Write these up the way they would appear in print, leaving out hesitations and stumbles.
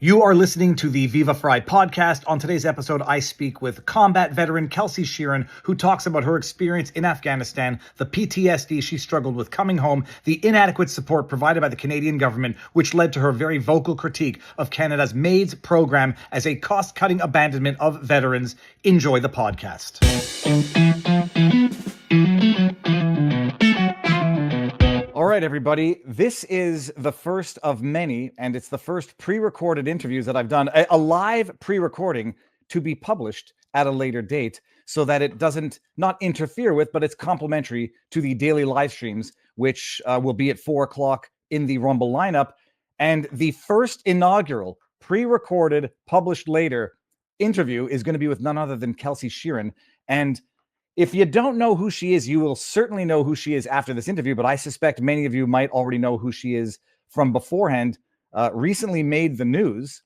You are listening to the Viva Fry podcast. On today's episode, I speak with combat veteran Kelsey Sheren, who talks about her experience in Afghanistan, the PTSD she struggled with coming home, the inadequate support provided by the Canadian government, which led to her very vocal critique of Canada's MAID's program as a cost-cutting abandonment of veterans. Enjoy the podcast. All right, everybody. This is the first of many, and it's the first pre-recorded interviews that I've done, a live pre-recording to be published at a later date so that it doesn't not interfere with, but it's complementary to the daily live streams, which will be at 4 o'clock in the Rumble lineup. And the first inaugural pre-recorded, published later interview is going to be with none other than Kelsey Sheren. And if you don't know who she is, you will certainly know who she is after this interview, but I suspect many of you might already know who she is from beforehand. Recently made the news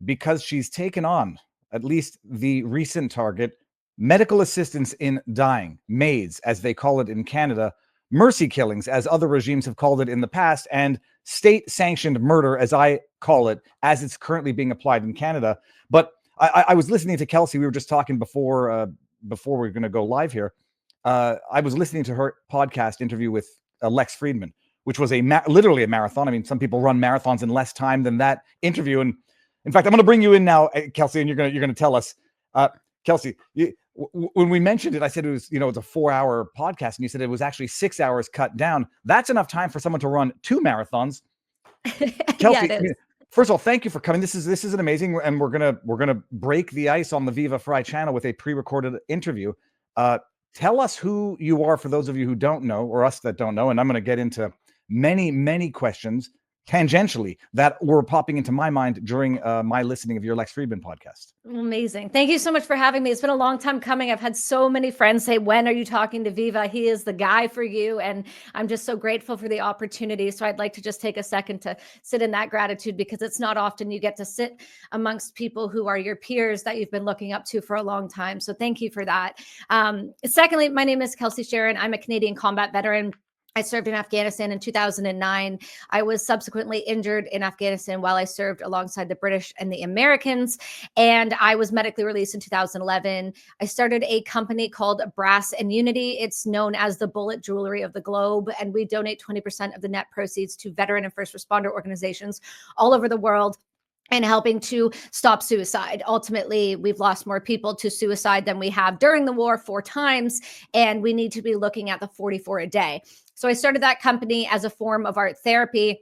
because she's taken on, at least the recent target, medical assistance in dying, MAIDs, as they call it in Canada, mercy killings, as other regimes have called it in the past, and state-sanctioned murder, as I call it, as it's currently being applied in Canada. But I was listening to Kelsey. We were just talking before we're going to go live here. I was listening to her podcast interview with Lex Friedman, which was literally a marathon. I mean, some people run marathons in less time than that interview. And in fact, I'm going to bring you in now, Kelsey, and you're going to tell us, Kelsey, when we mentioned it, I said it was, it's a 4-hour podcast, and you said it was actually 6 hours cut down. That's enough time for someone to run 2 marathons. Kelsey, yeah, first of all, thank you for coming. This is an amazing, and we're gonna break the ice on the Viva Fry channel with a pre-recorded interview. Tell us who you are for those of you who don't know, or us that don't know, and I'm going to get into many questions tangentially that were popping into my mind during my listening of your Lex Friedman podcast. Amazing. Thank you so much for having me. It's been a long time coming. I've had so many friends say, when are you talking to Viva? He is the guy for you. And I'm just so grateful for the opportunity. So I'd like to just take a second to sit in that gratitude, because it's not often you get to sit amongst people who are your peers that you've been looking up to for a long time. So thank you for that. Secondly, my name is Kelsey Sheren. I'm a Canadian combat veteran. I served in Afghanistan in 2009. I was subsequently injured in Afghanistan while I served alongside the British and the Americans, and I was medically released in 2011. I started a company called Brass and Unity. It's known as the bullet jewelry of the globe, and we donate 20% of the net proceeds to veteran and first responder organizations all over the world, and helping to stop suicide. Ultimately, we've lost more people to suicide than we have during the war 4 times, and we need to be looking at the 44 a day. So I started that company as a form of art therapy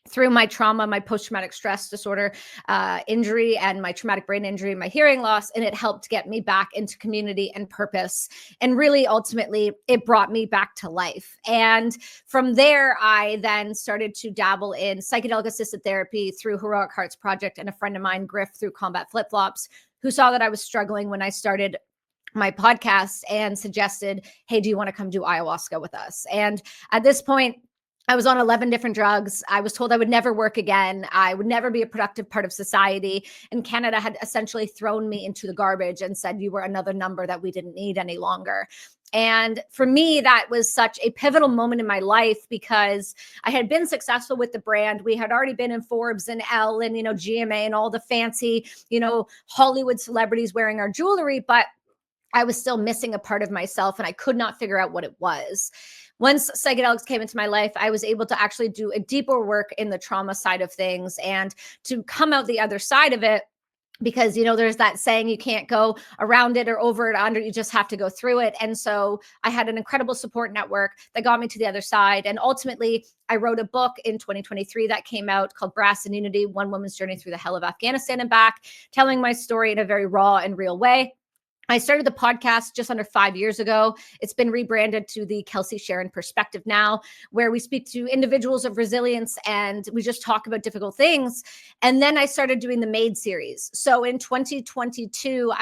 through my trauma, my post-traumatic stress disorder injury, and my traumatic brain injury, my hearing loss, and it helped get me back into community and purpose. And really, ultimately, it brought me back to life. And from there, I then started to dabble in psychedelic assisted therapy through Heroic Hearts Project, and a friend of mine, Griff, through Combat Flip Flops, who saw that I was struggling when I started my podcast and suggested, hey, do you want to come do ayahuasca with us? And at this point, I was on 11 different drugs. I was told I would never work again. I would never be a productive part of society. And Canada had essentially thrown me into the garbage and said, you were another number that we didn't need any longer. And for me, that was such a pivotal moment in my life, because I had been successful with the brand. We had already been in Forbes and Elle and, GMA and all the fancy, Hollywood celebrities wearing our jewelry, but I was still missing a part of myself, and I could not figure out what it was. Once psychedelics came into my life, I was able to actually do a deeper work in the trauma side of things, and to come out the other side of it, because, there's that saying, you can't go around it or over it, under, you just have to go through it. And so I had an incredible support network that got me to the other side. And ultimately, I wrote a book in 2023 that came out called Brass and Unity, One Woman's Journey Through the Hell of Afghanistan and Back, telling my story in a very raw and real way. I started the podcast just under 5 years ago. It's been rebranded to the Kelsey Sheren Perspective now, where we speak to individuals of resilience and we just talk about difficult things. And then I started doing the MAID series. So in 2022,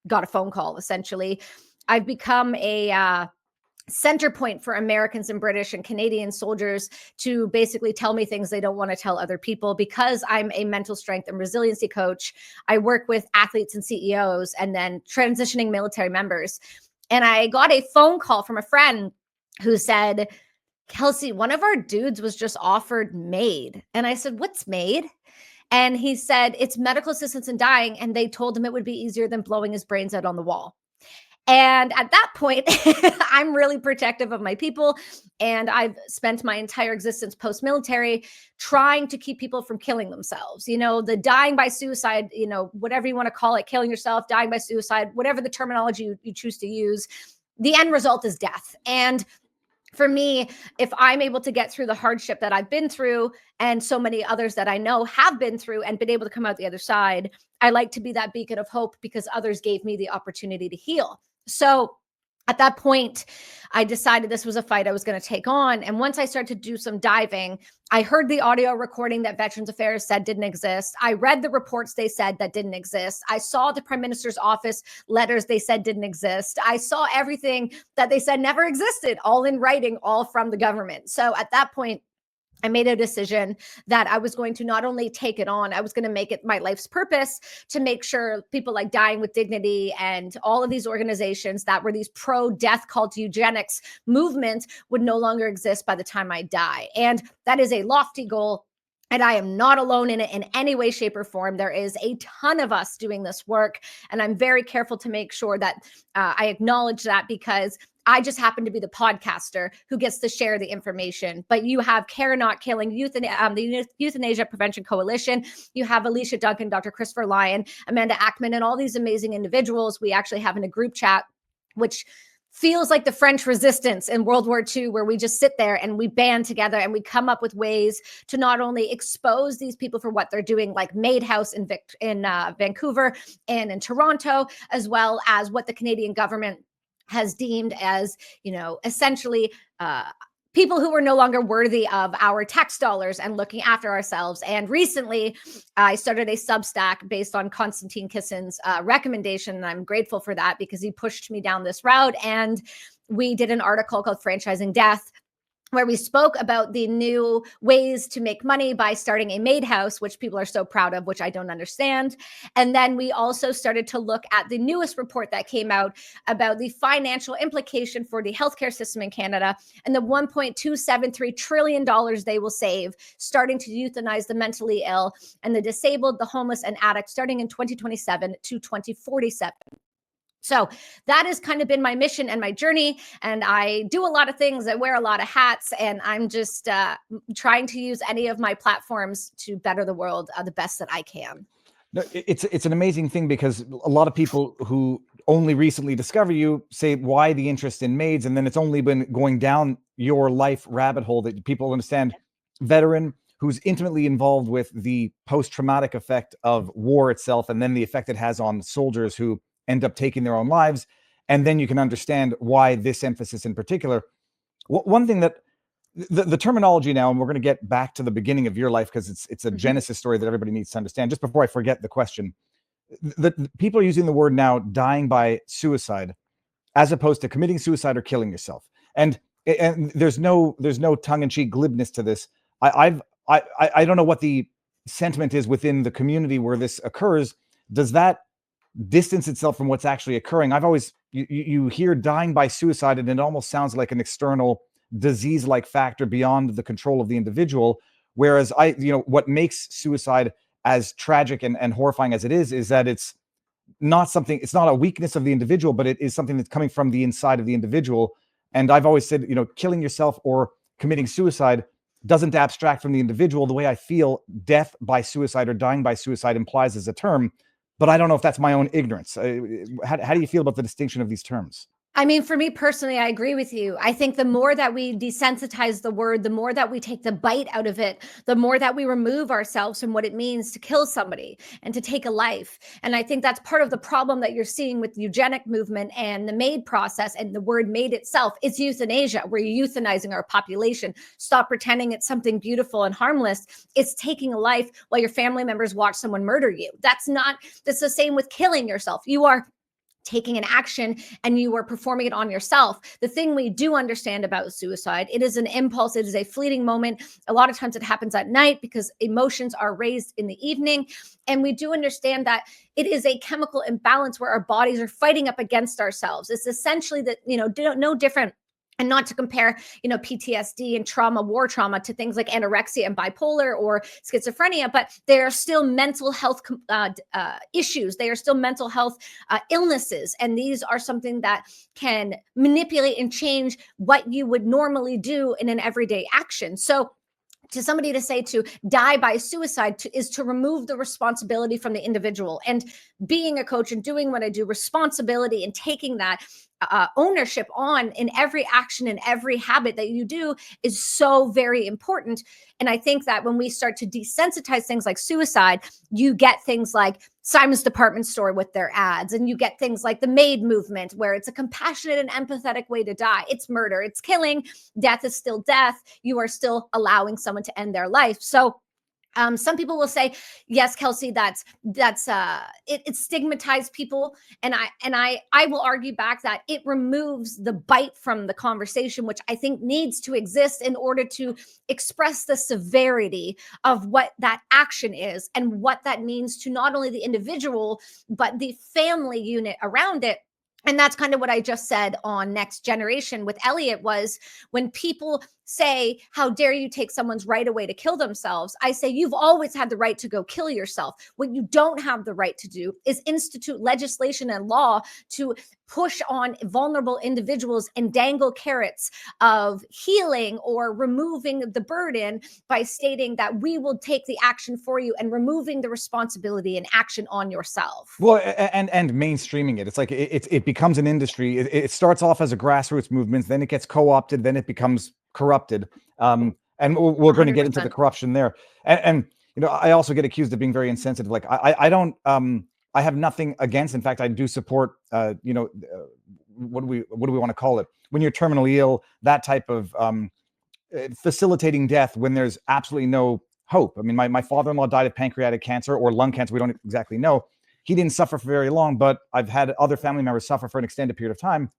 got a phone call, essentially. I've become a center point for Americans and British and Canadian soldiers to basically tell me things they don't want to tell other people. Because I'm a mental strength and resiliency coach, I work with athletes and CEOs and then transitioning military members. And I got a phone call from a friend who said, Kelsey, one of our dudes was just offered MAID. And I said, what's MAID? And he said, it's medical assistance in dying. And they told him it would be easier than blowing his brains out on the wall. And at that point, I'm really protective of my people. And I've spent my entire existence post-military trying to keep people from killing themselves. You know, the dying by suicide, you know, whatever you want to call it, killing yourself, dying by suicide, whatever the terminology you choose to use, the end result is death. And for me, if I'm able to get through the hardship that I've been through, and so many others that I know have been through and been able to come out the other side, I like to be that beacon of hope because others gave me the opportunity to heal. So at that point, I decided this was a fight I was going to take on. And once I started to do some diving, I heard the audio recording that Veterans Affairs said didn't exist. I read the reports they said that didn't exist. I saw the Prime Minister's office letters they said didn't exist. I saw everything that they said never existed, all in writing, all from the government. So at that point, I made a decision that I was going to not only take it on, I was going to make it my life's purpose to make sure people like Dying with Dignity and all of these organizations that were these pro-death call to eugenics movements would no longer exist by the time I die. And that is a lofty goal. And I am not alone in it in any way, shape, or form. There is a ton of us doing this work. And I'm very careful to make sure that I acknowledge that, because I just happen to be the podcaster who gets to share the information. But you have Care Not Killing, the Euthanasia Prevention Coalition. You have Alicia Duncan, Dr. Christopher Lyon, Amanda Ackman, and all these amazing individuals we actually have in a group chat, which feels like the French resistance in World War II, where we just sit there and we band together and we come up with ways to not only expose these people for what they're doing, like MAID House in Vancouver and in Toronto, as well as what the Canadian government has deemed as, you know, essentially people who were no longer worthy of our tax dollars and looking after ourselves. And recently, I started a Substack based on Konstantin Kissin's recommendation. And I'm grateful for that because he pushed me down this route. And we did an article called Franchising Death, where we spoke about the new ways to make money by starting a MAID house, which people are so proud of, which I don't understand. And then we also started to look at the newest report that came out about the financial implication for the healthcare system in Canada and the $1.273 trillion they will save starting to euthanize the mentally ill and the disabled, the homeless, and addicts starting in 2027 to 2047. So that has kind of been my mission and my journey. And I do a lot of things. I wear a lot of hats, and I'm just trying to use any of my platforms to better the world the best that I can. No, it's an amazing thing, because a lot of people who only recently discover you say, why the interest in MAIDs? And then it's only been going down your life rabbit hole that people understand. Veteran who's intimately involved with the post-traumatic effect of war itself, and then the effect it has on soldiers who end up taking their own lives. And then you can understand why this emphasis in particular. One thing that the terminology now, and we're going to get back to the beginning of your life, because it's a genesis story that everybody needs to understand. Just before I forget the question, the people are using the word now dying by suicide as opposed to committing suicide or killing yourself. And there's no tongue-in-cheek glibness to this. I don't know what the sentiment is within the community where this occurs. Does that distance itself from what's actually occurring? I've always, you hear dying by suicide and it almost sounds like an external disease-like factor beyond the control of the individual. Whereas what makes suicide as tragic and horrifying as it is that it's not a weakness of the individual, but it is something that's coming from the inside of the individual. And I've always said, killing yourself or committing suicide doesn't abstract from the individual the way I feel death by suicide or dying by suicide implies as a term. But I don't know if that's my own ignorance. How do you feel about the distinction of these terms? I mean, for me personally, I agree with you. I think the more that we desensitize the word, the more that we take the bite out of it, the more that we remove ourselves from what it means to kill somebody and to take a life. And I think that's part of the problem that you're seeing with the eugenic movement and the MAID process and the word MAID itself. It's euthanasia. We're euthanizing our population. Stop pretending it's something beautiful and harmless. It's taking a life while your family members watch someone murder you. That's the same with killing yourself. You are taking an action and you are performing it on yourself. The thing we do understand about suicide, it is an impulse. It is a fleeting moment. A lot of times it happens at night because emotions are raised in the evening. And we do understand that it is a chemical imbalance where our bodies are fighting up against ourselves. It's essentially that, no different And not to compare, PTSD and trauma, war trauma, to things like anorexia and bipolar or schizophrenia, but they are still mental health issues. They are still mental health illnesses. And these are something that can manipulate and change what you would normally do in an everyday action. So to somebody to say to die by suicide is to remove the responsibility from the individual. And being a coach and doing what I do, responsibility and taking that ownership on in every action and every habit that you do is so very important. And I think that when we start to desensitize things like suicide, you get things like Simon's Department Store with their ads, and you get things like the MAID movement, where it's a compassionate and empathetic way to die. It's murder, it's killing, death is still death. You are still allowing someone to end their life. So some people will say, yes, Kelsey, it stigmatized people. And I will argue back that it removes the bite from the conversation, which I think needs to exist in order to express the severity of what that action is and what that means to not only the individual, but the family unit around it. And that's kind of what I just said on Next Generation with Elliot, was when people say, how dare you take someone's right away to kill themselves? I say, you've always had the right to go kill yourself. What you don't have the right to do is institute legislation and law to push on vulnerable individuals and dangle carrots of healing or removing the burden by stating that we will take the action for you and removing the responsibility and action on yourself. Well, and mainstreaming it. It's like it becomes an industry. It starts off as a grassroots movement, then it gets co-opted, then it becomes corrupted. And we're going to get into the corruption there. And I also get accused of being very insensitive. Like I don't I have nothing against. In fact, I do support what do we want to call it? When you're terminally ill, that type of facilitating death when there's absolutely no hope. I mean, my father-in-law died of pancreatic cancer or lung cancer. We don't exactly know. He didn't suffer for very long, but I've had other family members suffer for an extended period of time,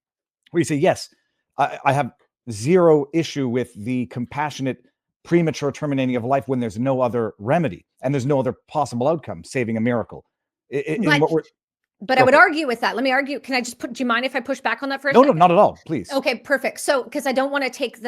where you say, yes, I have zero issue with the compassionate premature terminating of life when there's no other remedy and there's no other possible outcome, saving a miracle. But I would argue with that. Let me argue. Can I just do you mind if I push back on that first? No, not at all. Please. Okay, perfect. So, because I don't want to take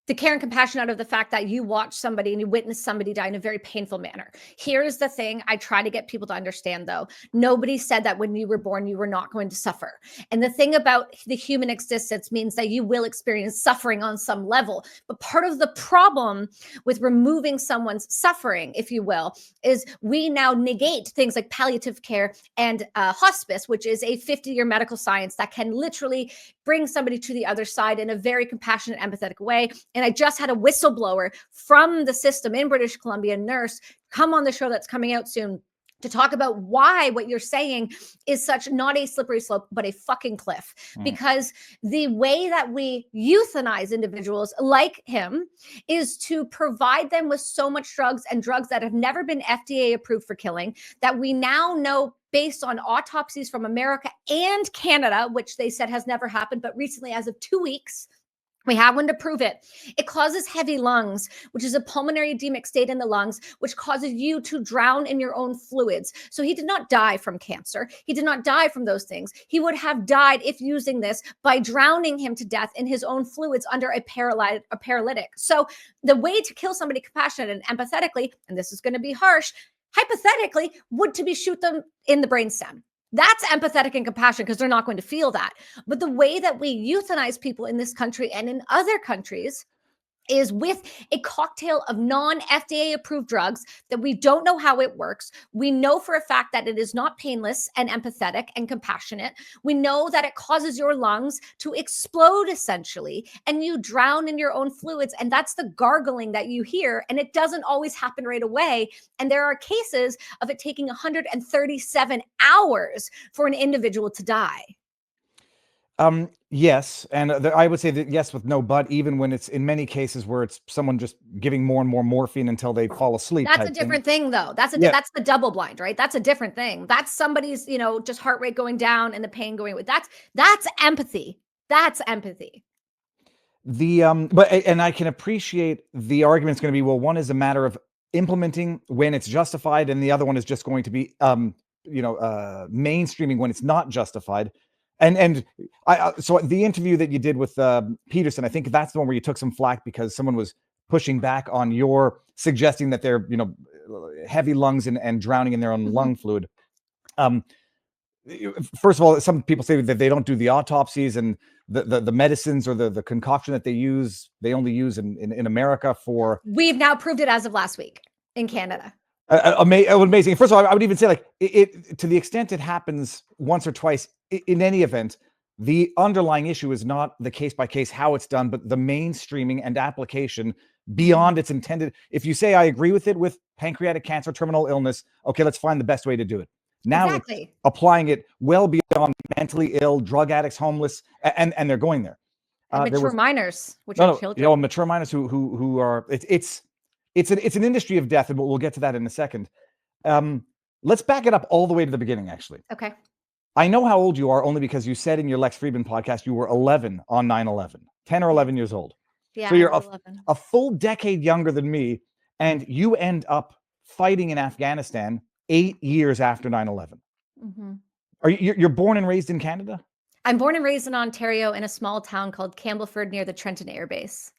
the care and compassion out of the fact that you watch somebody and you witness somebody die in a very painful manner. Here's the thing I try to get people to understand, though. Nobody said that when you were born, you were not going to suffer. And the thing about the human existence means that you will experience suffering on some level. But part of the problem with removing someone's suffering, if you will, is we now negate things like palliative care and hospice, which is a 50-year medical science that can literally bring somebody to the other side in a very compassionate, empathetic way. And I just had a whistleblower from the system in British Columbia, nurse, come on the show that's coming out soon to talk about why what you're saying is such not a slippery slope, but a fucking cliff. Because the way that we euthanize individuals like him is to provide them with so much drugs, and drugs that have never been FDA approved for killing, that we now know based on autopsies from America and Canada, which they said has never happened, but recently, as of 2 weeks, we have one to prove it. It causes heavy lungs, which is a pulmonary edemic state in the lungs, which causes you to drown in your own fluids. So he did not die from cancer. He did not die from those things. He would have died, if using this, by drowning him to death in his own fluids under a paralytic. So the way to kill somebody compassionate and empathetically, and this is going to be harsh, hypothetically, would to be shoot them in the brainstem. That's empathetic and compassion, because they're not going to feel that. But the way that we euthanize people in this country and in other countries is with a cocktail of non-FDA approved drugs that we don't know how it works. We know for a fact that it is not painless and empathetic and compassionate. We know that it causes your lungs to explode, essentially, and you drown in your own fluids. And that's the gargling that you hear. And it doesn't always happen right away. And there are cases of it taking 137 hours for an individual to die. Yes. And I would say that yes, with no but, even when it's in many cases where it's someone just giving more and more morphine until they fall asleep. That's a different thing, though. That's the double blind, right? That's a different thing. That's somebody's, just heart rate going down and the pain going with. That's empathy. That's empathy. And I can appreciate the argument's going to be, well, one is a matter of implementing when it's justified, and the other one is just going to be, mainstreaming when it's not justified. And so the interview that you did with Peterson, I think that's the one where you took some flack because someone was pushing back on your suggesting that they're, heavy lungs and drowning in their own lung fluid. First of all, some people say that they don't do the autopsies, and the medicines or the concoction that they only use in America for. We've now proved it as of last week in Canada. Amazing. First of all, I would even say, like, it to the extent it happens once or twice in any event, the underlying issue is not the case by case how it's done, but the mainstreaming and application beyond its intended. If you say I agree with it with pancreatic cancer, terminal illness, okay, let's find the best way to do it. Now Exactly. It's applying it well beyond mentally ill, drug addicts, homeless, and they're going there. And mature minors, which are children. Mature minors who are it's an industry of death, and we'll get to that in a second. Let's back it up all the way to the beginning, actually. Okay. I know how old you are only because you said in your Lex Friedman podcast you were 11 on 9/11, 10 or 11 years old. Yeah, so you're a full decade younger than me, and you end up fighting in Afghanistan 8 years after 9/11. Are you're born and raised in Canada? I'm born and raised in Ontario in a small town called Campbellford near the Trenton Air Base.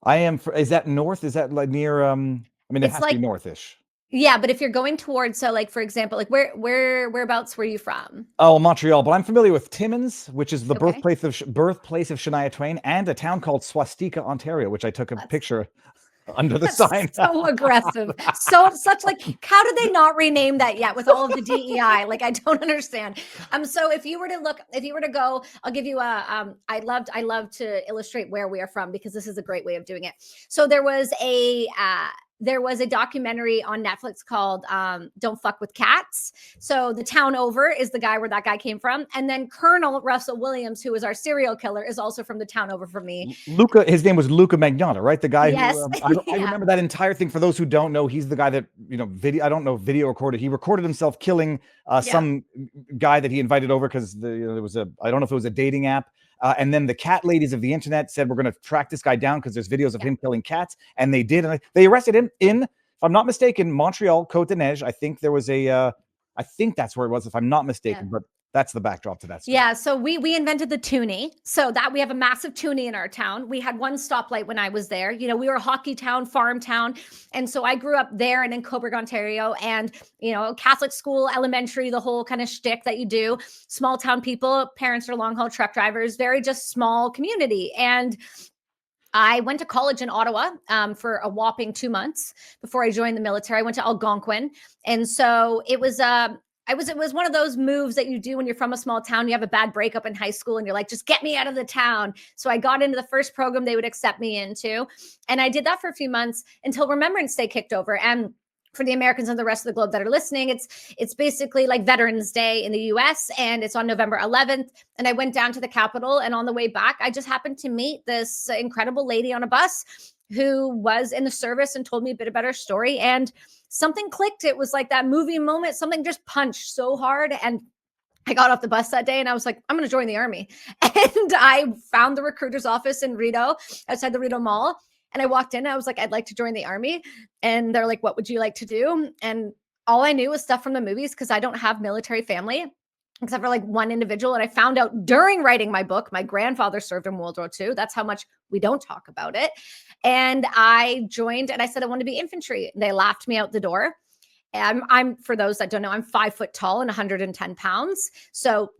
I am. Is that north? Is that like near? I mean, it has to be northish. Yeah, but if you're going towards, so like, for example, like whereabouts were you from? Oh, Montreal. But I'm familiar with Timmins, which is the birthplace of Shania Twain, and a town called Swastika, Ontario, which I took a picture under the sign. So aggressive. Such like, how did they not rename that yet with all of the DEI? Like, I don't understand. So if you were to go, I'll give you I love to illustrate where we are from, because this is a great way of doing it. So there was a documentary on Netflix called Don't Fuck with Cats. So the town over is the guy where that guy came from. And then Colonel Russell Williams, who is our serial killer, is also from the town over from me. Luca, his name was Luca Magnotta, right? The guy yes. who, I remember that entire thing. For those who don't know, he's the guy that, video recorded. He recorded himself killing some guy that he invited over because there was I don't know if it was a dating app. And then the cat ladies of the internet said, we're going to track this guy down because there's videos of him killing cats. And they did. And they arrested him in, if I'm not mistaken, Montreal, Côte-de-Neige. I think there was I think that's where it was, if I'm not mistaken. But that's the backdrop to that story. Yeah, so we invented the toonie. So that we have a massive toonie in our town. We had one stoplight when I was there. We were a hockey town, farm town. And so I grew up there and in Cobourg, Ontario, and, Catholic school, elementary, the whole kind of shtick that you do. Small town people, parents are long haul truck drivers, very just small community. And I went to college in Ottawa for a whopping 2 months before I joined the military. I went to Algonquin. And so it was one of those moves that you do when you're from a small town. You have a bad breakup in high school and you're like, just get me out of the town. So I got into the first program they would accept me into. And I did that for a few months until Remembrance Day kicked over. And for the Americans and the rest of the globe that are listening, it's basically like Veterans Day in the US, and it's on November 11th. And I went down to the Capitol, and on the way back, I just happened to meet this incredible lady on a bus who was in the service and told me a bit about her story. And something clicked. It was like that movie moment. Something just punched so hard. And I got off the bus that day and I was like, I'm going to join the army. And I found the recruiter's office in Rideau, outside the Rideau Mall. And I walked in and I was like, I'd like to join the army. And they're like, what would you like to do? And all I knew was stuff from the movies, because I don't have military family except for like one individual. And I found out during writing my book, my grandfather served in World War II. That's how much we don't talk about it. And I joined and I said I wanted to be infantry. They laughed me out the door. I'm for those that don't know, I'm 5 foot tall and 110 pounds. So,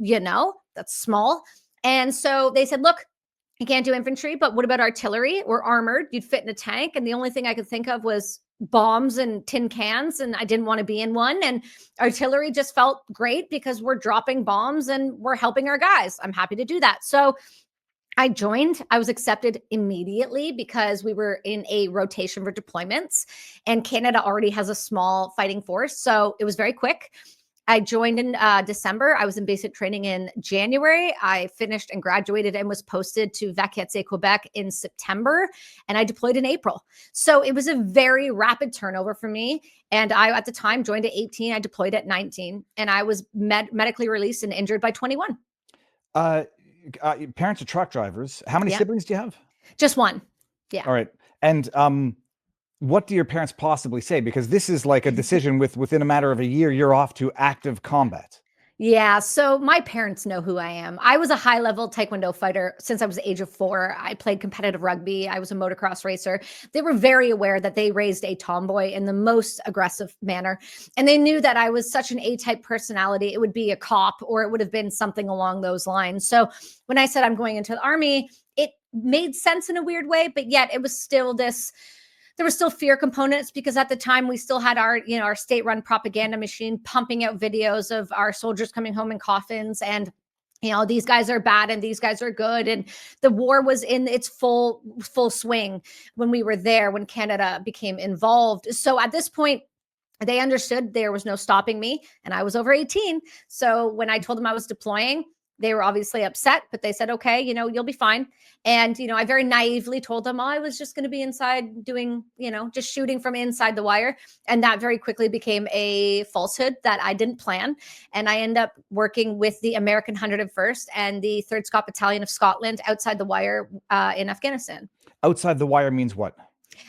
that's small. And so they said, look, you can't do infantry, but what about artillery? We're armored. You'd fit in a tank. And the only thing I could think of was bombs and tin cans, and I didn't want to be in one. And artillery just felt great because we're dropping bombs and we're helping our guys. I'm happy to do that. So I joined. I was accepted immediately because we were in a rotation for deployments, and Canada already has a small fighting force. So it was very quick. I joined in December. I was in basic training in January. I finished and graduated and was posted to Vaquette, Quebec in September, and I deployed in April. So it was a very rapid turnover for me. And I, at the time, joined at 18. I deployed at 19, and I was medically released and injured by 21. Parents are truck drivers. How many siblings do you have? Just one. Yeah. All right. And what do your parents possibly say? Because this is like a decision within a matter of a year, you're off to active combat. Yeah, so my parents know who I am. I was a high-level taekwondo fighter since I was the age of 4. I played competitive rugby. I was a motocross racer. They were very aware that they raised a tomboy in the most aggressive manner. And they knew that I was such an A-type personality, it would be a cop or it would have been something along those lines. So when I said I'm going into the army, it made sense in a weird way, but yet it was still this there were still fear components because at the time we still had our, our state-run propaganda machine pumping out videos of our soldiers coming home in coffins and these guys are bad and these guys are good, and the war was in its full swing when we were there, when Canada became involved. So at this point they understood there was no stopping me, and I was over 18. So when I told them I was deploying, they were obviously upset, but they said, okay, you'll be fine. And, I very naively told them, I was just going to be inside doing, just shooting from inside the wire. And that very quickly became a falsehood that I didn't plan. And I ended up working with the American 101st and the 3rd Scott Battalion of Scotland outside the wire in Afghanistan. Outside the wire means what?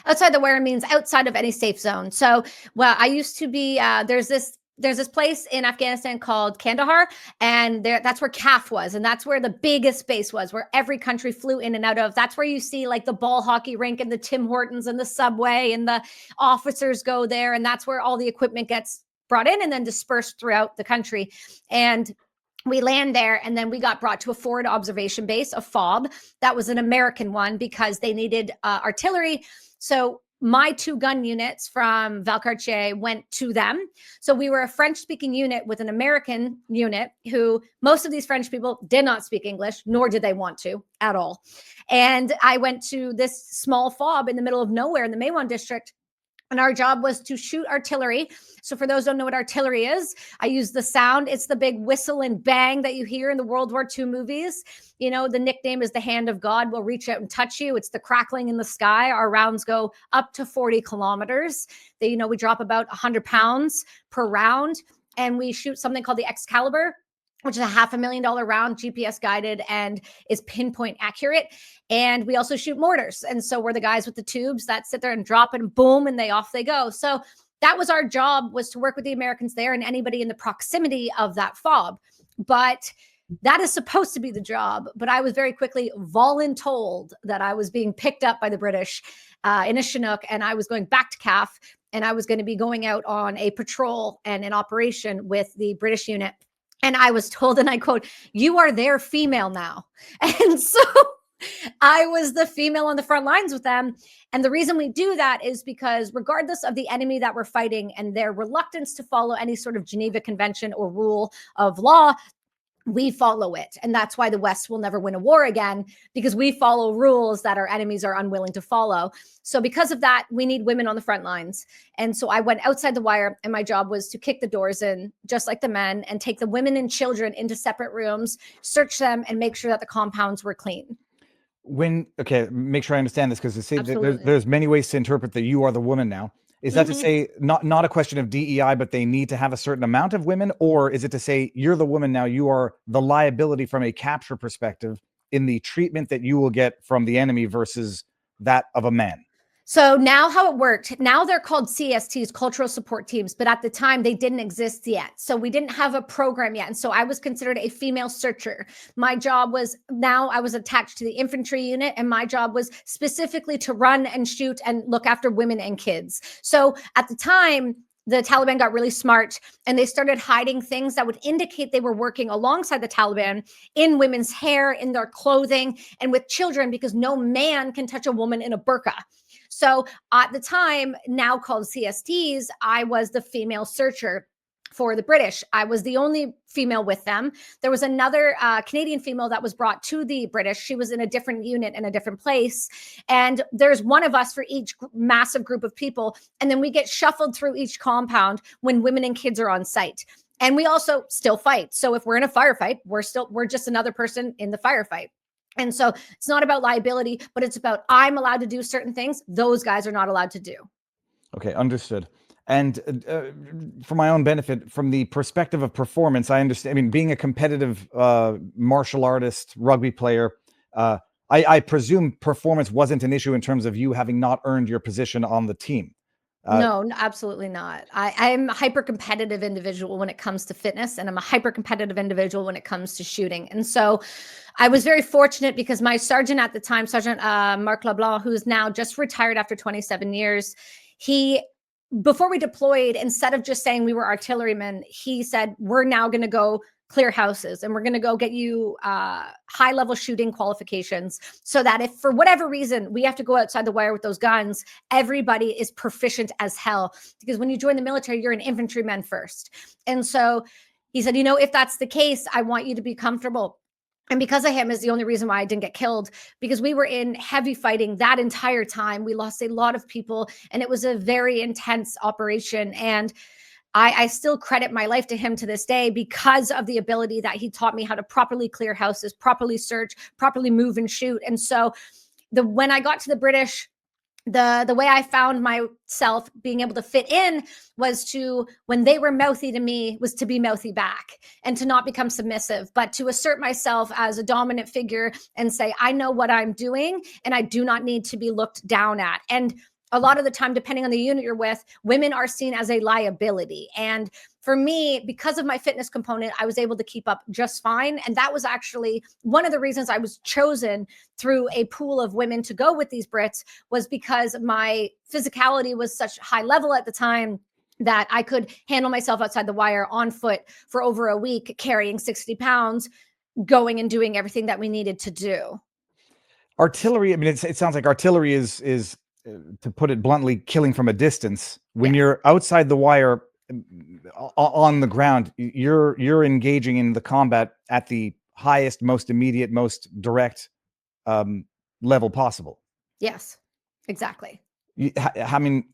Outside the wire means outside of any safe zone. So, well, I used to be, there's this place in Afghanistan called Kandahar, and that's where CAF was, and that's where the biggest base was, where every country flew in and out of. That's where you see like the ball hockey rink and the Tim Hortons and the subway, and the officers go there, and that's where all the equipment gets brought in and then dispersed throughout the country. And we land there, and then we got brought to a forward observation base, a FOB. That was an American one because they needed artillery. So my 2 gun units from Valcartier went to them. So we were a French-speaking unit with an American unit who most of these French people did not speak English, nor did they want to at all. And I went to this small FOB in the middle of nowhere in the Maiwan district, and our job was to shoot artillery. So for those who don't know what artillery is, I use the sound. It's the big whistle and bang that you hear in the World War II movies. The nickname is the hand of God will reach out and touch you. It's the crackling in the sky. Our rounds go up to 40 kilometers. We drop about 100 pounds per round, and we shoot something called the Excalibur, which is a $500,000 round, GPS guided, and is pinpoint accurate. And we also shoot mortars. And so we're the guys with the tubes that sit there and drop it and boom, and off they go. So that was our job, was to work with the Americans there and anybody in the proximity of that FOB. But that is supposed to be the job. But I was very quickly voluntold that I was being picked up by the British in a Chinook, and I was going back to CAF, and I was going to be going out on a patrol and an operation with the British unit. And I was told, and I quote, "You are their female now." And so I was the female on the front lines with them. And the reason we do that is because regardless of the enemy that we're fighting and their reluctance to follow any sort of Geneva Convention or rule of law, we follow it. And that's why the West will never win a war again, because we follow rules that our enemies are unwilling to follow. So because of that, we need women on the front lines. And so I went outside the wire, and my job was to kick the doors in, just like the men, and take the women and children into separate rooms, search them, and make sure that the compounds were clean. Okay, make sure I understand this, because there's many ways to interpret that you are the woman now. Is that to say not a question of DEI, but they need to have a certain amount of women? Or is it to say you're the woman now, you are the liability from a capture perspective in the treatment that you will get from the enemy versus that of a man? So now how it worked, now they're called CSTs, cultural support teams, but at the time they didn't exist yet. So we didn't have a program yet. And so I was considered a female searcher. My job was, now I was attached to the infantry unit, and my job was specifically to run and shoot and look after women and kids. So at the time, the Taliban got really smart, and they started hiding things that would indicate they were working alongside the Taliban in women's hair, in their clothing, and with children, because no man can touch a woman in a burqa. So at the time, now called CSTs, I was the female searcher for the British. I was the only female with them. There was another Canadian female that was brought to the British. She was in a different unit in a different place. And there's one of us for each massive group of people. And then we get shuffled through each compound when women and kids are on site. And we also still fight. So if we're in a firefight, we're just another person in the firefight. And so it's not about liability, but it's about I'm allowed to do certain things those guys are not allowed to do. Okay, understood. And for my own benefit, from the perspective of performance, I understand. I mean, being a competitive martial artist, rugby player, I presume performance wasn't an issue in terms of you having not earned your position on the team. No, absolutely not. I'm a hyper competitive individual when it comes to fitness, and I'm a hyper competitive individual when it comes to shooting. And so I was very fortunate because my sergeant at the time, Sergeant Marc LeBlanc, who's now just retired after 27 years, he, before we deployed, instead of just saying we were artillerymen, he said, we're now going to go clear houses and we're going to go get you high level shooting qualifications so that if for whatever reason we have to go outside the wire with those guns, everybody is proficient as hell. Because when you join the military, you're an infantryman first. And so he said, if that's the case, I want you to be comfortable. And because of him is the only reason why I didn't get killed, because we were in heavy fighting that entire time. We lost a lot of people and it was a very intense operation. And I still credit my life to him to this day because of the ability that he taught me how to properly clear houses, properly search, properly move and shoot. And so when I got to the British, the way I found myself being able to fit in was to, when they were mouthy to me, was to be mouthy back and to not become submissive, but to assert myself as a dominant figure and say, I know what I'm doing and I do not need to be looked down at. And a lot of the time, depending on the unit you're with, women are seen as a liability. And for me, because of my fitness component, I was able to keep up just fine. And that was actually one of the reasons I was chosen through a pool of women to go with these Brits, was because my physicality was such high level at the time that I could handle myself outside the wire on foot for over a week, carrying 60 pounds, going and doing everything that we needed to do. Artillery, I mean, it sounds like artillery is to put it bluntly, killing from a distance. When you're outside the wire, on the ground, you're engaging in the combat at the highest, most immediate, most direct level possible. Yes, exactly. I mean,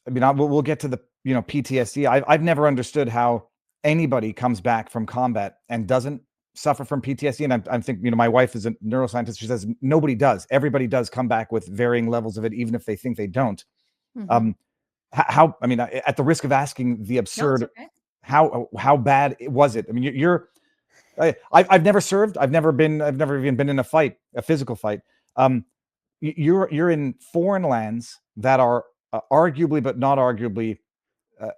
we'll get to the PTSD. I've never understood how anybody comes back from combat and doesn't suffer from PTSD. And I think, my wife is a neuroscientist. She says nobody does. Everybody does come back with varying levels of it, even if they think they don't. Mm-hmm. How, I mean, at the risk of asking the absurd, No, okay. how bad was it? I mean, I've never served. I've never even been in a fight, a physical fight. You're in foreign lands that are arguably, but not arguably,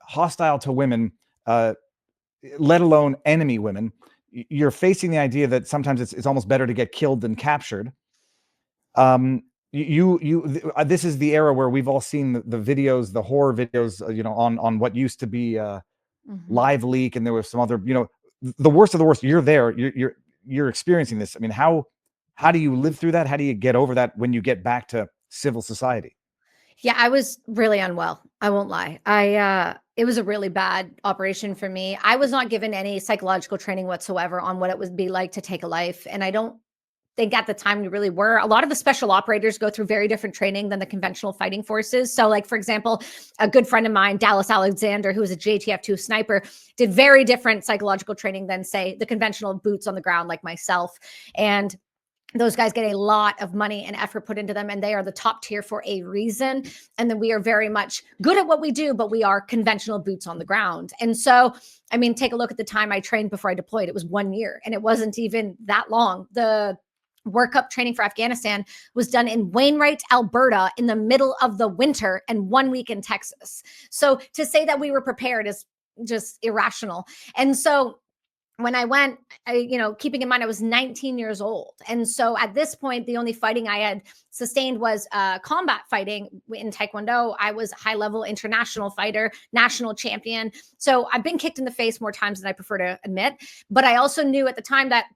hostile to women, let alone enemy women. You're facing the idea that sometimes it's almost better to get killed than captured. This is the era where we've all seen the videos, the horror videos, on what used to be Live Leak, and there was some other, the worst of the worst. You're there. You're experiencing this. I mean, how do you live through that? How do you get over that when you get back to civil society? Yeah, I was really unwell. I won't lie. It was a really bad operation for me. I was not given any psychological training whatsoever on what it would be like to take a life. And I don't think at the time we really were. A lot of the special operators go through very different training than the conventional fighting forces. So, like, for example, a good friend of mine, Dallas Alexander, who was a JTF2 sniper, did very different psychological training than, say, the conventional boots on the ground like myself. And those guys get a lot of money and effort put into them, and they are the top tier for a reason. And then we are very much good at what we do, but we are conventional boots on the ground. And so, I mean, take a look at the time I trained before I deployed. It was 1 year, and it wasn't even that long. The workup training for Afghanistan was done in Wainwright, Alberta, in the middle of the winter, and 1 week in Texas. So to say that we were prepared is just irrational. And so when I went, keeping in mind I was 19 years old. And so at this point, the only fighting I had sustained was combat fighting in Taekwondo. I was a high-level international fighter, national champion. So I've been kicked in the face more times than I prefer to admit. But I also knew at the time that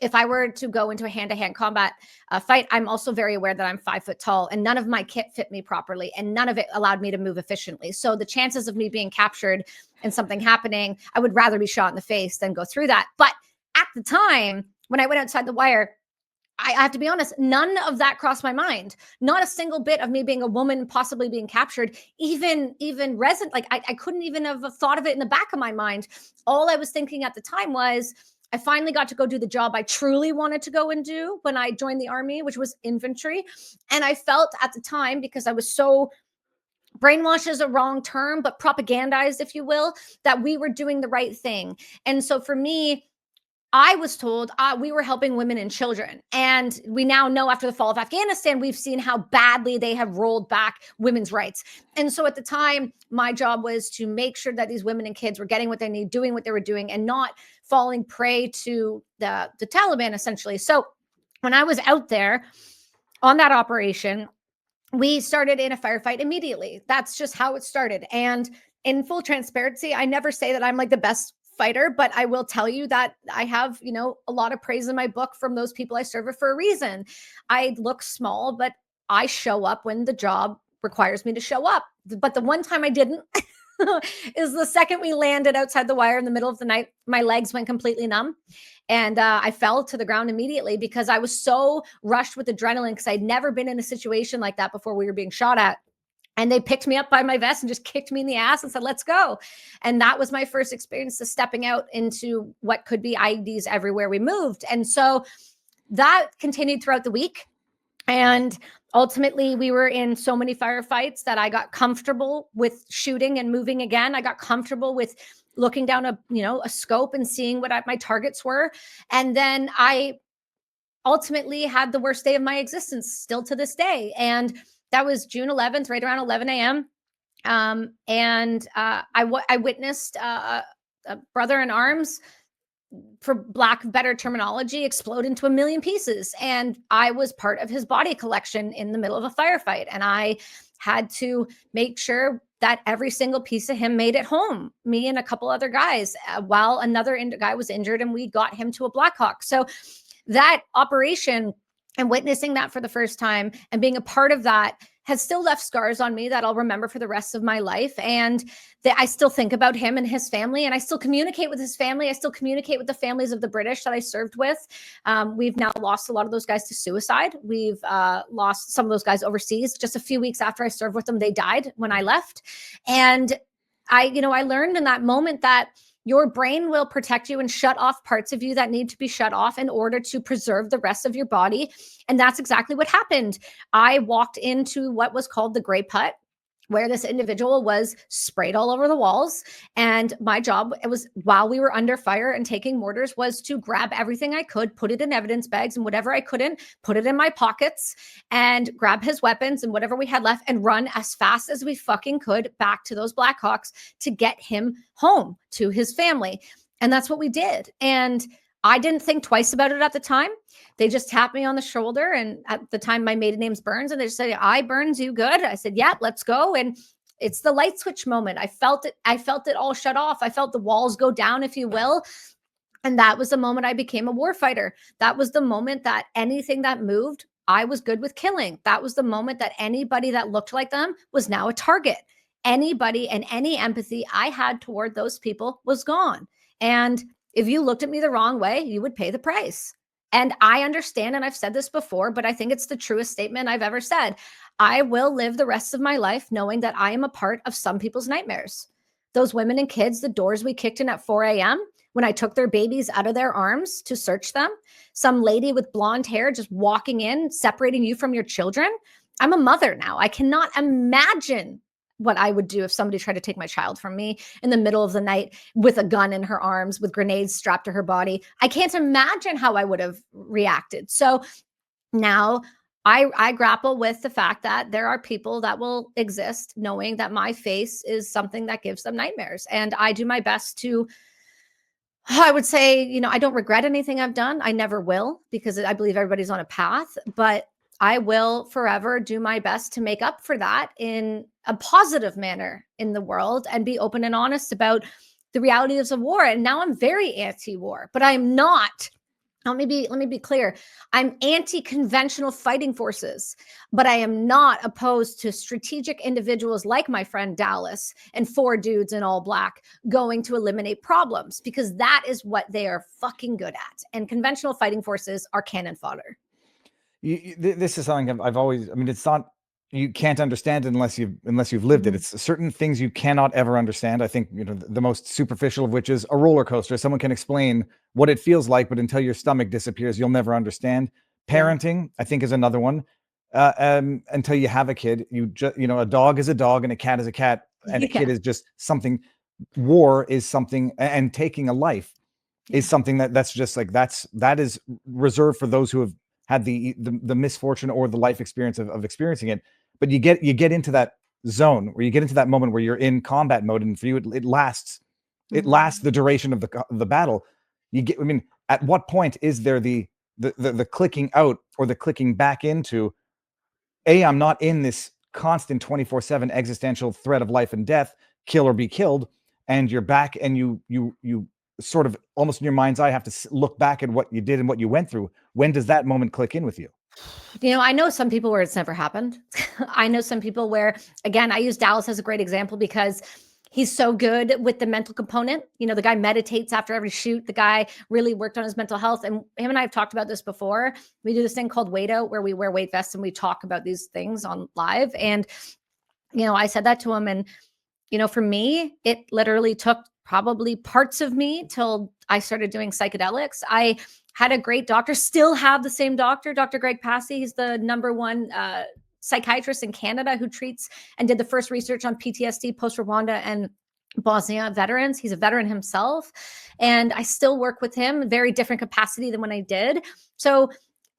if I were to go into a hand-to-hand combat fight, I'm also very aware that I'm 5 foot tall and none of my kit fit me properly and none of it allowed me to move efficiently. So the chances of me being captured and something happening, I would rather be shot in the face than go through that. But at the time, when I went outside the wire, I have to be honest, none of that crossed my mind. Not a single bit of me being a woman, possibly being captured, even resonant. Like I couldn't even have thought of it in the back of my mind. All I was thinking at the time was, I finally got to go do the job I truly wanted to go and do when I joined the army, which was infantry. And I felt at the time, because I was so brainwashed is a wrong term, but propagandized, if you will, that we were doing the right thing. And so for me, I was told we were helping women and children. And we now know after the fall of Afghanistan, we've seen how badly they have rolled back women's rights. And so at the time, my job was to make sure that these women and kids were getting what they need, doing what they were doing, and not falling prey to the Taliban, essentially. So when I was out there on that operation, we started in a firefight immediately. That's just how it started. And in full transparency, I never say that I'm like the best fighter, but I will tell you that I have, a lot of praise in my book from those people I serve with for a reason. I look small, but I show up when the job requires me to show up. But the one time I didn't is the second we landed outside the wire in the middle of the night, my legs went completely numb. And I fell to the ground immediately because I was so rushed with adrenaline because I'd never been in a situation like that before we were being shot at. And they picked me up by my vest and just kicked me in the ass and said, let's go. And that was my first experience to stepping out into what could be IEDs everywhere we moved. And so that continued throughout the week. And ultimately, we were in so many firefights that I got comfortable with shooting and moving again. I got comfortable with looking down a scope and seeing what my targets were. And then I ultimately had the worst day of my existence still to this day. And that was June 11th, right around 11 a.m. I witnessed a brother in arms, for lack of better terminology, explode into a million pieces. And I was part of his body collection in the middle of a firefight. And I had to make sure that every single piece of him made it home, me and a couple other guys, while another guy was injured, and we got him to a Black Hawk. So that operation and witnessing that for the first time and being a part of that has still left scars on me that I'll remember for the rest of my life. And that I still think about him and his family, and I still communicate with his family. I still communicate with the families of the British that I served with. We've now lost a lot of those guys to suicide. We've lost some of those guys overseas. Just a few weeks after I served with them, they died when I left. And I learned in that moment that your brain will protect you and shut off parts of you that need to be shut off in order to preserve the rest of your body. And that's exactly what happened. I walked into what was called the gray putt, where this individual was sprayed all over the walls. And my job, it was, while we were under fire and taking mortars, was to grab everything I could, put it in evidence bags, and whatever I couldn't, put it in my pockets, and grab his weapons and whatever we had left and run as fast as we fucking could back to those Black Hawks to get him home to his family. And that's what we did. And I didn't think twice about it at the time. They just tapped me on the shoulder. And at the time, my maiden name's Burns. And they just said, I Burns, you good? I said, yeah, let's go. And it's the light switch moment. I felt it. I felt it all shut off. I felt the walls go down, if you will. And that was the moment I became a warfighter. That was the moment that anything that moved, I was good with killing. That was the moment that anybody that looked like them was now a target. Anybody and any empathy I had toward those people was gone. And if you looked at me the wrong way, you would pay the price. And I understand, and I've said this before, but I think it's the truest statement I've ever said. I will live the rest of my life knowing that I am a part of some people's nightmares. Those women and kids, the doors we kicked in at 4 a.m., when I took their babies out of their arms to search them, some lady with blonde hair just walking in, separating you from your children. I'm a mother now. I cannot imagine what I would do if somebody tried to take my child from me in the middle of the night with a gun in her arms, with grenades strapped to her body. I can't imagine how I would have reacted. So now I grapple with the fact that there are people that will exist knowing that my face is something that gives them nightmares. And I do my best to, I would say, I don't regret anything I've done. I never will, because I believe everybody's on a path, but I will forever do my best to make up for that in a positive manner in the world and be open and honest about the realities of war. And now I'm very anti-war, but I'm not. Let me be clear. I'm anti-conventional fighting forces, but I am not opposed to strategic individuals like my friend Dallas and 4 dudes in all black going to eliminate problems, because that is what they are fucking good at. And conventional fighting forces are cannon fodder. This is something I've always, it's not, you can't understand it unless you've lived it. It's certain things you cannot ever understand. I think, the most superficial of which is a roller coaster. Someone can explain what it feels like, but until your stomach disappears, you'll never understand. Parenting, I think, is another one. Until you have a kid, a dog is a dog and a cat is a cat, and a kid is just something. War is something, and taking a life is something that's just like, that is reserved for those who have had the misfortune or the life experience of experiencing it. But you get into that zone where you get into that moment where you're in combat mode, and for you it lasts the duration of the battle. I mean, at what point is there the clicking out or the clicking back into, I'm not in this constant 24/7 existential threat of life and death, kill or be killed, and you're back, and you sort of almost in your mind's eye have to look back at what you did and what you went through. When does that moment click in with you? I know some people where it's never happened. I know some people where, again, I use Dallas as a great example because he's so good with the mental component. The guy meditates after every shoot. The guy really worked on his mental health. And him and I have talked about this before. We do this thing called Weight Out, where we wear weight vests and we talk about these things on live. And, I said that to him. And, for me, it literally took probably parts of me till I started doing psychedelics. I had a great doctor, still have the same doctor, Dr. Greg Passy. He's the #1 psychiatrist in Canada who treats and did the first research on PTSD, post-Rwanda and Bosnia veterans. He's a veteran himself. And I still work with him, very different capacity than when I did. So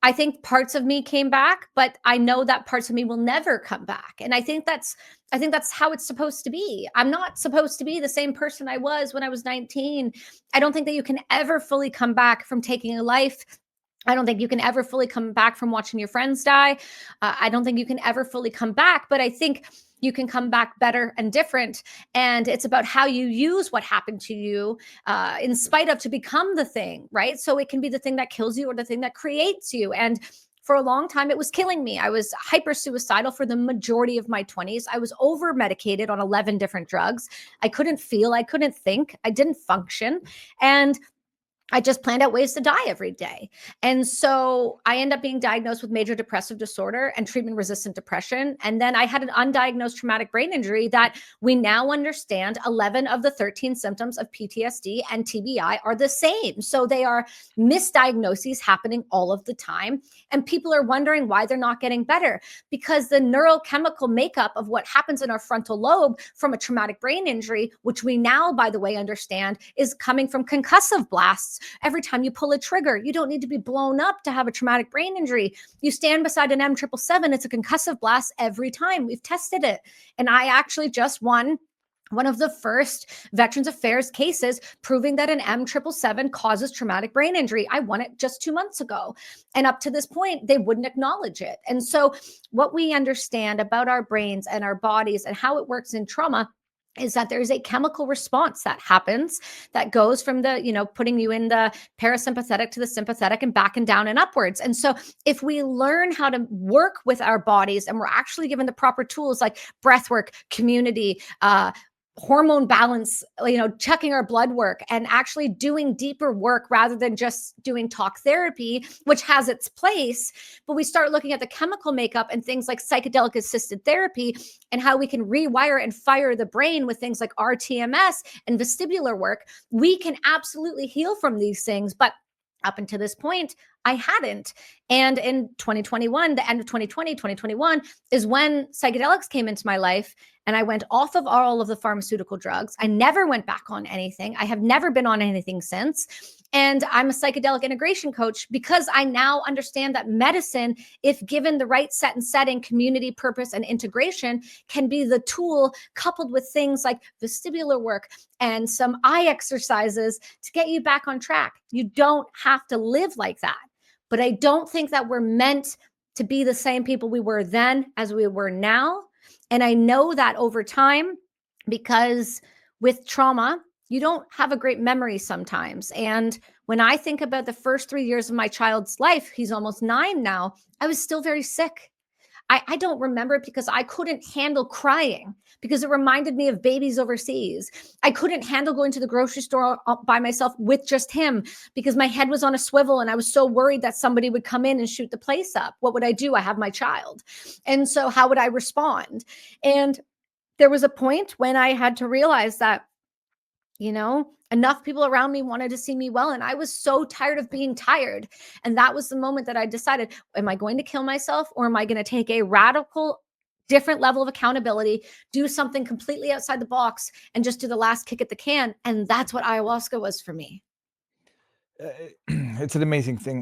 I think parts of me came back, but I know that parts of me will never come back. And I think that's how it's supposed to be. I'm not supposed to be the same person I was when I was 19. I don't think that you can ever fully come back from taking a life. I don't think you can ever fully come back from watching your friends die. I don't think you can ever fully come back, but I think you can come back better and different. And it's about how you use what happened to you in spite of to become the thing, right? So it can be the thing that kills you or the thing that creates you. And for a long time, it was killing me. I was hyper suicidal for the majority of my 20s. I was over medicated on 11 different drugs. I couldn't feel, I couldn't think, I didn't function. And I just planned out ways to die every day. And so I ended up being diagnosed with major depressive disorder and treatment-resistant depression. And then I had an undiagnosed traumatic brain injury that we now understand 11 of the 13 symptoms of PTSD and TBI are the same. So they are misdiagnoses happening all of the time. And people are wondering why they're not getting better, because the neurochemical makeup of what happens in our frontal lobe from a traumatic brain injury, which we now, by the way, understand is coming from concussive blasts. Every time you pull a trigger, you don't need to be blown up to have a traumatic brain injury. You stand beside an M777, it's a concussive blast every time. We've tested it. And I actually just won one of the first Veterans Affairs cases proving that an M777 causes traumatic brain injury. I won it just 2 months ago. And up to this point, they wouldn't acknowledge it. And so what we understand about our brains and our bodies and how it works in trauma is that there's a chemical response that happens that goes from the, putting you in the parasympathetic to the sympathetic and back and down and upwards. And so if we learn how to work with our bodies and we're actually given the proper tools like breath work, community, hormone balance, checking our blood work and actually doing deeper work rather than just doing talk therapy, which has its place. But we start looking at the chemical makeup and things like psychedelic assisted therapy and how we can rewire and fire the brain with things like RTMS and vestibular work. We can absolutely heal from these things. But up until this point, I hadn't. And in 2021, the end of 2020, 2021 is when psychedelics came into my life and I went off of all of the pharmaceutical drugs. I never went back on anything. I have never been on anything since. And I'm a psychedelic integration coach because I now understand that medicine, if given the right set and setting, community, purpose, and integration, can be the tool coupled with things like vestibular work and some eye exercises to get you back on track. You don't have to live like that. But I don't think that we're meant to be the same people we were then as we were now. And I know that over time, because with trauma, you don't have a great memory sometimes. And when I think about the first 3 years of my child's life, he's almost 9 now, I was still very sick. I don't remember it because I couldn't handle crying because it reminded me of babies overseas. I couldn't handle going to the grocery store by myself with just him because my head was on a swivel and I was so worried that somebody would come in and shoot the place up. What would I do? I have my child. And so how would I respond? And there was a point when I had to realize that, enough people around me wanted to see me well. And I was so tired of being tired. And that was the moment that I decided, am I going to kill myself or am I going to take a radical, different level of accountability, do something completely outside the box and just do the last kick at the can? And that's what ayahuasca was for me. It's an amazing thing.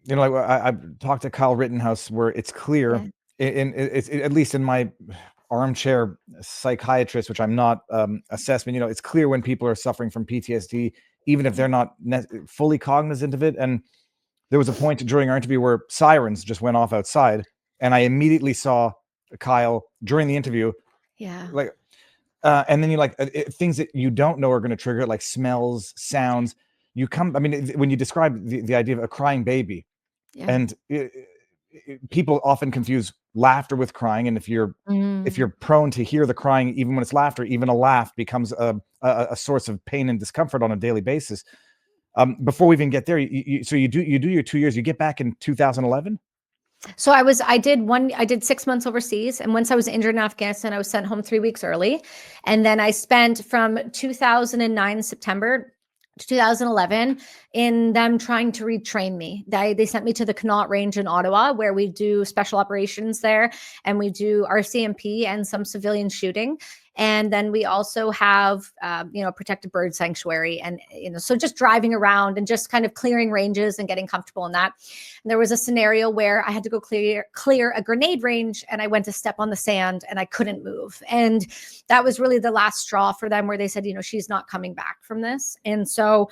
Like I've talked to Kyle Rittenhouse, where it's clear, Yeah. at least in my armchair psychiatrist, which I'm not, assessment. It's clear when people are suffering from PTSD, even if they're not fully cognizant of it. And there was a point during our interview where sirens just went off outside, and I immediately saw Kyle during the interview, Yeah. like, and then things that you don't know are going to trigger it, like smells, sounds. I mean, when you describe the idea of a crying baby, Yeah. and people often confuse laughter with crying, and if you're prone to hear the crying, even when it's laughter, even a laugh becomes a source of pain and discomfort on a daily basis. Before we even get there, so you do your 2 years. You get back in 2011. So I did 6 months overseas. And once I was injured in Afghanistan, I was sent home 3 weeks early. And then I spent from 2009, September to 2011 in them trying to retrain me. They sent me to the Connaught Range in Ottawa, where we do special operations there, and we do RCMP and some civilian shooting. And then we also have, protected bird sanctuary, and so just driving around and just kind of clearing ranges and getting comfortable in that. And there was a scenario where I had to go clear a grenade range, and I went to step on the sand and I couldn't move. And that was really the last straw for them, where they said, she's not coming back from this. And so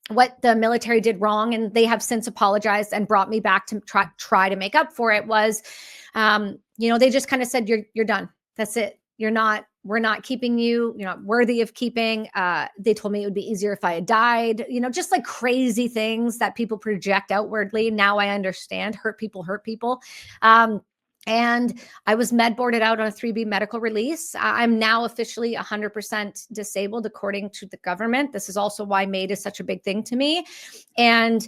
what the military did wrong, and they have since apologized and brought me back to try to make up for it, was, they just kind of said, you're done. That's it. We're not keeping you. You're not worthy of keeping. They told me it would be easier if I had died, just like crazy things that people project outwardly. Now I understand, hurt people hurt people. And I was med boarded out on a 3B medical release. I'm now officially 100% disabled, according to the government. This is also why MAID is such a big thing to me. And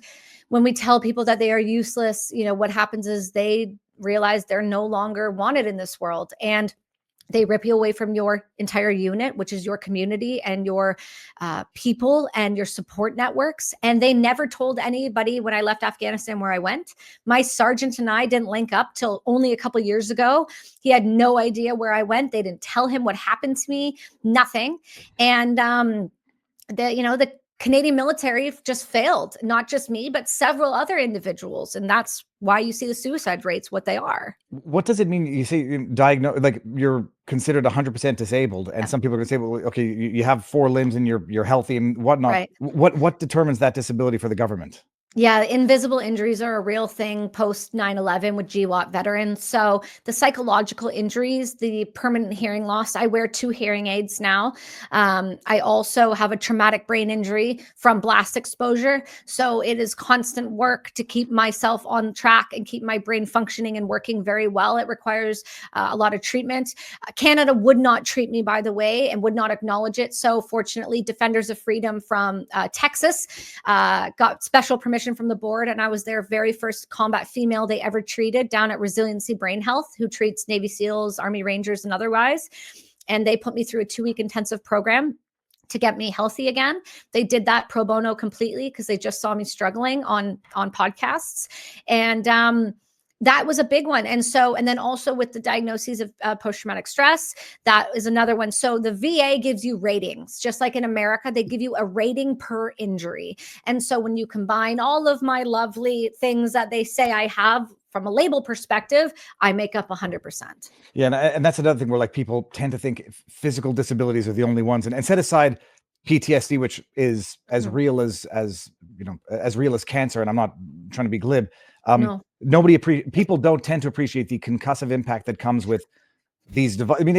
when we tell people that they are useless, what happens is they realize they're no longer wanted in this world. And they rip you away from your entire unit, which is your community and your people and your support networks. And they never told anybody when I left Afghanistan where I went. My sergeant and I didn't link up till only a couple of years ago. He had no idea where I went. They didn't tell him what happened to me, nothing. And the Canadian military just failed, not just me, but several other individuals. And that's why you see the suicide rates what they are. What does it mean? You say diagnosed, like you're considered 100% disabled, and some people are going to say, well, okay, you have 4 limbs and you're healthy and whatnot. Right. What determines that disability for the government? Yeah, invisible injuries are a real thing post 9/11 with GWAT veterans. So the psychological injuries, the permanent hearing loss, I wear 2 hearing aids now. I also have a traumatic brain injury from blast exposure. So it is constant work to keep myself on track and keep my brain functioning and working very well. It requires a lot of treatment. Canada would not treat me, by the way, and would not acknowledge it. So fortunately, Defenders of Freedom from Texas got special permission from the board, and I was their very first combat female they ever treated down at Resiliency Brain Health, who treats Navy SEALs, Army Rangers, and otherwise. And they put me through a 2-week intensive program to get me healthy again. They did that pro bono completely because they just saw me struggling on podcasts. And that was a big one. And then also with the diagnoses of post-traumatic stress, that is another one. So the VA gives you ratings, just like in America, they give you a rating per injury. And so when you combine all of my lovely things that they say I have from a label perspective, I make up 100%. Yeah. And that's another thing where people tend to think physical disabilities are the only ones, and set aside PTSD, which is as real as real as cancer. And I'm not trying to be glib. No. People don't tend to appreciate the concussive impact that comes with these devices. I mean,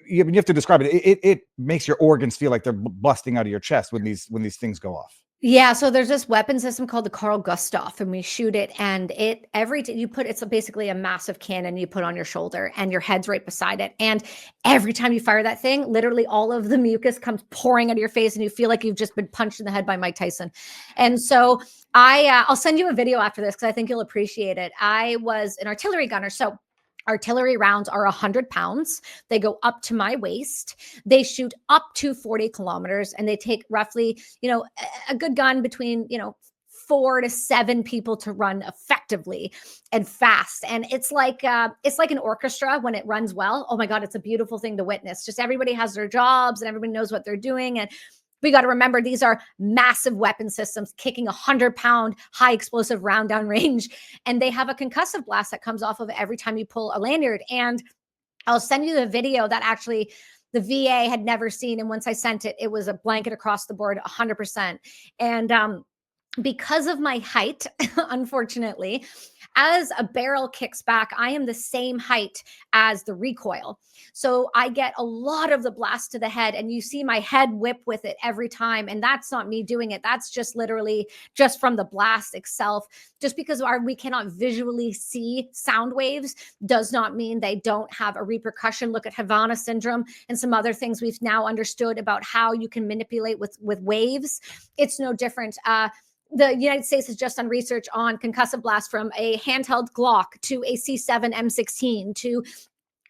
you have to describe it. It makes your organs feel like they're busting out of your chest when these things go off. Yeah, so there's this weapon system called the Carl Gustaf, and we shoot it, and it's basically a massive cannon you put on your shoulder, and your head's right beside it. And every time you fire that thing, literally all of the mucus comes pouring out of your face, and you feel like you've just been punched in the head by Mike Tyson. And so I'll send you a video after this because I think you'll appreciate it. I was an artillery gunner, so artillery rounds are 100 pounds. They go up to my waist. They shoot up to 40 kilometers, and they take roughly, a good gun between, 4 to 7 people to run effectively and fast. And it's like an orchestra when it runs well. Oh my God, it's a beautiful thing to witness. Just everybody has their jobs and everybody knows what they're doing. We got to remember these are massive weapon systems kicking 100-pound high explosive round down range. And they have a concussive blast that comes off of every time you pull a lanyard. And I'll send you the video that actually the VA had never seen. And once I sent it, it was a blanket across the board, 100%. And because of my height, unfortunately, as a barrel kicks back, I am the same height as the recoil. So I get a lot of the blast to the head, and you see my head whip with it every time. And that's not me doing it. That's just literally just from the blast itself. Just because we cannot visually see sound waves does not mean they don't have a repercussion. Look at Havana syndrome and some other things we've now understood about how you can manipulate with waves. It's no different. The United States has just done research on concussive blast from a handheld Glock to a C7 M16 to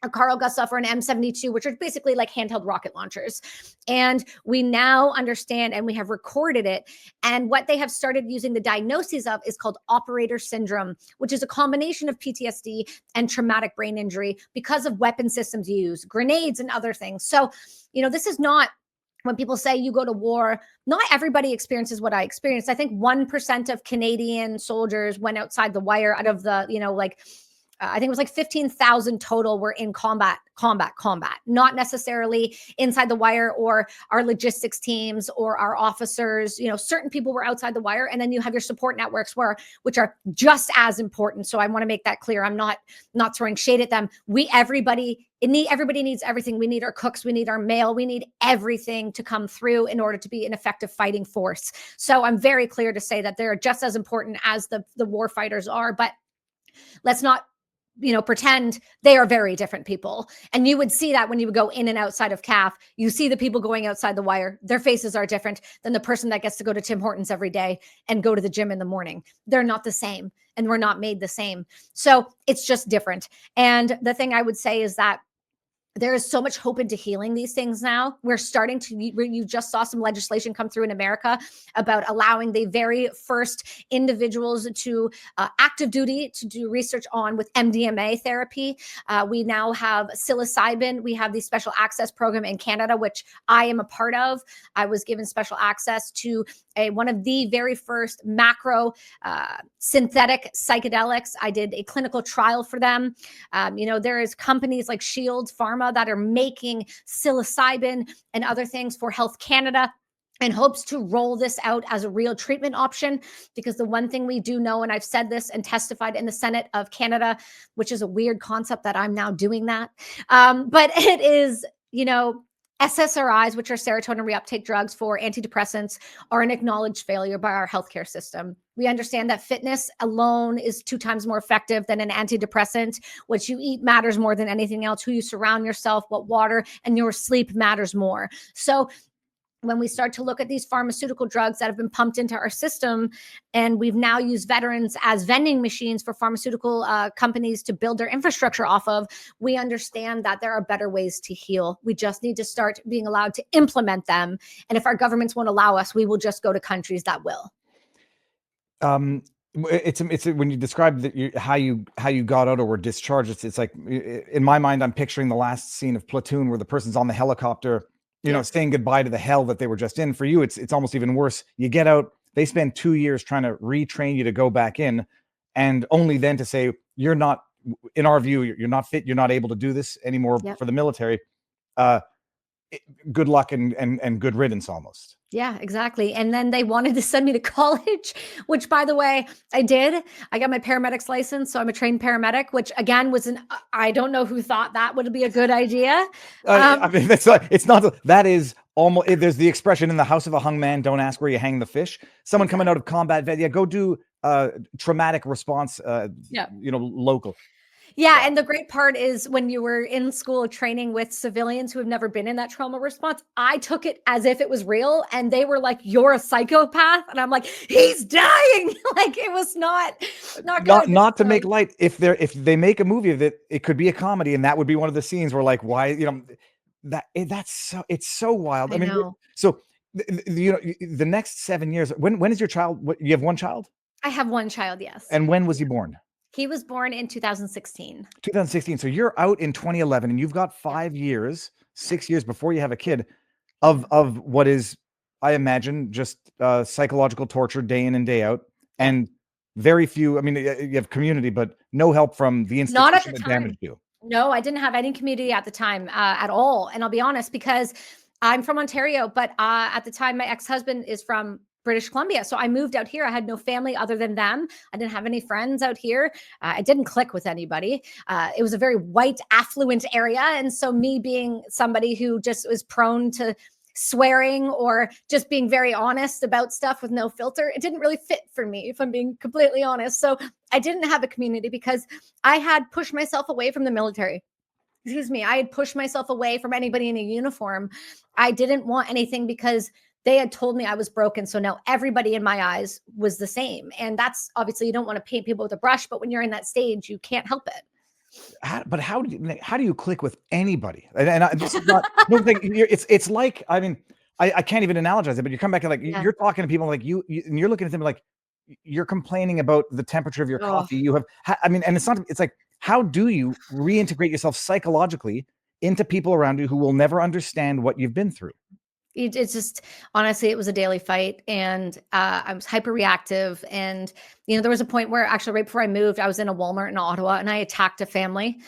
a Carl Gustaf or an M72, which are basically like handheld rocket launchers. And we now understand, and we have recorded it. And what they have started using the diagnoses of is called operator syndrome, which is a combination of PTSD and traumatic brain injury because of weapon systems used, grenades and other things. So, this is not, when people say you go to war, not everybody experiences what I experienced. I think 1% of Canadian soldiers went outside the wire out of the, I think it was like 15,000 total were in combat, not necessarily inside the wire, or our logistics teams or our officers. Certain people were outside the wire, and then you have your support networks which are just as important. So I want to make that clear. I'm not throwing shade at them. Everybody needs everything. We need our cooks, we need our mail, we need everything to come through in order to be an effective fighting force. So I'm very clear to say that they're just as important as the war fighters are, but let's not pretend they are very different people. And you would see that when you would go in and outside of CAF, you see the people going outside the wire, their faces are different than the person that gets to go to Tim Hortons every day and go to the gym in the morning. They're not the same, and we're not made the same. So it's just different. And the thing I would say is that there is so much hope into healing these things now. We're starting to, you just saw some legislation come through in America about allowing the very first individuals to active duty to do research on with MDMA therapy. We now have psilocybin. We have the special access program in Canada, which I am a part of. I was given special access to one of the very first macro synthetic psychedelics. I did a clinical trial for them. There is companies like Shield Pharma that are making psilocybin and other things for Health Canada, and hopes to roll this out as a real treatment option. Because the one thing we do know, and I've said this and testified in the Senate of Canada, which is a weird concept that I'm now doing that, but it is, SSRIs, which are serotonin reuptake drugs for antidepressants, are an acknowledged failure by our healthcare system. We understand that fitness alone is 2 times more effective than an antidepressant. What you eat matters more than anything else. Who you surround yourself, what water, and your sleep matters more. So when we start to look at these pharmaceutical drugs that have been pumped into our system, and we've now used veterans as vending machines for pharmaceutical companies to build their infrastructure off of, we understand that there are better ways to heal. We just need to start being allowed to implement them. And if our governments won't allow us, we will just go to countries that will. It's when you describe that how you got out or were discharged, it's like, in my mind, I'm picturing the last scene of Platoon where the person's on the helicopter, saying goodbye to the hell that they were just in. For you, it's almost even worse. You get out, they spend 2 years trying to retrain you to go back in, and only then to say, you're not, in our view, you're not fit, you're not able to do this anymore for the military. Good luck and good riddance almost. Yeah, exactly. And then they wanted to send me to college, which, by the way, I did. I got my paramedic's license, so I'm a trained paramedic, which again was I don't know who thought that would be a good idea. I mean, it's not, that is almost, there's the expression, in the house of a hung man, don't ask where you hang the fish. Someone coming out of combat, go do traumatic response, local. Yeah. And the great part is when you were in school training with civilians who have never been in that trauma response, I took it as if it was real. And they were like, you're a psychopath. And I'm like, he's dying. Like, it was not to make light. If they make a movie of it, it could be a comedy. And that would be one of the scenes where, like, why, it's so wild. I mean, so the next 7 years, when is your child? You have one child? I have one child. Yes. And when was he born? He was born in 2016. 2016. So you're out in 2011, and you've got 5 years, 6 years before you have a kid of what is, I imagine, just psychological torture day in and day out, and very few. I mean, you have community, but no help from the Not at the institution that time. damaged you. No, I didn't have any community at the time at all. And I'll be honest, because I'm from Ontario, but at the time, my ex-husband is from British Columbia. So I moved out here. I had no family other than them. I didn't have any friends out here. I didn't click with anybody. It was a very white, affluent area. And so me being somebody who just was prone to swearing or just being very honest about stuff with no filter, it didn't really fit for me, if I'm being completely honest. So I didn't have a community because I had pushed myself away from the military. Excuse me. I had pushed myself away from anybody in a uniform. I didn't want anything because they had told me I was broken. So now everybody in my eyes was the same. And that's obviously, you don't want to paint people with a brush, but when you're in that stage, you can't help it. But how do you click with anybody? And this is not no thing. It's like, I mean, I can't even analogize it. But you come back and like you're talking to people like you and you're looking at them like you're complaining about the temperature of your coffee. You have, I mean, and it's not. It's like, how do you reintegrate yourself psychologically into people around you who will never understand what you've been through? It's just, honestly, it was a daily fight, and I was hyper reactive. And there was a point where actually right before I moved, I was in a Walmart in Ottawa, and I attacked a family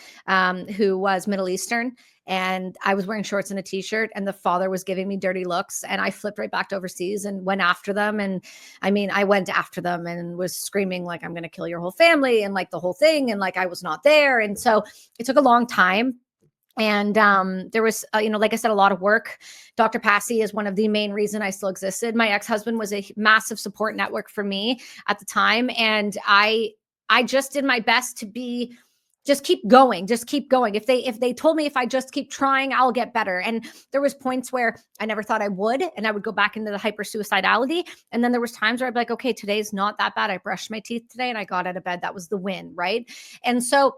who was Middle Eastern, and I was wearing shorts and a t-shirt, and the father was giving me dirty looks, and I flipped right back to overseas and went after them. And I mean, I went after them and was screaming like, I'm going to kill your whole family, and like the whole thing, and like I was not there. And so it took a long time. And there was, like I said, a lot of work. Dr. Passy is one of the main reason I still existed. My ex-husband was a massive support network for me at the time. And I just did my best to just keep going. If they told me if I just keep trying, I'll get better. And there was points where I never thought I would, and I would go back into the hyper suicidality. And then there was times where I'd be like, okay, today's not that bad. I brushed my teeth today and I got out of bed. That was the win. Right. And so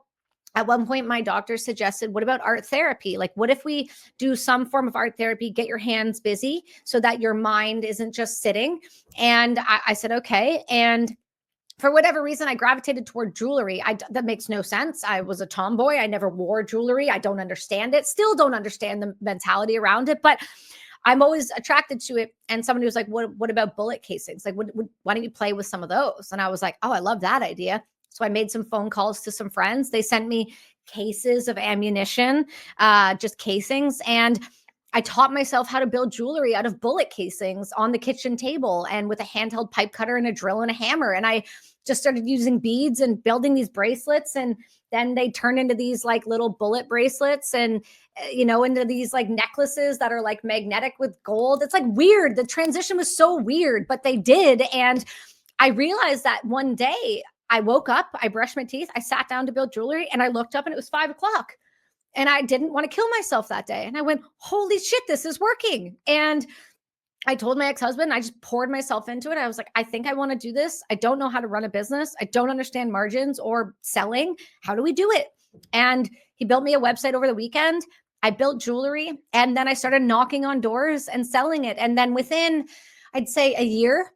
at one point, my doctor suggested, what about art therapy? Like, what if we do some form of art therapy, get your hands busy so that your mind isn't just sitting? And I said, okay. And for whatever reason, I gravitated toward jewelry. That makes no sense. I was a tomboy. I never wore jewelry. I don't understand it. Still don't understand the mentality around it, but I'm always attracted to it. And somebody was like, what about bullet casings? Like, why don't you play with some of those? And I was like, oh, I love that idea. So I made some phone calls to some friends. They sent me cases of ammunition, just casings. And I taught myself how to build jewelry out of bullet casings on the kitchen table and with a handheld pipe cutter and a drill and a hammer. And I just started using beads and building these bracelets. And then they turn into these like little bullet bracelets and, into these like necklaces that are like magnetic with gold. It's like weird. The transition was so weird, but they did. And I realized that one day I woke up, I brushed my teeth, I sat down to build jewelry, and I looked up and it was 5:00. And I didn't want to kill myself that day. And I went, holy shit, this is working. And I told my ex-husband, I just poured myself into it. I was like, I think I want to do this. I don't know how to run a business. I don't understand margins or selling. How do we do it? And he built me a website over the weekend. I built jewelry, and then I started knocking on doors and selling it. And then within, I'd say, a year,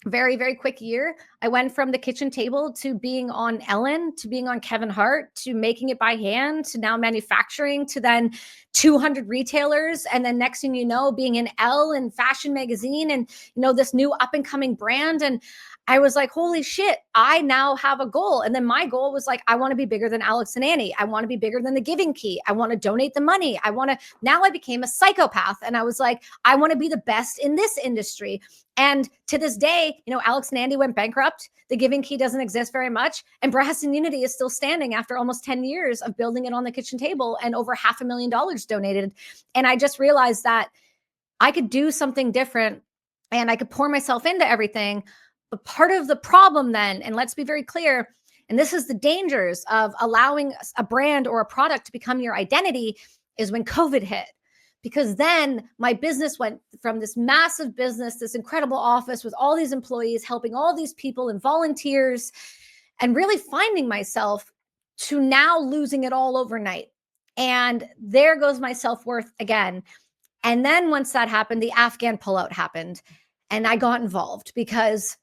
very, very quick year, I went from the kitchen table to being on Ellen, to being on Kevin Hart, to making it by hand, to now manufacturing, to then 200 retailers. And then next thing you know, being in Elle and Fashion Magazine and, this new up and coming brand. And I was like, holy shit, I now have a goal. And then my goal was like, I want to be bigger than Alex and Annie. I want to be bigger than the Giving Key. I want to donate the money. Now I became a psychopath. And I was like, I want to be the best in this industry. And to this day, Alex and Andy went bankrupt. The Giving Key doesn't exist very much. And Brass and Unity is still standing after almost 10 years of building it on the kitchen table and over $500,000 donated. And I just realized that I could do something different and I could pour myself into everything. But part of the problem then, and let's be very clear, and this is the dangers of allowing a brand or a product to become your identity, is when COVID hit. Because then my business went from this massive business, this incredible office with all these employees, helping all these people and volunteers, and really finding myself, to now losing it all overnight. And there goes my self-worth again. And then once that happened, the Afghan pullout happened. And I got involved because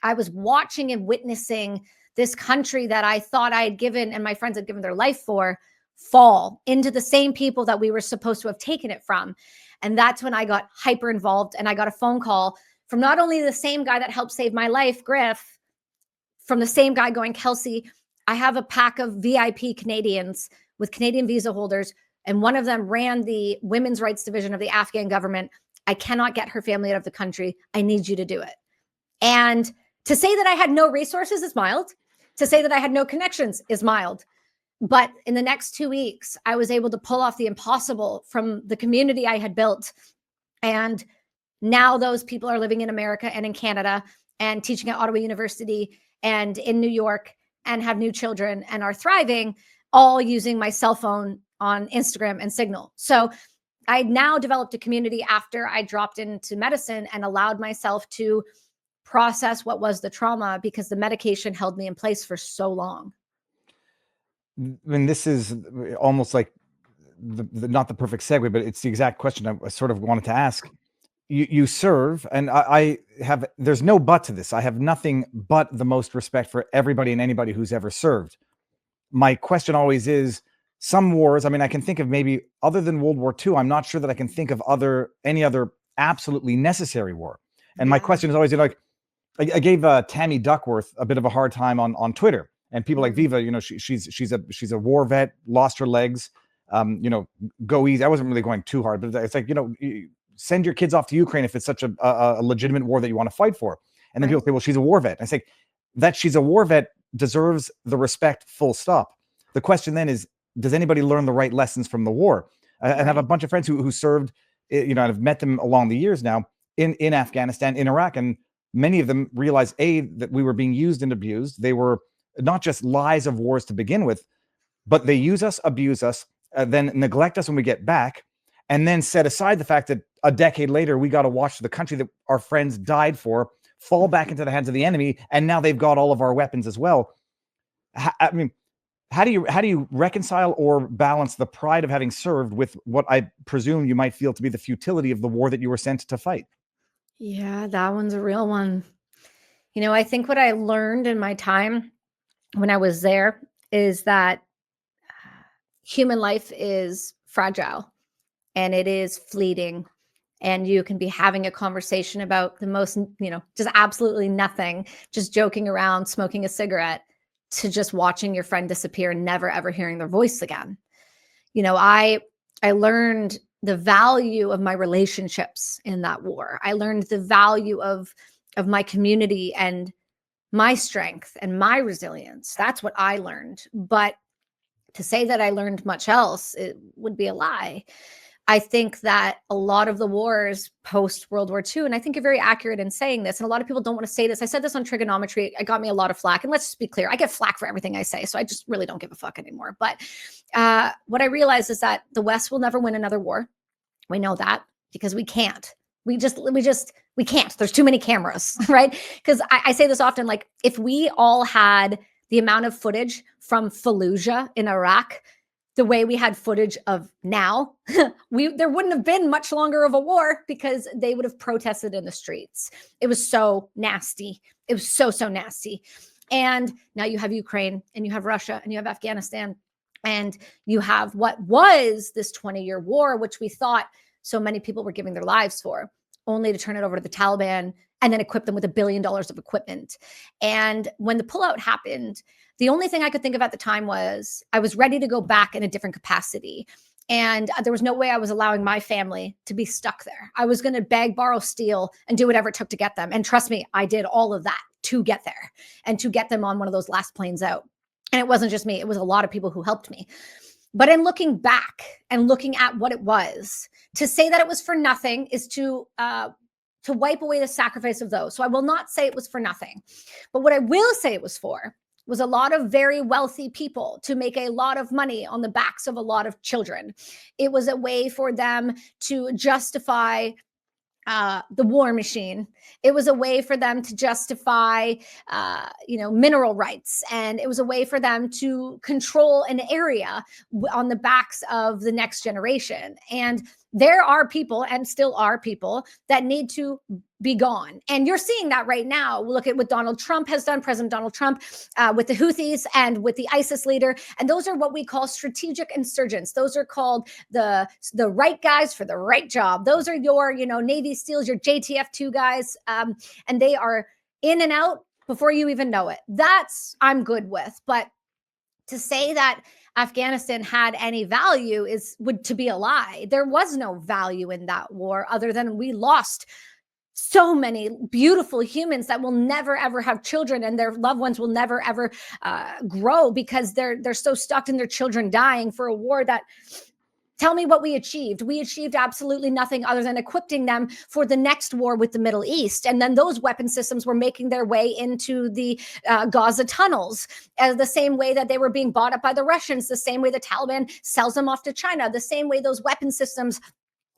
I was watching and witnessing this country that I thought I had given and my friends had given their life for fall into the same people that we were supposed to have taken it from. And that's when I got hyper involved, and I got a phone call from not only the same guy that helped save my life, Griff, from the same guy going, Kelsey, I have a pack of VIP Canadians with Canadian visa holders, and one of them ran the women's rights division of the Afghan government. I cannot get her family out of the country. I need you to do it. And to say that I had no resources is mild. To say that I had no connections is mild. But in the next 2 weeks, I was able to pull off the impossible from the community I had built. And now those people are living in America and in Canada and teaching at Ottawa University and in New York and have new children and are thriving, all using my cell phone on Instagram and Signal. So I now developed a community after I dropped into medicine and allowed myself to process what was the trauma, because the medication held me in place for so long. I mean, this is almost like not the perfect segue, but it's the exact question I sort of wanted to ask. You serve, and I have, there's no but to this. I have nothing but the most respect for everybody and anybody who's ever served. My question always is, some wars, I mean, I can think of maybe other than World War II, I'm not sure that I can think of any other absolutely necessary war. And my question is always, like, I gave Tammy Duckworth a bit of a hard time on Twitter, and people like Viva, she's a war vet, lost her legs, go easy. I wasn't really going too hard, but it's like, send your kids off to Ukraine if it's such a legitimate war that you want to fight for. And then people say, well, she's a war vet. I say that she's a war vet deserves the respect, full stop. The question then is, does anybody learn the right lessons from the war? I have a bunch of friends who served, and I've met them along the years now in Afghanistan, in Iraq, and many of them realized, that we were being used and abused. They were not just lies of wars to begin with, but they use us, abuse us, then neglect us when we get back, and then set aside the fact that a decade later, we got to watch the country that our friends died for fall back into the hands of the enemy, and now they've got all of our weapons as well. I mean, how do you reconcile or balance the pride of having served with what I presume you might feel to be the futility of the war that you were sent to fight? Yeah, that one's a real one. I think what I learned in my time when I was there is that human life is fragile and it is fleeting. And you can be having a conversation about the most, just absolutely nothing, just joking around, smoking a cigarette, to just watching your friend disappear and never, ever hearing their voice again. I learned the value of my relationships in that war. I learned the value of my community and my strength and my resilience. That's what I learned. But to say that I learned much else, it would be a lie. I think that a lot of the wars post World War II, and I think you're very accurate in saying this, and a lot of people don't want to say this. I said this on trigonometry. It got me a lot of flack. And let's just be clear, I get flack for everything I say. So I just really don't give a fuck anymore. But what I realized is that the West will never win another war. We know that because we can't. We can't. There's too many cameras, right? Because I say this often, like, if we all had the amount of footage from Fallujah in Iraq the way we had footage of now, there wouldn't have been much longer of a war, because they would have protested in the streets. It was so nasty. It was so nasty. And now you have Ukraine, and you have Russia, and you have Afghanistan, and you have what was this 20-year war, which we thought so many people were giving their lives for, only to turn it over to the Taliban and then equip them with $1 billion of equipment. And when the pullout happened, the only thing I could think of at the time was I was ready to go back in a different capacity. And there was no way I was allowing my family to be stuck there. I was going to beg, borrow, steal, and do whatever it took to get them. And trust me, I did all of that to get there and to get them on one of those last planes out. And it wasn't just me. It was a lot of people who helped me. But in looking back and looking at what it was, to say that it was for nothing is to wipe away the sacrifice of those. So I will not say it was for nothing. But what I will say it was for was a lot of very wealthy people to make a lot of money on the backs of a lot of children. It was a way for them to justify the war machine. It was a way for them to justify, mineral rights. And it was a way for them to control an area on the backs of the next generation. And there are people, and still are people, that need to be gone. And you're seeing that right now. Look at what Donald Trump has done, President Donald Trump, with the Houthis and with the ISIS leader. And those are what we call strategic insurgents. Those are called the right guys for the right job. Those are your, Navy SEALs, your JTF2 guys. And they are in and out before you even know it. That's I'm good with. But to say that Afghanistan had any value would to be a lie. There was no value in that war other than we lost so many beautiful humans that will never ever have children, and their loved ones will never ever grow because they're so stuck in their children dying for a war that. Tell me what we achieved. We achieved absolutely nothing other than equipping them for the next war with the Middle East. And then those weapon systems were making their way into the Gaza tunnels, the same way that they were being bought up by the Russians, the same way the Taliban sells them off to China, the same way those weapon systems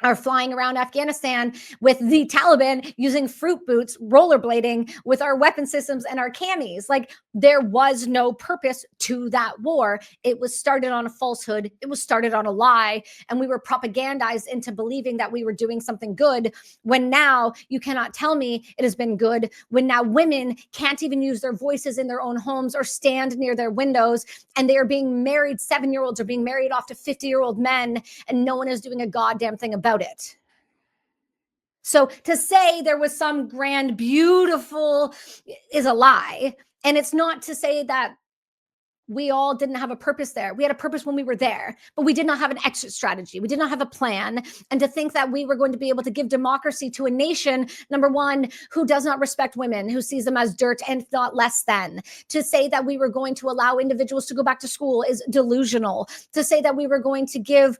are flying around Afghanistan with the Taliban using fruit boots, rollerblading with our weapon systems and our camis. Like, there was no purpose to that war. It was started on a falsehood. It was started on a lie. And we were propagandized into believing that we were doing something good, when now you cannot tell me it has been good, when now women can't even use their voices in their own homes or stand near their windows, and they are being married. 7-year-olds are being married off to 50-year-old men, and no one is doing a goddamn thing about it. So to say there was some grand, beautiful is a lie. And it's not to say that we all didn't have a purpose there. We had a purpose when we were there, but we did not have an exit strategy. We did not have a plan. And to think that we were going to be able to give democracy to a nation, number one, who does not respect women, who sees them as dirt and not less than. To say that we were going to allow individuals to go back to school is delusional. To say that we were going to give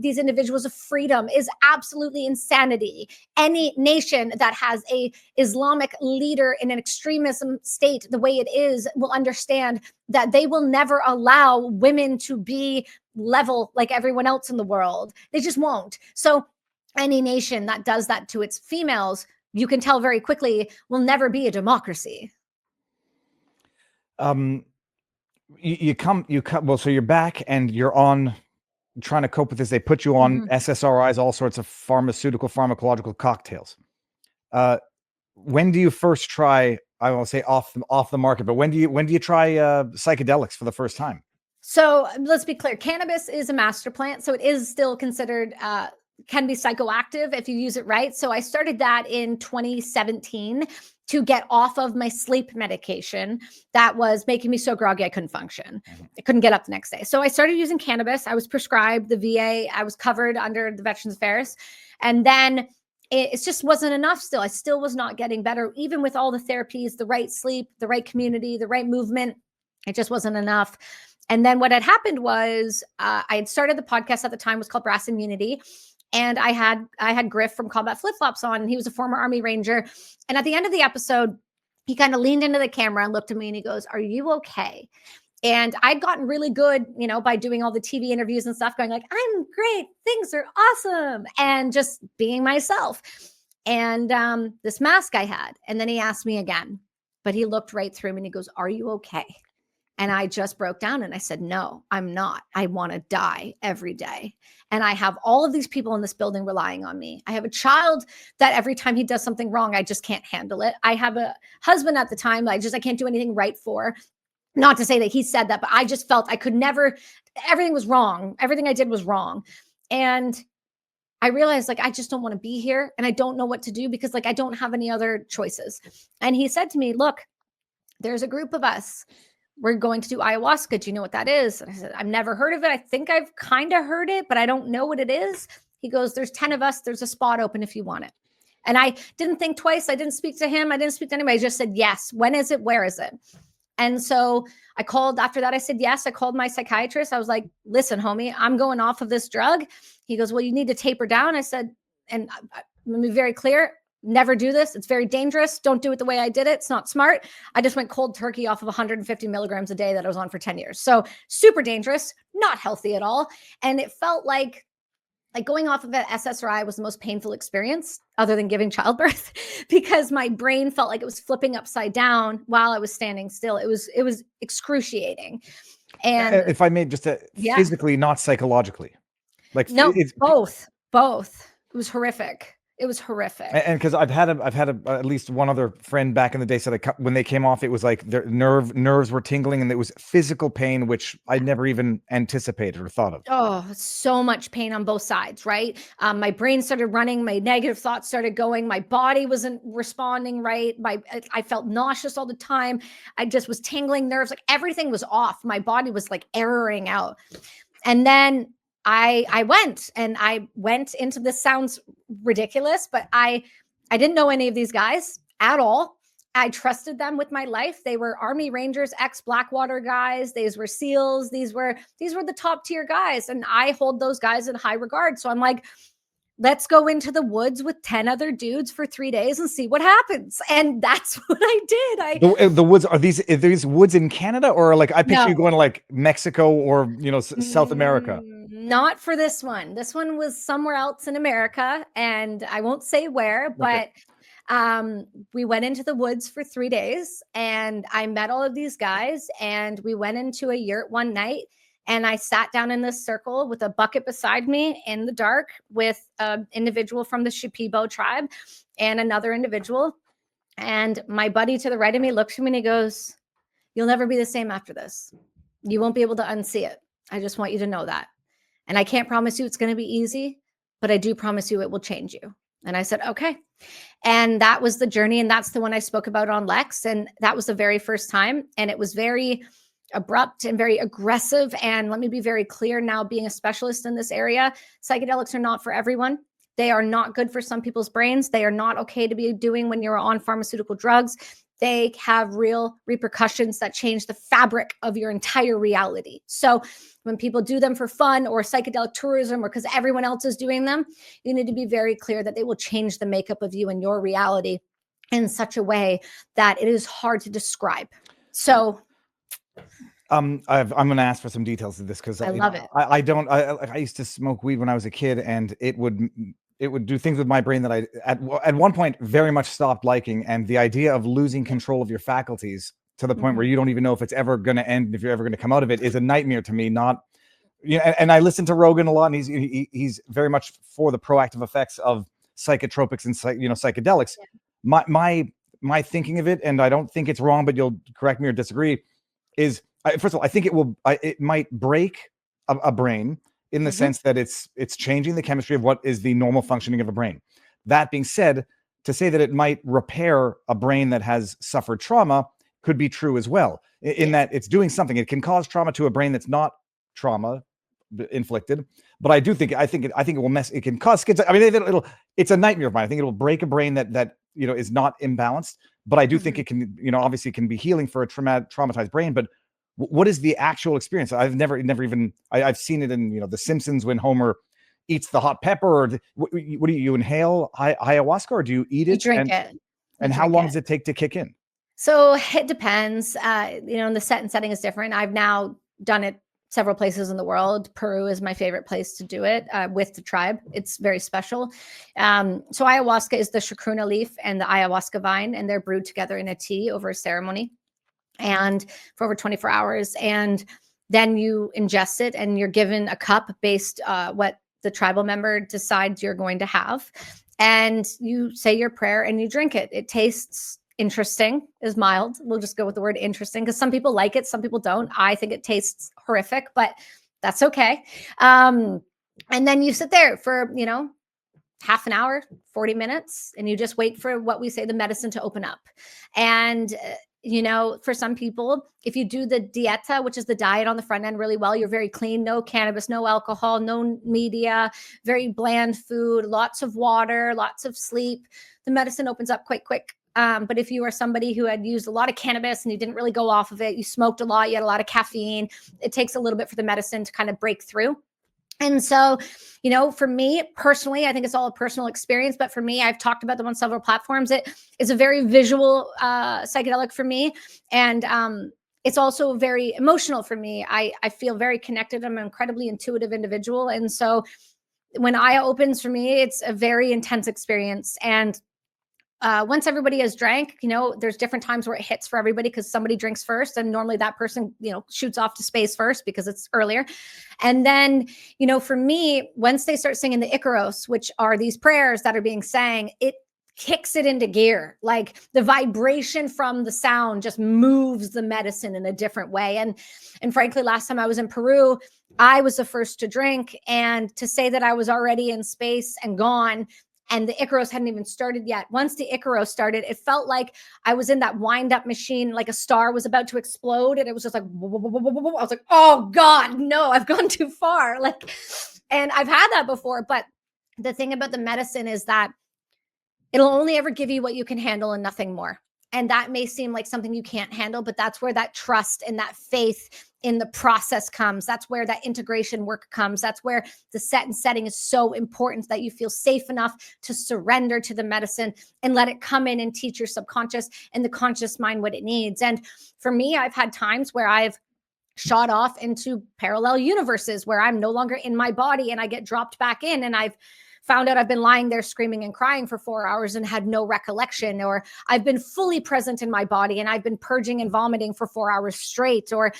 these individuals a freedom is absolutely insanity. Any nation that has a Islamic leader in an extremism state the way it is will understand that they will never allow women to be level like everyone else in the world. They just won't. So any nation that does that to its females, you can tell very quickly, will never be a democracy. You come. Well, so you're back and you're on trying to cope with this. They put you on SSRIs, all sorts of pharmacological cocktails. When do you first try? I won't say off the market, but when do you try psychedelics for the first time? So let's be clear. Cannabis is a master plant, so it is still considered can be psychoactive if you use it right. So I started that in 2017 to get off of my sleep medication that was making me so groggy I couldn't function. I couldn't get up the next day. So I started using cannabis. I was prescribed the VA. I was covered under the Veterans Affairs, and then it just wasn't enough still. I still was not getting better, even with all the therapies, the right sleep, the right community, the right movement. It just wasn't enough. And then what had happened was I had started the podcast at the time, was called Brass Immunity. And I had Griff from Combat Flip Flops on, and he was a former Army Ranger. And at the end of the episode, he kind of leaned into the camera and looked at me and he goes, "Are you okay?" And I'd gotten really good, by doing all the TV interviews and stuff, going like, "I'm great. Things are awesome." And just being myself. And this mask I had. And then he asked me again, but he looked right through me and he goes, "Are you okay?" And I just broke down and I said, "No, I'm not. I want to die every day. And I have all of these people in this building relying on me. I have a child that every time he does something wrong, I just can't handle it. I have a husband at the time I can't do anything right for." Not to say that he said that, but I just felt I could never, everything was wrong. Everything I did was wrong. And I realized I just don't want to be here and I don't know what to do because I don't have any other choices. And he said to me, "Look, there's a group of us. We're going to do ayahuasca. Do you know what that is?" And I said, "I've never heard of it. I think I've kind of heard it, but I don't know what it is." He goes, "There's 10 of us. There's a spot open if you want it." And I didn't think twice. I didn't speak to him. I didn't speak to anybody. I just said, "Yes. When is it? Where is it?" And so I called after that. I said, yes. I called my psychiatrist. I was like, "Listen, homie, I'm going off of this drug." He goes, "Well, you need to taper down." I said, and let me be very clear, never do this. It's very dangerous. Don't do it the way I did it. It's not smart. I just went cold turkey off of 150 milligrams a day that I was on for 10 years. So super dangerous, not healthy at all. And it felt like going off of an SSRI was the most painful experience other than giving childbirth because my brain felt like it was flipping upside down while I was standing still. It was excruciating. And if I may, just physically, not psychologically. No, it's both. Both. It was horrific. It was horrific. And because I've had at least one other friend back in the day said that when they came off, it was like their nerves were tingling, and it was physical pain, which I never even anticipated or thought of. Oh, so much pain on both sides, right? My brain started running, my negative thoughts started going, my body wasn't responding right. I felt nauseous all the time. I just was tingling nerves, like everything was off. My body was like erroring out. And then I went into this, sounds ridiculous, but I didn't know any of these guys at all. I trusted them with my life. They were Army Rangers, ex-Blackwater guys. These were SEALs. These were the top tier guys. And I hold those guys in high regard. So I'm like, let's go into the woods with 10 other dudes for 3 days and see what happens. And that's what I did. The woods, are these woods in Canada, or like I picture you No. going to like Mexico or, you know, South America? Not for this one. This one was somewhere else in America, and I won't say where, but we went into the woods for 3 days, and I met all of these guys, and we went into a yurt one night, and I sat down in this circle with a bucket beside me in the dark with an individual from the Shipibo tribe and another individual. And my buddy to the right of me looks at me and he goes, "You'll never be the same after this. You won't be able to unsee it. I just want you to know that. And I can't promise you it's going to be easy, but I do promise you it will change you." And I said, okay. And that was the journey. And that's the one I spoke about on Lex. And that was the very first time. And it was very abrupt and very aggressive. And let me be very clear now, being a specialist in this area, psychedelics are not for everyone. They are not good for some people's brains. They are not okay to be doing when you're on pharmaceutical drugs. They have real repercussions that change the fabric of your entire reality. So when people do them for fun or psychedelic tourism or because everyone else is doing them, you need to be very clear that they will change the makeup of you and your reality in such a way that it is hard to describe. So I'm going to ask for some details of this because I love it. I used to smoke weed when I was a kid, and it would do things with my brain that I at one point very much stopped liking. And the idea of losing control of your faculties to the point where you don't even know if it's ever going to end, if you're ever going to come out of it, is a nightmare to me. Not, you know, and I listen to Rogan a lot, and he's very much for the proactive effects of psychotropics and psychedelics. Yeah. My thinking of it, and I don't think it's wrong, but you'll correct me or disagree, is first of all, I think it might break a brain in the sense that it's changing the chemistry of what is the normal functioning of a brain. That being said, to say that it might repair a brain that has suffered trauma could be true as well, in that it's doing something. It can cause trauma to a brain that's not trauma inflicted, but I think it will mess. It can cause schizoid. I mean, it's a nightmare of mine. I think it will break a brain that is not imbalanced. But I do think it can, obviously, can be healing for a traumatized brain. But what is the actual experience? I've never even I've seen it in The Simpsons when Homer eats the hot pepper. Or what do you inhale ayahuasca, or do you eat it? You drink it. And how long does it take to kick in? So it depends. And the setting is different. I've now done it several places in the world. Peru is my favorite place to do it with the tribe. It's very special. So ayahuasca is the chacruna leaf and the ayahuasca vine, and they're brewed together in a tea over a ceremony and for over 24 hours. And then you ingest it, and you're given a cup based what the tribal member decides you're going to have. And you say your prayer and you drink it. It tastes interesting, is mild. We'll just go with the word interesting because some people like it, some people don't. I think it tastes horrific, but that's okay. And then you sit there for, half an hour, 40 minutes, and you just wait for what we say, the medicine to open up. And for some people, if you do the dieta, which is the diet on the front end really well, you're very clean, no cannabis, no alcohol, no media, very bland food, lots of water, lots of sleep, the medicine opens up quite quick. But if you are somebody who had used a lot of cannabis and you didn't really go off of it, you smoked a lot, you had a lot of caffeine, it takes a little bit for the medicine to kind of break through. And so, for me personally, I think it's all a personal experience. But for me, I've talked about them on several platforms. It is a very visual psychedelic for me. And it's also very emotional for me. I feel very connected. I'm an incredibly intuitive individual. And so when Aya opens for me, it's a very intense experience. And once everybody has drank, there's different times where it hits for everybody because somebody drinks first, and normally that person, shoots off to space first because it's earlier. And then, for me, once they start singing the Icaros, which are these prayers that are being sang, it kicks it into gear. Like the vibration from the sound just moves the medicine in a different way. And frankly, last time I was in Peru, I was the first to drink, and to say that I was already in space and gone, and the Icaros hadn't even started yet. Once the Icaros started, it felt like I was in that wind-up machine, like a star was about to explode, and it was just like, whoa, whoa, whoa, whoa, whoa. I was like, oh God, no, I've gone too far. And I've had that before. But the thing about the medicine is that it'll only ever give you what you can handle and nothing more. And that may seem like something you can't handle, but that's where that trust and that faith in the process comes. That's where that integration work comes. That's where the set and setting is so important, that you feel safe enough to surrender to the medicine and let it come in and teach your subconscious and the conscious mind what it needs. And for me, I've had times where I've shot off into parallel universes where I'm no longer in my body and I get dropped back in, and I've found out I've been lying there screaming and crying for 4 hours and had no recollection, or I've been fully present in my body and I've been purging and vomiting for 4 hours straight, or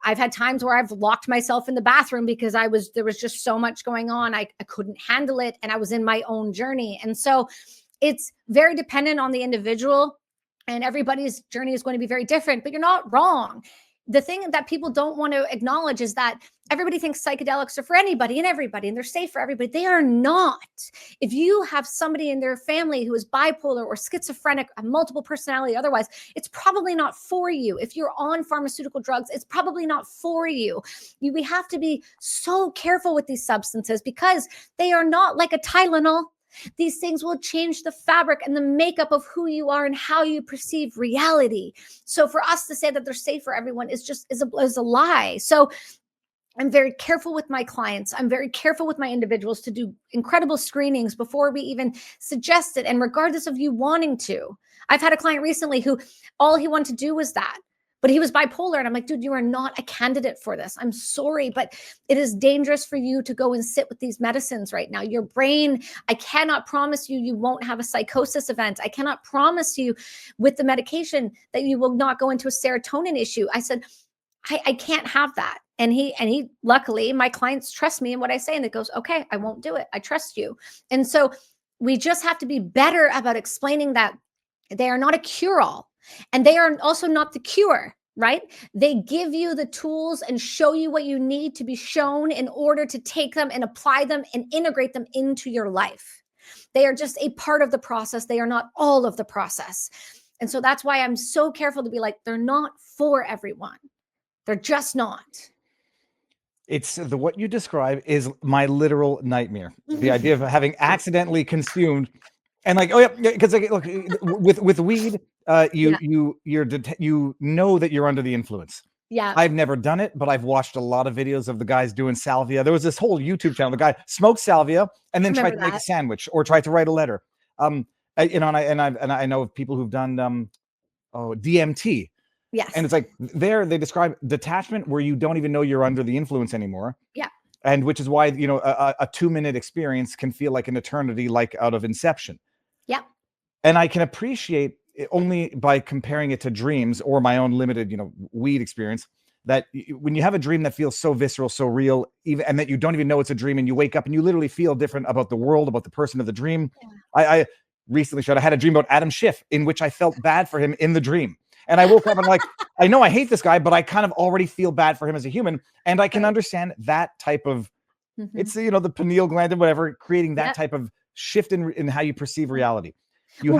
I've had times where I've locked myself in the bathroom because there was just so much going on. I couldn't handle it, and I was in my own journey. And so it's very dependent on the individual, and everybody's journey is going to be very different, but you're not wrong. The thing that people don't want to acknowledge is that everybody thinks psychedelics are for anybody and everybody, and they're safe for everybody. They are not. If you have somebody in their family who is bipolar or schizophrenic, a multiple personality, otherwise, it's probably not for you. If you're on pharmaceutical drugs, it's probably not for you. We have to be so careful with these substances because they are not like a Tylenol. These things will change the fabric and the makeup of who you are and how you perceive reality. So for us to say that they're safe for everyone is a lie. So I'm very careful with my clients. I'm very careful with my individuals to do incredible screenings before we even suggest it. And regardless of you wanting to, I've had a client recently who all he wanted to do was that, but he was bipolar. And I'm like, dude, you are not a candidate for this. I'm sorry, but it is dangerous for you to go and sit with these medicines right now. Your brain, I cannot promise you won't have a psychosis event. I cannot promise you with the medication that you will not go into a serotonin issue. I said, I can't have that. And he luckily, my clients trust me in what I say, and it goes, okay, I won't do it. I trust you. And so we just have to be better about explaining that they are not a cure-all, and they are also not the cure, right? They give you the tools and show you what you need to be shown in order to take them and apply them and integrate them into your life. They are just a part of the process. They are not all of the process. And so that's why I'm so careful to be like, they're not for everyone. They're just not. It's what you describe is my literal nightmare. The idea of having accidentally consumed, and like, oh yeah, because like, look, with weed, you know that you're under the influence. Yeah. I've never done it, but I've watched a lot of videos of the guys doing salvia. There was this whole YouTube channel. The guy smoked salvia and then tried to make a sandwich or tried to write a letter. And I know of people who've done DMT. Yes. And it's like they describe detachment where you don't even know you're under the influence anymore. Yeah. And which is why, a 2-minute experience can feel like an eternity, like out of Inception. Yeah. And I can appreciate it only by comparing it to dreams or my own limited, weed experience, that when you have a dream that feels so visceral, so real, even, and that you don't even know it's a dream, and you wake up and you literally feel different about the world, about the person of the dream. Yeah. I recently I had a dream about Adam Schiff in which I felt bad for him in the dream. And I woke up and like, I know I hate this guy, but I kind of already feel bad for him as a human. And I can understand that type of, it's, the pineal gland and whatever, creating that type of shift in how you perceive reality. We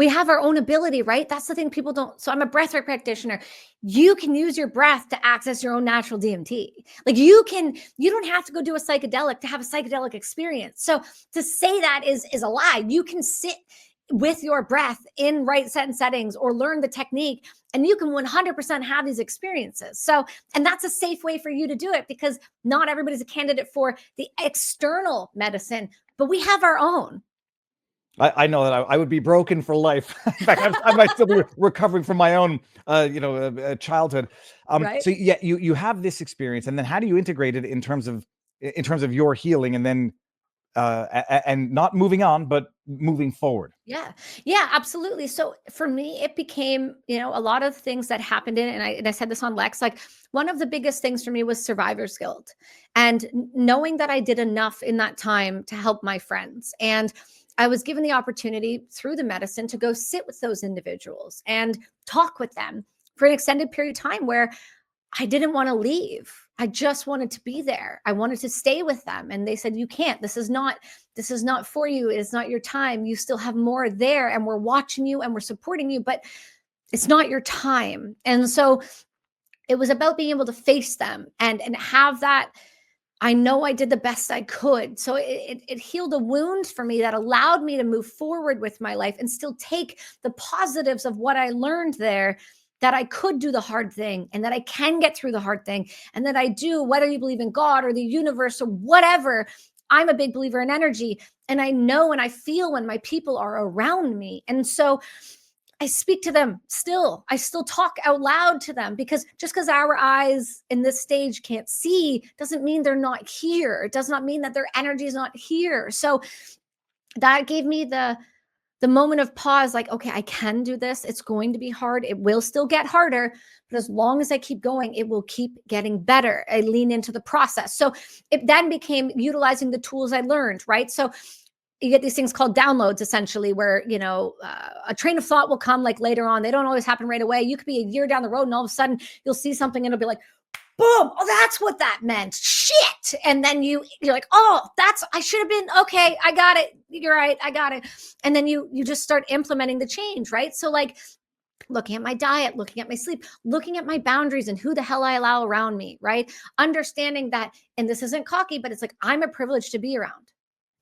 have our own ability, right? That's the thing people don't. So I'm a breathwork practitioner. You can use your breath to access your own natural DMT. Like you don't have to go do a psychedelic to have a psychedelic experience. So to say that is a lie. You can sit with your breath in right set and settings or learn the technique, and you can 100% have these experiences. So, and that's a safe way for you to do it, because not everybody's a candidate for the external medicine, but we have our own. I know that I would be broken for life. In fact, I might still be recovering from my own, childhood. Right? So yeah, you have this experience, and then how do you integrate it in terms of your healing, and then and not moving on, but moving forward? Yeah. Yeah, absolutely. So for me, it became, a lot of things that happened in it. And I said this on Lex, like one of the biggest things for me was survivor's guilt and knowing that I did enough in that time to help my friends. And I was given the opportunity through the medicine to go sit with those individuals and talk with them for an extended period of time where I didn't want to leave. I just wanted to be there. I wanted to stay with them. And they said, you can't, this is not for you. It is not your time. You still have more there and we're watching you and we're supporting you, but it's not your time. And so it was about being able to face them and have that. I know I did the best I could. So it healed a wound for me that allowed me to move forward with my life and still take the positives of what I learned there, that I could do the hard thing and that I can get through the hard thing and that I do, whether you believe in God or the universe or whatever. I'm a big believer in energy and I know and I feel when my people are around me. And so I speak to them still. I still talk out loud to them because just because our eyes in this stage can't see doesn't mean they're not here. It does not mean that their energy is not here. So that gave me the moment of pause, like, okay, I can do this. It's going to be hard. It will still get harder, but as long as I keep going, it will keep getting better. I lean into the process. So it then became utilizing the tools I learned, right? So you get these things called downloads, essentially, where, a train of thought will come like later on. They don't always happen right away. You could be a year down the road and all of a sudden you'll see something and it'll be like, boom, oh, that's what that meant. Shit. And then you're like, oh, I should have been, okay, I got it. You're right. I got it. And then you just start implementing the change, right? So like looking at my diet, looking at my sleep, looking at my boundaries and who the hell I allow around me, right? Understanding that, and this isn't cocky, but it's like, I'm a privilege to be around.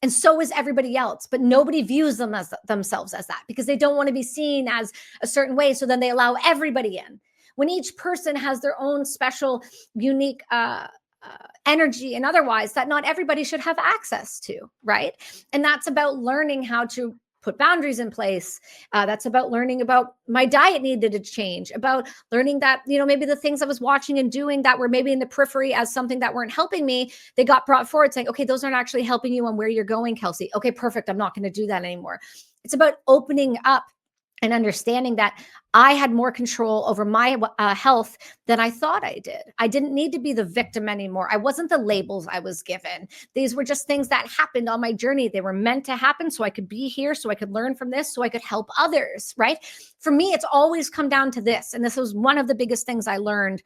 And so is everybody else, but nobody views them as themselves as that because they don't want to be seen as a certain way. So then they allow everybody in. When each person has their own special, unique energy and otherwise that not everybody should have access to, right? And that's about learning how to put boundaries in place. That's about learning about my diet needed to change, about learning that, maybe the things I was watching and doing that were maybe in the periphery as something that weren't helping me, they got brought forward saying, okay, those aren't actually helping you on where you're going, Kelsey. Okay, perfect. I'm not going to do that anymore. It's about opening up and understanding that I had more control over my health than I thought I did. I didn't need to be the victim anymore. I wasn't the labels I was given. These were just things that happened on my journey. They were meant to happen so I could be here, so I could learn from this, so I could help others, right? For me, it's always come down to this. And this was one of the biggest things I learned.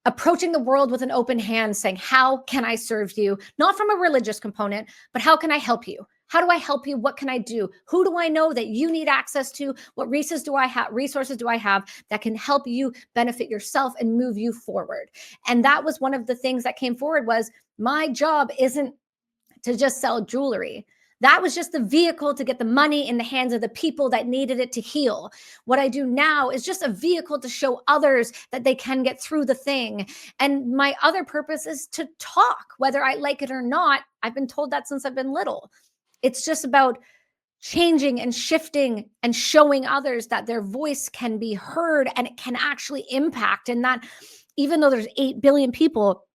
Approaching the world with an open hand, saying, how can I serve you? Not from a religious component, but how can I help you? How do I help you? What can I do? Who do I know that you need access to? What resources do I have that can help you benefit yourself and move you forward? And that was one of the things that came forward was my job isn't to just sell jewelry. That was just the vehicle to get the money in the hands of the people that needed it to heal. What I do now is just a vehicle to show others that they can get through the thing. And my other purpose is to talk, whether I like it or not. I've been told that since I've been little. It's just about changing and shifting and showing others that their voice can be heard and it can actually impact. And that even though there's 8 billion people,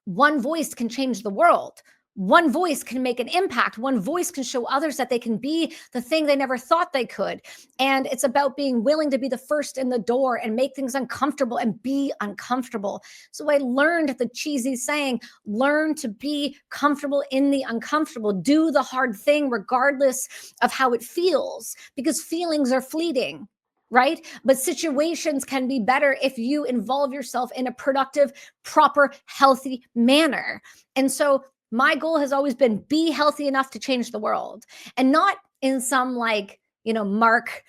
one voice can change the world. One voice can make an impact. One voice can show others that they can be the thing they never thought they could. And it's about being willing to be the first in the door and make things uncomfortable and be uncomfortable. So I learned the cheesy saying, learn to be comfortable in the uncomfortable. Do the hard thing regardless of how it feels, because feelings are fleeting. Right? But situations can be better if you involve yourself in a productive, proper, healthy manner. And so my goal has always been be healthy enough to change the world, and not in some Mark,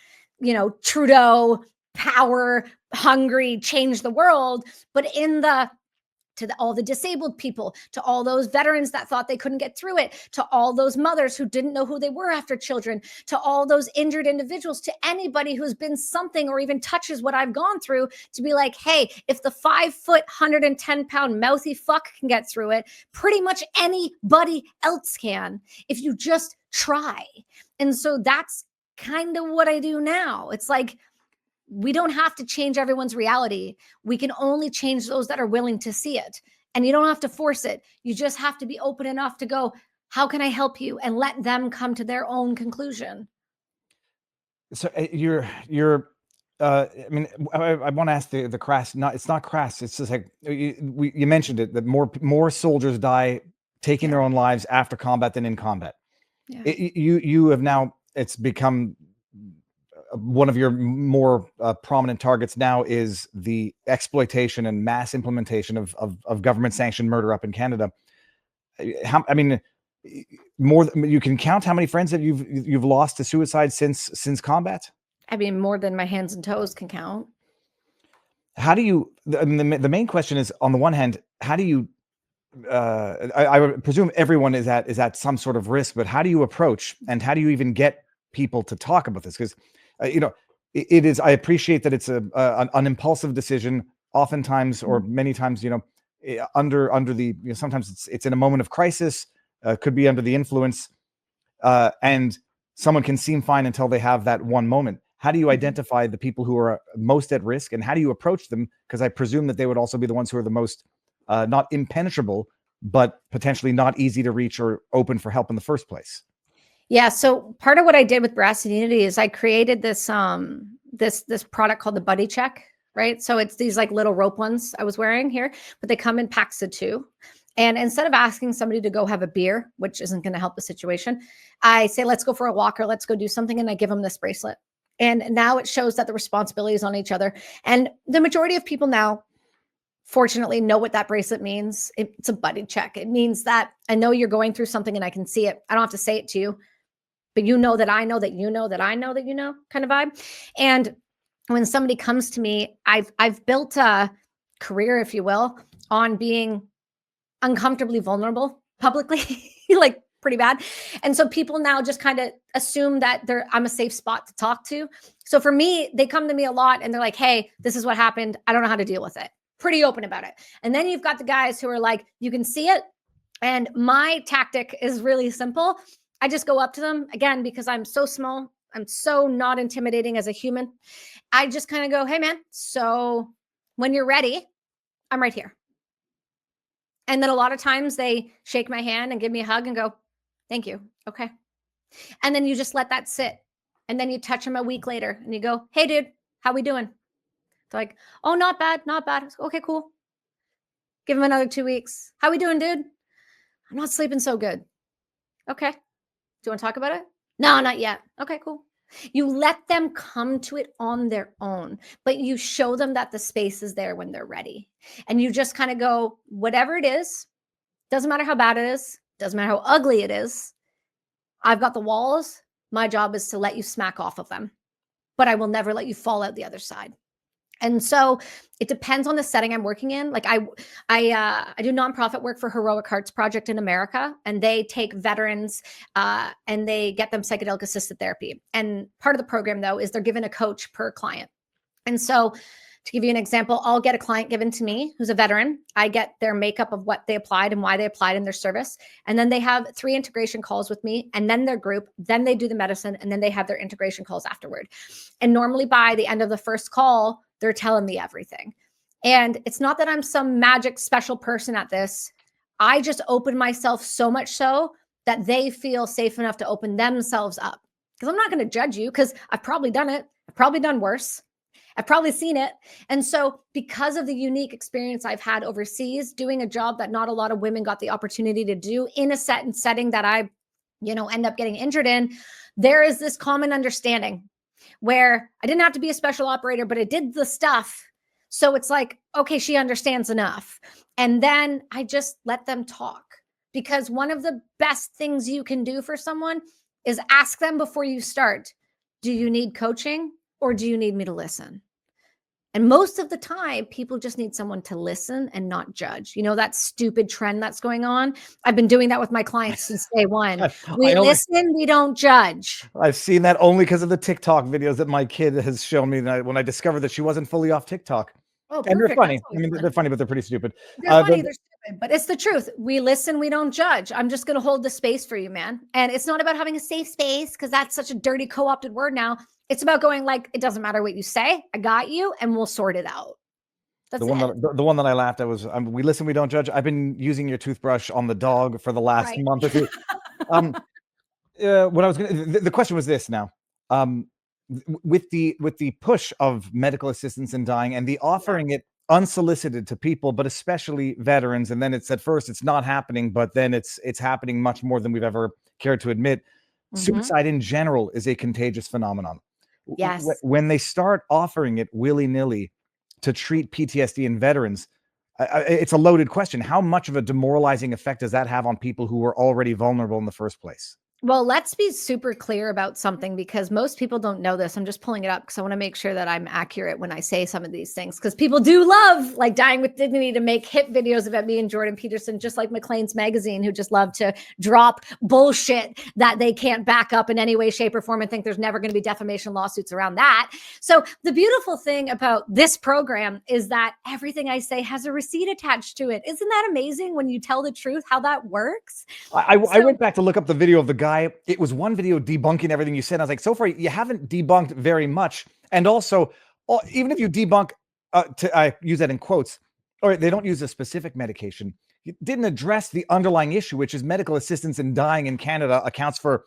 Trudeau power hungry change the world, but in all the disabled people, to all those veterans that thought they couldn't get through it, to all those mothers who didn't know who they were after children, to all those injured individuals, to anybody who's been something or even touches what I've gone through, to be like, hey, if the 5-foot, 110-pound mouthy fuck can get through it, pretty much anybody else can if you just try. And so that's kind of what I do now. It's like, we don't have to change everyone's reality. We can only change those that are willing to see it. And you don't have to force it. You just have to be open enough to go, How can I help you? And let them come to their own conclusion. So I mean, I want to ask the crass. Not it's not crass. It's just like you mentioned it, that more soldiers die taking their own lives after combat than in combat. Yeah. You have now, it's become one of your more prominent targets now is the exploitation and mass implementation of government sanctioned murder up in Canada. I mean, more you can count how many friends that you've lost to suicide since combat. I mean, more than my hands and toes can count. How do you? I mean, the main question is, on the one hand, how do you? I would presume everyone is at some sort of risk, but how do you approach and how do you even get people to talk about this? Because you know, it is. I appreciate that it's an impulsive decision, oftentimes or many times. You know, under the sometimes it's in a moment of crisis, could be under the influence, and someone can seem fine until they have that one moment. How do you identify the people who are most at risk, and how do you approach them? Because I presume that they would also be the ones who are the most not impenetrable, but potentially not easy to reach or open for help in the first place. Yeah. So part of what I did with Brass and Unity is I created this this product called the Buddy Check. Right. So it's these like little rope ones I was wearing here, but they come in packs of 2. And instead of asking somebody to go have a beer, which isn't going to help the situation, I say, let's go for a walk or let's go do something. And I give them this bracelet. And now it shows that the responsibility is on each other. And the majority of people now, fortunately, know what that bracelet means. It's a buddy check. It means that I know you're going through something and I can see it. I don't have to say it to you, but you know that I know that you know that I know that you know, kind of vibe. And when somebody comes to me, I've built a career, if you will, on being uncomfortably vulnerable publicly, like pretty bad. And so people now just kind of assume that I'm a safe spot to talk to. So for me, they come to me a lot and they're like, hey, this is what happened. I don't know how to deal with it. Pretty open about it. And then you've got the guys who are like, you can see it. And my tactic is really simple. I just go up to them again, because I'm so small. I'm so not intimidating as a human. I just kind of go, hey man, so when you're ready, I'm right here. And then a lot of times they shake my hand and give me a hug and go, thank you. Okay. And then you just let that sit. And then you touch them a week later and you go, hey dude, how we doing? They're like, oh, not bad, not bad. Okay, cool. Give them another 2 weeks. How we doing, dude? I'm not sleeping so good. Okay. Do you want to talk about it? No, not yet. Okay, cool. You let them come to it on their own, but you show them that the space is there when they're ready. And you just kind of go, whatever it is, doesn't matter how bad it is, doesn't matter how ugly it is. I've got the walls. My job is to let you smack off of them, but I will never let you fall out the other side. And so it depends on the setting I'm working in. Like I do nonprofit work for Heroic Hearts Project in America, and they take veterans and they get them psychedelic assisted therapy. And part of the program, though, is they're given a coach per client. And so to give you an example, I'll get a client given to me who's a veteran. I get their makeup of what they applied and why they applied in their service. And then they have 3 integration calls with me, and then their group, then they do the medicine, and then they have their integration calls afterward. And normally by the end of the first call, they're telling me everything. And it's not that I'm some magic special person at this. I just open myself so much so that they feel safe enough to open themselves up. Because I'm not going to judge you, because I've probably done it. I've probably done worse. I've probably seen it. And so because of the unique experience I've had overseas, doing a job that not a lot of women got the opportunity to do in a setting that I, end up getting injured in, there is this common understanding where I didn't have to be a special operator, but I did the stuff. So it's like, okay, she understands enough. And then I just let them talk, because one of the best things you can do for someone is ask them before you start, do you need coaching or do you need me to listen? And most of the time, people just need someone to listen and not judge. You know, that stupid trend that's going on. I've been doing that with my clients since day one. We listen, we don't judge. I've seen that only because of the TikTok videos that my kid has shown me when I discovered that she wasn't fully off TikTok. Oh, and perfect. they're funny. I mean, they're funny, but they're pretty stupid. They're funny, they're stupid, but it's the truth. We listen, we don't judge. I'm just going to hold the space for you, man. And it's not about having a safe space, because that's such a dirty co-opted word now. It's about going like, it doesn't matter what you say. I got you, and we'll sort it out. That's the one that I laughed at was, we listen, we don't judge. I've been using your toothbrush on the dog for the last month or two. What I was going to, the question was this now. With the push of medical assistance in dying and the offering it unsolicited to people, but especially veterans, and then it's at first it's not happening, but then it's happening much more than we've ever cared to admit. Suicide in general is a contagious phenomenon. Yes. When they start offering it willy-nilly to treat PTSD in veterans, it's a loaded question. How much of a demoralizing effect does that have on people who were already vulnerable in the first place? Well, let's be super clear about something because most people don't know this. I'm just pulling it up because I want to make sure that I'm accurate when I say some of these things, because people do love, like, Dying with Dignity to make hit videos about me and Jordan Peterson, just like Maclean's Magazine, who just love to drop bullshit that they can't back up in any way, shape, or form and think there's never going to be defamation lawsuits around that. So the beautiful thing about this program is that everything I say has a receipt attached to it. Isn't that amazing when you tell the truth, how that works? I went back to look up the video of the guy. It was one video debunking everything you said. I was like, so far, you haven't debunked very much. And also, even if you debunk, I use that in quotes, or they don't use a specific medication, you didn't address the underlying issue, which is medical assistance in dying in Canada accounts for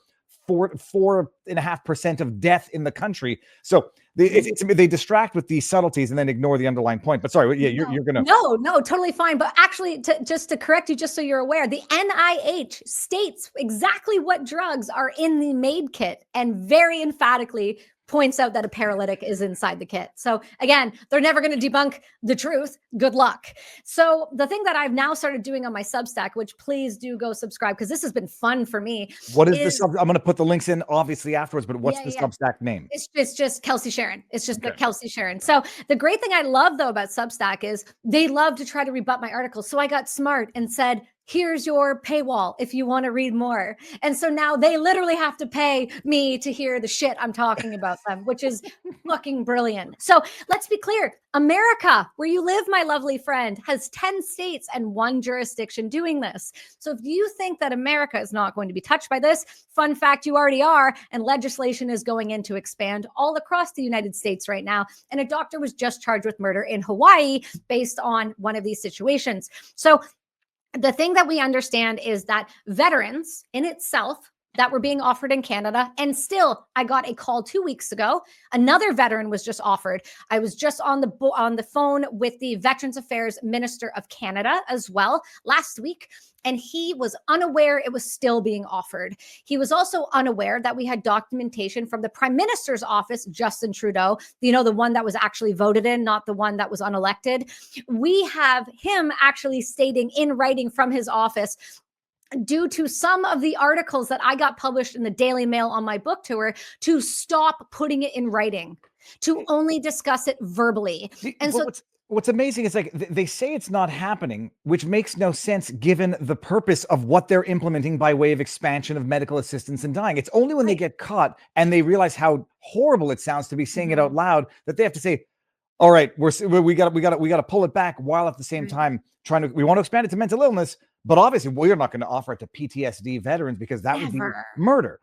4.5% of death in the country. So they distract with these subtleties and then ignore the underlying point. But sorry, yeah, you're gonna no, totally fine. But actually, just to correct you, just so you're aware, the NIH states exactly what drugs are in the MAID kit and very emphatically points out that a paralytic is inside the kit. So again, they're never going to debunk the truth. Good luck. So the thing that I've now started doing on my Substack, which please do go subscribe because this has been fun for me. What is the I'm going to put the links in obviously afterwards, but what's the Substack name? It's just Kelsey Sheren. It's just the Kelsey Sheren. So the great thing I love though about Substack is they love to try to rebut my articles. So I got smart and said, here's your paywall if you want to read more. And so now they literally have to pay me to hear the shit I'm talking about them, which is fucking brilliant. So let's be clear. America, where you live, my lovely friend, has 10 states and 1 jurisdiction doing this. So if you think that America is not going to be touched by this, fun fact, you already are. And legislation is going in to expand all across the United States right now. And a doctor was just charged with murder in Hawaii based on one of these situations. So the thing that we understand is that veterans in itself that were being offered in Canada, and still I got a call 2 weeks ago. Another veteran was just offered. I was just on the phone with the Veterans Affairs Minister of Canada as well last week, and he was unaware it was still being offered. He was also unaware that we had documentation from the Prime Minister's office, Justin Trudeau, the one that was actually voted in, not the one that was unelected. We have him actually stating in writing from his office, due to some of the articles that I got published in the Daily Mail on my book tour, to stop putting it in writing, to only discuss it verbally. And so what's amazing is, like, they say it's not happening, which makes no sense given the purpose of what they're implementing by way of expansion of medical assistance in dying. It's only when they get caught and they realize how horrible it sounds to be saying it out loud that they have to say, all right, we got to pull it back, while at the same time we want to expand it to mental illness. But obviously, we're not going to offer it to PTSD veterans because that would be murder.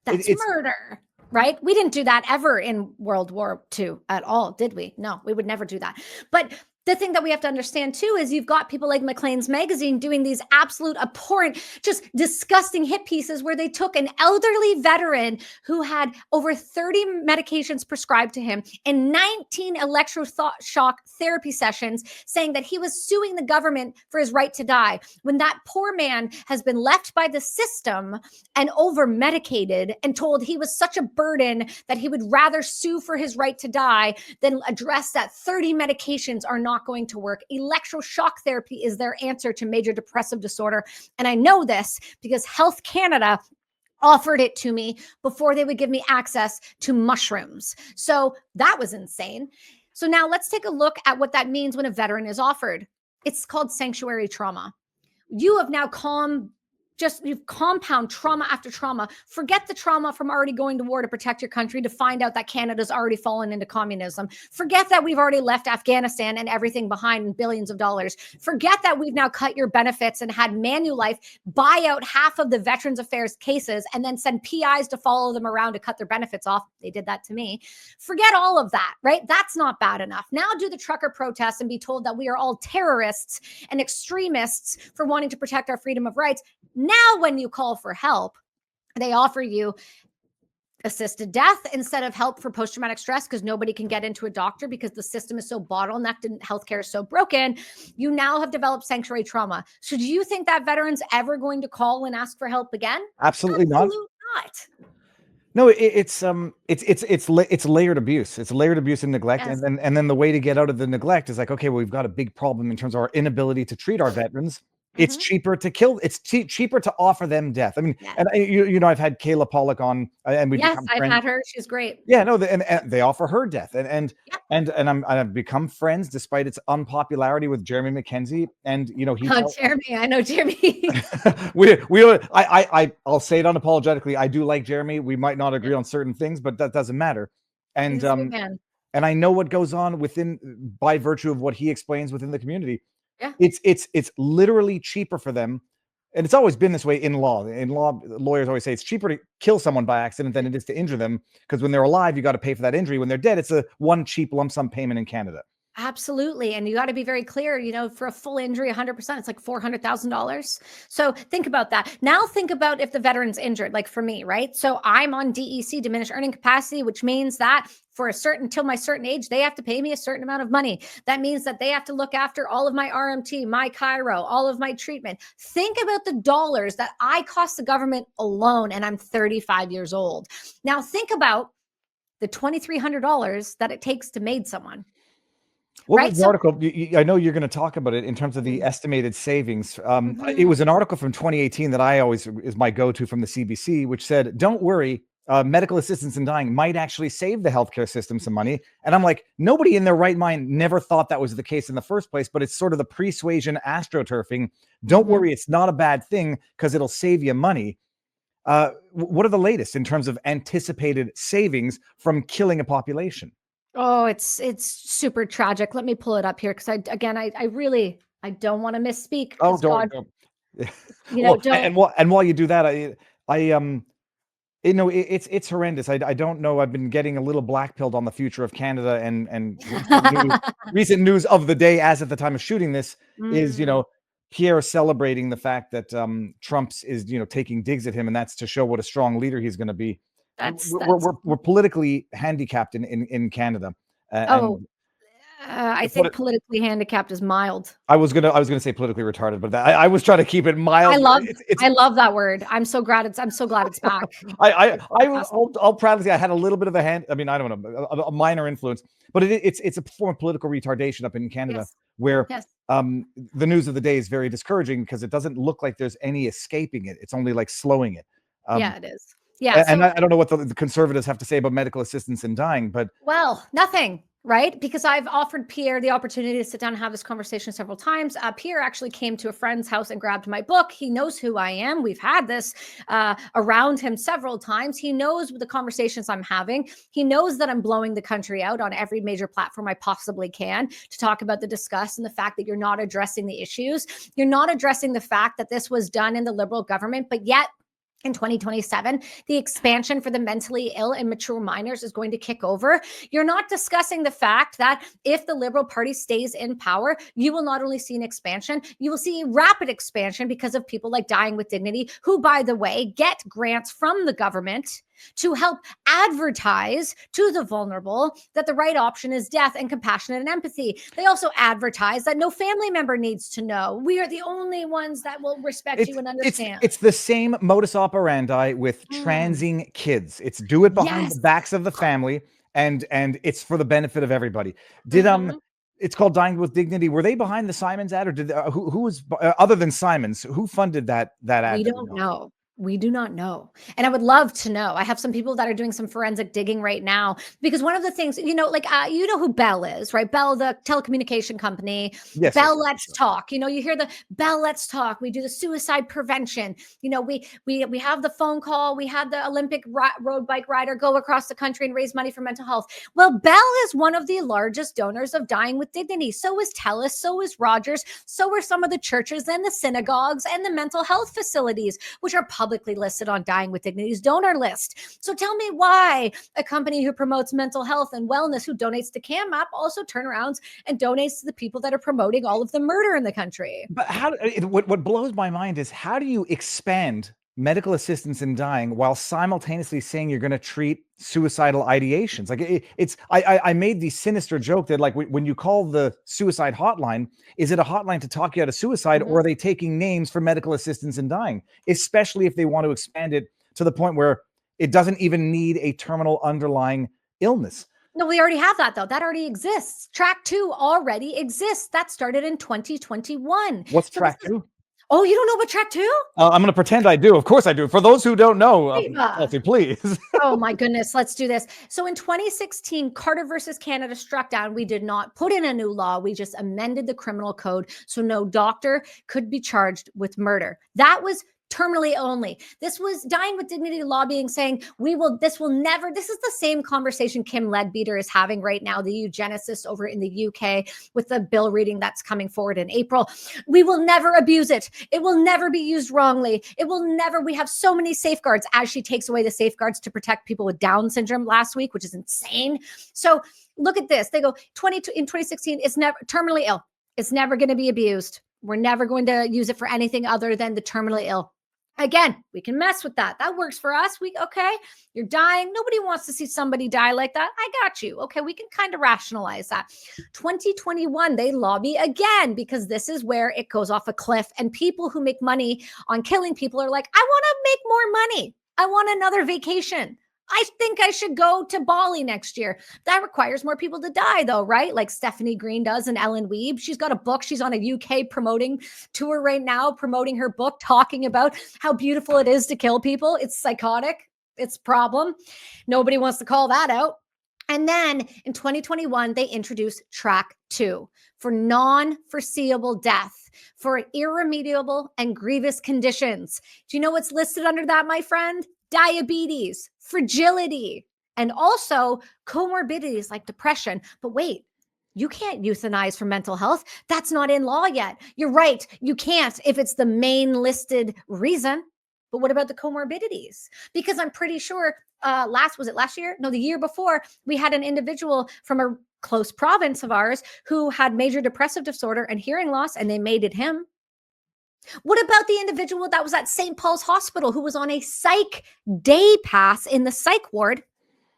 That's murder, right? We didn't do that ever in World War II at all, did we? No, we would never do that. But the thing that we have to understand too is you've got people like Maclean's Magazine doing these absolute abhorrent, just disgusting hit pieces where they took an elderly veteran who had over 30 medications prescribed to him and 19 electroshock therapy sessions, saying that he was suing the government for his right to die, when that poor man has been left by the system and over medicated and told he was such a burden that he would rather sue for his right to die than address that 30 medications are not going to work. Electroshock therapy is their answer to major depressive disorder. And I know this because Health Canada offered it to me before they would give me access to mushrooms. So that was insane. So now let's take a look at what that means when a veteran is offered. It's called sanctuary trauma. You have now you've compound trauma after trauma. Forget the trauma from already going to war to protect your country, to find out that Canada's already fallen into communism. Forget that we've already left Afghanistan and everything behind in billions of dollars. Forget that we've now cut your benefits and had Manulife buy out half of the Veterans Affairs cases and then send PIs to follow them around to cut their benefits off. They did that to me. Forget all of that, right? That's not bad enough. Now do the trucker protests and be told that we are all terrorists and extremists for wanting to protect our freedom of rights. Now, when you call for help, they offer you assisted death instead of help for post-traumatic stress because nobody can get into a doctor because the system is so bottlenecked and healthcare is so broken. You now have developed sanctuary trauma. So do you think that veteran's ever going to call and ask for help again? Absolutely not. Not. No, it's layered abuse. It's layered abuse and neglect, Yes. and then the way to get out of the neglect is like, okay, well, we've got a big problem in terms of our inability to treat our veterans. It's cheaper to kill. It's cheaper to offer them death. I mean, Yes. and you know, I've had Kayla Pollock on, and we've Yes, become I've friends. had her. She's great. Yeah, no, and they offer her death, and Yep. I've become friends despite its unpopularity with Jeremy McKenzie, and you know he. Oh, Jeremy, I know Jeremy. I'll say it unapologetically. I do like Jeremy. We might not agree on certain things, but that doesn't matter. And He's a good man. and I know what goes on within by virtue of what he explains within the community. Yeah. It's literally cheaper for them. And it's always been this way in law. In law, lawyers always say it's cheaper to kill someone by accident than it is to injure them, because when they're alive, you got to pay for that injury. When they're dead, it's a one cheap lump sum payment in Canada. Absolutely. And you got to be very clear, you know, for a full injury, 100%, it's like $400,000. So think about that. Now think about if the veteran's injured, like for me, right? So I'm on DEC, diminished earning capacity, which means that for till my certain age, they have to pay me a certain amount of money. That means that they have to look after all of my RMT, my Chiro, all of my treatment. Think about the dollars that I cost the government alone, and I'm 35 years old. Now think about the $2,300 that it takes to MAID someone. What Right? was the article? I know you're going to talk about it in terms of the estimated savings. It was an article from 2018 that I always is my go-to from the CBC, which said, "Don't worry, medical assistance in dying might actually save the healthcare system some money." And I'm like, nobody in their right mind never thought that was the case in the first place. But it's sort of the persuasion astroturfing. Don't worry, it's not a bad thing because it'll save you money. What are the latest in terms of anticipated savings from killing a population? Oh, it's super tragic. Let me pull it up here because I really don't want to misspeak. Oh, God, don't. you know, Well, don't. and while you do that, you know, it's horrendous. I don't know. I've been getting a little blackpilled on the future of Canada, and recent news of the day, as at the time of shooting this, is, you know, Pierre celebrating the fact that Trump's is, you know, taking digs at him, and that's to show what a strong leader he's going to be. That's We're politically handicapped in Canada. oh, And I think politically handicapped is mild. I was gonna say politically retarded, but I was trying to keep it mild. I love that word. I'm so glad it's back. I'll proudly say I had a little bit of a hand. I mean, I don't know, a minor influence, but it's a form of political retardation up in Canada, where the news of the day is very discouraging because it doesn't look like there's any escaping it. It's only like slowing it. Yeah, it is. Yeah. And I don't know what the conservatives have to say about medical assistance in dying, but nothing. Right? Because I've offered Pierre the opportunity to sit down and have this conversation several times. Pierre actually came to a friend's house and grabbed my book. He knows who I am. We've had this around him several times. He knows the conversations I'm having. He knows that I'm blowing the country out on every major platform I possibly can to talk about the disgust and the fact that you're not addressing the issues. You're not addressing the fact that this was done in the Liberal government, but yet in 2027, the expansion for the mentally ill and mature minors is going to kick over. You're not discussing the fact that if the Liberal Party stays in power, you will not only see an expansion, you will see a rapid expansion because of people like Dying with Dignity, who, by the way, get grants from the government to help advertise to the vulnerable that the right option is death and compassion and empathy. They also advertise that no family member needs to know. We are the only ones that will respect you and understand. It's the same modus operandi with transing kids. It's do it behind the backs of the family, and it's for the benefit of everybody. It's called Dying with Dignity. Were they behind the Simons ad, or did who was other than Simons? Who funded that ad? We don't know. We do not know. And I would love to know. I have some people that are doing some forensic digging right now, because one of the things, you know, like, you know who Bell is, right? Bell, the telecommunication company. Yes. Bell, Let's Talk. You know, you hear the Bell, Let's Talk. We do the suicide prevention. You know, we have the phone call. We had the Olympic road bike rider go across the country and raise money for mental health. Well, Bell is one of the largest donors of Dying with Dignity. So is TELUS. So is Rogers. So are some of the churches and the synagogues and the mental health facilities, which are public publicly listed on Dying with Dignity's donor list. So tell me why a company who promotes mental health and wellness, who donates to CanMap, also turn around and donates to the people that are promoting all of the murder in the country. But what blows my mind is, how do you expand medical assistance in dying while simultaneously saying you're going to treat suicidal ideations? Like I made the sinister joke that, like, when you call the suicide hotline, is it a hotline to talk you out of suicide, or are they taking names for medical assistance in dying? Especially if they want to expand it to the point where it doesn't even need a terminal underlying illness. No, we already have that, though. That already exists. Track 2 already exists. That started in 2021. What's track 2? Oh, you don't know about track 2? I'm going to pretend I do. Of course I do. For those who don't know, Kelsey, please. Oh my goodness, let's do this. So in 2016, Carter versus Canada struck down. We did not put in a new law. We just amended the criminal code so no doctor could be charged with murder. That was terminally only. This was Dying with Dignity lobbying, saying this is the same conversation Kim Leadbeater is having right now, the eugenicist over in the UK, with the bill reading that's coming forward in April. We will never abuse it. It will never be used wrongly. We have so many safeguards, as she takes away the safeguards to protect people with Down syndrome last week, which is insane. So look at this. They go in 2016, it's never terminally ill. It's never going to be abused. We're never going to use it for anything other than the terminally ill. Again, we can mess with that. That works for us. Okay, you're dying. Nobody wants to see somebody die like that. I got you. Okay, we can kind of rationalize that. 2021, they lobby again, because this is where it goes off a cliff. And people who make money on killing people are like, I want to make more money. I want another vacation. I think I should go to Bali next year. That requires more people to die, though, right? Like Stephanie Green does and Ellen Wiebe. She's got a book. She's on a UK promoting tour right now, promoting her book, talking about how beautiful it is to kill people. It's psychotic. It's a problem. Nobody wants to call that out. And then in 2021, they introduced track 2 for non-foreseeable death, for irremediable and grievous conditions. Do you know what's listed under that, my friend? Diabetes, fragility, and also comorbidities like depression. But wait, you can't euthanize for mental health. That's not in law yet. You're right. You can't if it's the main listed reason. But what about the comorbidities? Because I'm pretty sure was it last year? No, the year before, we had an individual from a close province of ours who had major depressive disorder and hearing loss, and they maided him. What about the individual that was at St. Paul's Hospital who was on a psych day pass in the psych ward?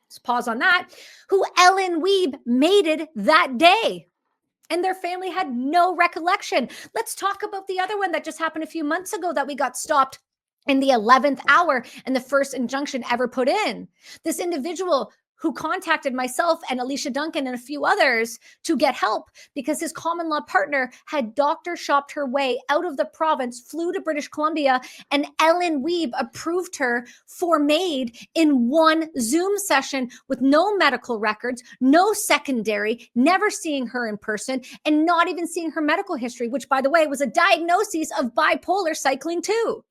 Let's pause on that. Who Ellen Wiebe maided that day, and their family had no recollection. Let's talk about the other one that just happened a few months ago that we got stopped in the 11th hour and the first injunction ever put in. This individual who contacted myself and Alicia Duncan and a few others to get help because his common law partner had doctor shopped her way out of the province, flew to British Columbia, and Ellen Wiebe approved her for MAID in one Zoom session with no medical records, no secondary, never seeing her in person, and not even seeing her medical history, which, by the way, was a diagnosis of bipolar cycling 2.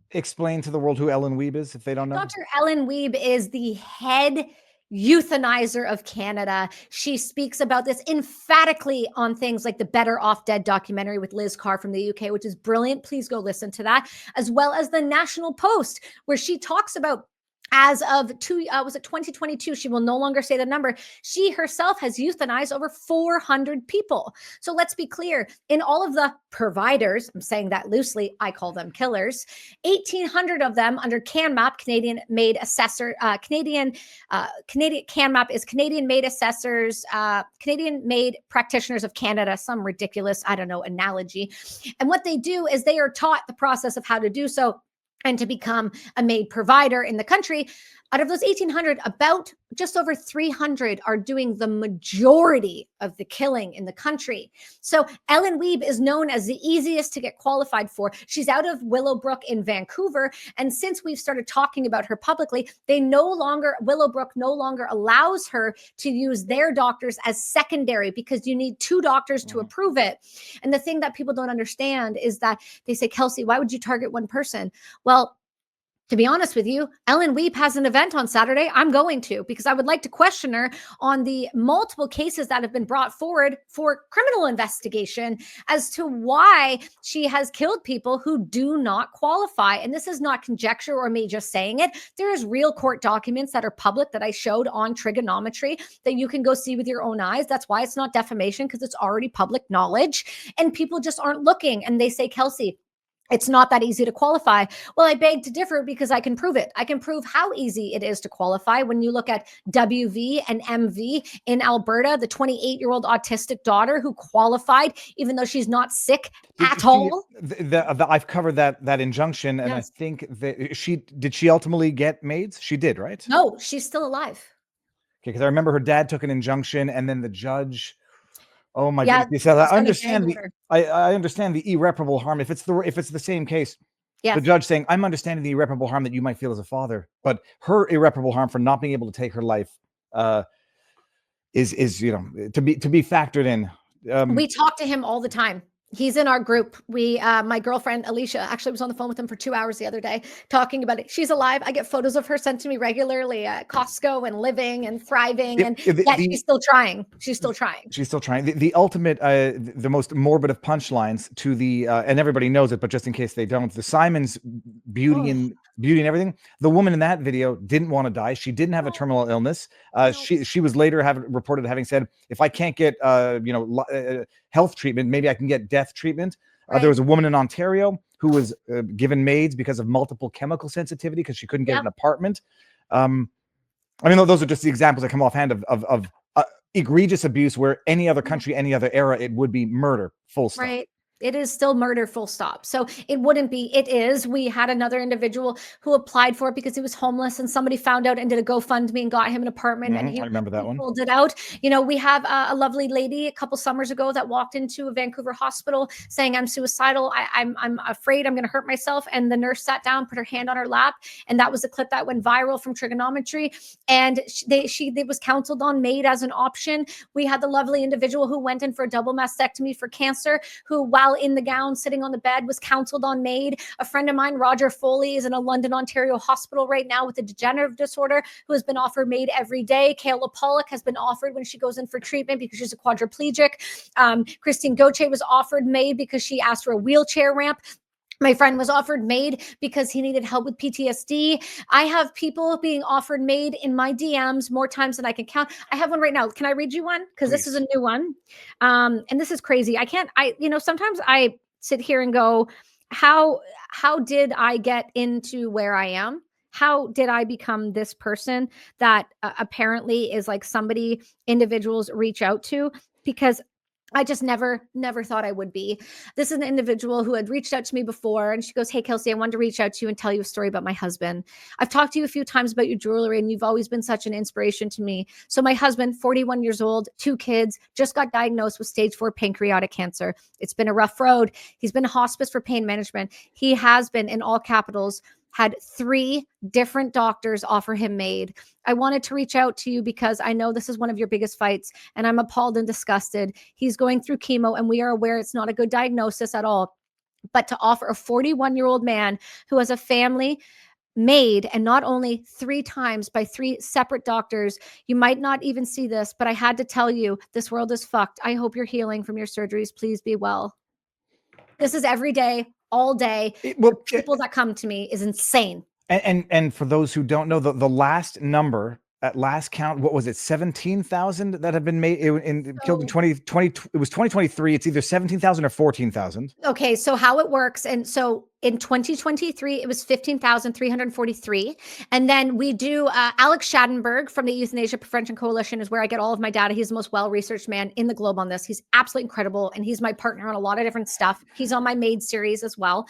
Explain to the world who Ellen Wiebe is, if they don't know. Dr. Ellen Wiebe is the head euthanizer of Canada. She speaks about this emphatically on things like the Better Off Dead documentary with Liz Carr from the UK, which is brilliant. Please go listen to that, as well as the National Post, where she talks about, as of 2022, she will no longer say the number. She herself has euthanized over 400 people. So let's be clear, in all of the providers, I'm saying that loosely, I call them killers, 1,800 of them under CanMap, Canadian MAID assessor, Canadian CanMap is Canadian MAID assessors, Canadian MAID practitioners of Canada, some ridiculous, analogy. And what they do is they are taught the process of how to do so and to become a MAID provider in the country. Out of those 1,800, about just over 300 are doing the majority of the killing in the country. So Ellen Wiebe is known as the easiest to get qualified for. She's out of Willowbrook in Vancouver. And since we've started talking about her publicly, Willowbrook no longer allows her to use their doctors as secondary because you need 2 doctors to approve it. And the thing that people don't understand is that they say, Kelsey, why would you target one person? Well, To be honest with you, Ellen Weep has an event on Saturday. I'm going to, because I would like to question her on the multiple cases that have been brought forward for criminal investigation as to why she has killed people who do not qualify. And this is not conjecture or me just saying it. There is real court documents that are public that I showed on trigonometry that you can go see with your own eyes. That's why it's not defamation, because it's already public knowledge. And people just aren't looking. And they say, Kelsey, it's not that easy to qualify. Well, I beg to differ, because I can prove it. I can prove how easy it is to qualify when you look at WV and MV in Alberta, the 28-year-old autistic daughter who qualified even though she's not sick at all. I've covered that injunction, and yes. I think that she ultimately get MAIDs? She did, right? No, she's still alive. Okay, because I remember her dad took an injunction, and then the judge. Oh my goodness! I understand I understand the irreparable harm. If it's the same case, yes. The judge saying, "I'm understanding the irreparable harm that you might feel as a father," but her irreparable harm for not being able to take her life is to be factored in. We talk to him all the time. He's in our group. My girlfriend, Alicia, actually was on the phone with him for 2 hours the other day talking about it. She's alive. I get photos of her sent to me regularly at Costco and living and thriving. She's still trying. She's still trying. She's still trying. The ultimate, the most morbid of punchlines to the, and everybody knows it, but just in case they don't, the Simon's beauty and everything. The woman in that video didn't want to die. She didn't have a terminal illness. She was later reported having said, if I can't get, health treatment, maybe I can get death treatment. Right. There was a woman in Ontario who was given MAIDs because of multiple chemical sensitivity because she couldn't get an apartment. I mean, those are just the examples that come offhand of egregious abuse where any other country, any other era, it would be murder, full stop. Right. It is still murder, full stop. So it wouldn't be, it is. We had another individual who applied for it because he was homeless, and somebody found out and did a GoFundMe and got him an apartment. And I remember that one. Pulled it out. We have a lovely lady a couple summers ago that walked into a Vancouver hospital saying, I'm suicidal. I'm afraid I'm going to hurt myself. And the nurse sat down, put her hand on her lap. And that was a clip that went viral from trigonometry. And she was counseled on MAID as an option. We had the lovely individual who went in for a double mastectomy for cancer, who, while in the gown sitting on the bed, was counseled on MAID. A friend of mine, Roger Foley, is in a London, Ontario hospital right now with a degenerative disorder, who has been offered MAID every day. Kayla Pollock has been offered when she goes in for treatment because she's a quadriplegic. Christine Gauthier was offered MAID because she asked for a wheelchair ramp. My friend was offered MAID because he needed help with PTSD. I have people being offered MAID in my DMs more times than I can count. I have one right now. Can I read you one? Because this is a new one. And this is crazy. Sometimes I sit here and go, how did I get into where I am? How did I become this person that apparently is like somebody individuals reach out to? Because I just never thought I would be. This is an individual who had reached out to me before, and she goes, hey, Kelsey, I wanted to reach out to you and tell you a story about my husband. I've talked to you a few times about your jewelry, and you've always been such an inspiration to me. So my husband, 41 years old, 2 kids, just got diagnosed with stage 4 pancreatic cancer. It's been a rough road. He's been in hospice for pain management. He has been, in all capitals, had 3 different doctors offer him MAID. I wanted to reach out to you because I know this is one of your biggest fights, and I'm appalled and disgusted. He's going through chemo, and we are aware it's not a good diagnosis at all. But to offer a 41-year-old man who has a family MAID, and not only 3 times by 3 separate doctors, you might not even see this, but I had to tell you, this world is fucked. I hope you're healing from your surgeries. Please be well. This is every day, all day. People that come to me is insane. And for those who don't know, the last number at last count, what was it? 17,000 that have been made killed in 2020. It was 2023. It's either 17,000 or 14,000. Okay, so how it works, and so in 2023, it was 15,343. And then we do Alex Schadenberg from the Euthanasia Prevention Coalition is where I get all of my data. He's the most well-researched man in the globe on this. He's absolutely incredible. And he's my partner on a lot of different stuff. He's on my MAID series as well.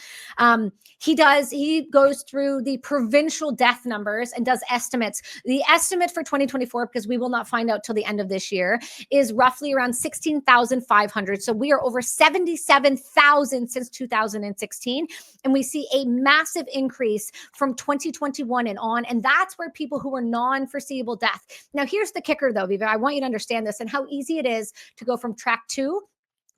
He goes through the provincial death numbers and does estimates. The estimate for 2024, because we will not find out till the end of this year, is roughly around 16,500. So we are over 77,000 since 2016. And we see a massive increase from 2021 and on. And that's where people who are non-foreseeable death. Now, here's the kicker, though, Viva. I want you to understand this and how easy it is to go from track 2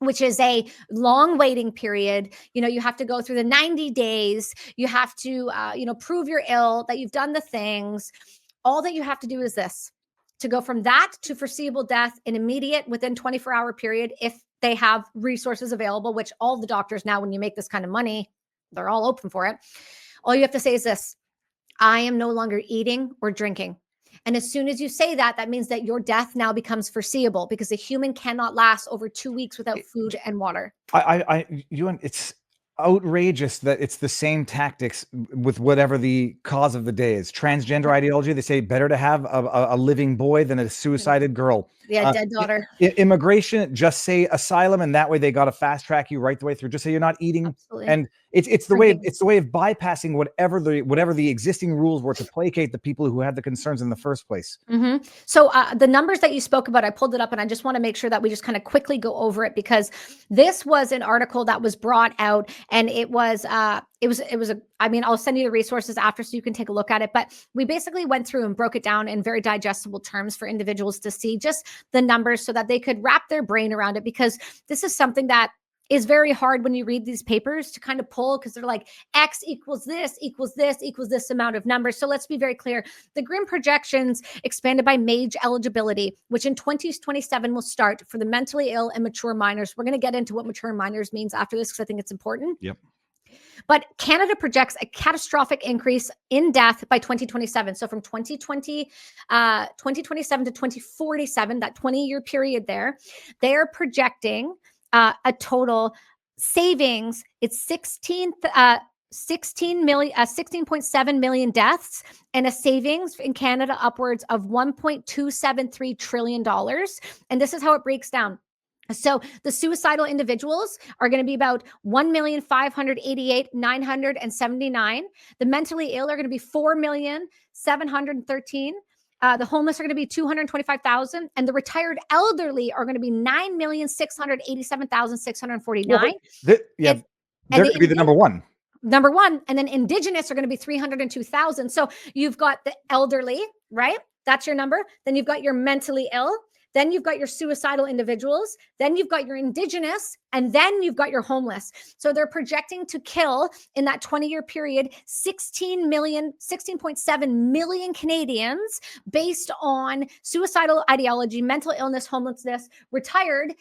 which is a long waiting period. You have to go through the 90 days. You have to, prove you're ill, that you've done the things. All that you have to do is this, to go from that to foreseeable death in immediate, within 24-hour period, if they have resources available, which all the doctors now, when you make this kind of money, they're all open for it. All you have to say is this: I am no longer eating or drinking. And as soon as you say that, that means that your death now becomes foreseeable, because a human cannot last over 2 weeks without food and water. It's outrageous that it's the same tactics with whatever the cause of the day is. Transgender ideology, they say better to have a living boy than a suicided girl. Yeah, dead daughter. Immigration, just say asylum, and that way they got to fast track you right the way through. Just say you're not eating. Absolutely. And it's the way of bypassing whatever the existing rules were to placate the people who had the concerns in the first place. Mm-hmm. So the numbers that you spoke about, I pulled it up, and I just want to make sure that we just kind of quickly go over it, because this was an article that was brought out, and it was I'll send you the resources after so you can take a look at it. But we basically went through and broke it down in very digestible terms for individuals to see just the numbers so that they could wrap their brain around it, because this is something that is very hard when you read these papers to kind of pull, because they're like X equals this equals this equals this amount of numbers. So let's be very clear. The grim projections expanded by MAID eligibility, which in 2027 will start for the mentally ill and mature minors. We're going to get into what mature minors means after this, because I think it's important. Yep. But Canada projects a catastrophic increase in death by 2027. So from 2027 to 2047, that 20-year period there, they're projecting a total savings. It's 16.7 million deaths, and a savings in Canada upwards of $1.273 trillion. And this is how it breaks down. So the suicidal individuals are going to be about 1,588,979. The mentally ill are going to be 4,713,000. The homeless are going to be 225,000, and the retired elderly are going to be 9,687,649. They're going to be the number one. And then Indigenous are going to be 302,000. So you've got the elderly, right? That's your number. Then you've got your mentally ill. Then you've got your suicidal individuals. Then you've got your Indigenous, and then you've got your homeless. So they're projecting to kill in that 20-year period 16.7 million Canadians based on suicidal ideology, mental illness, homelessness, retired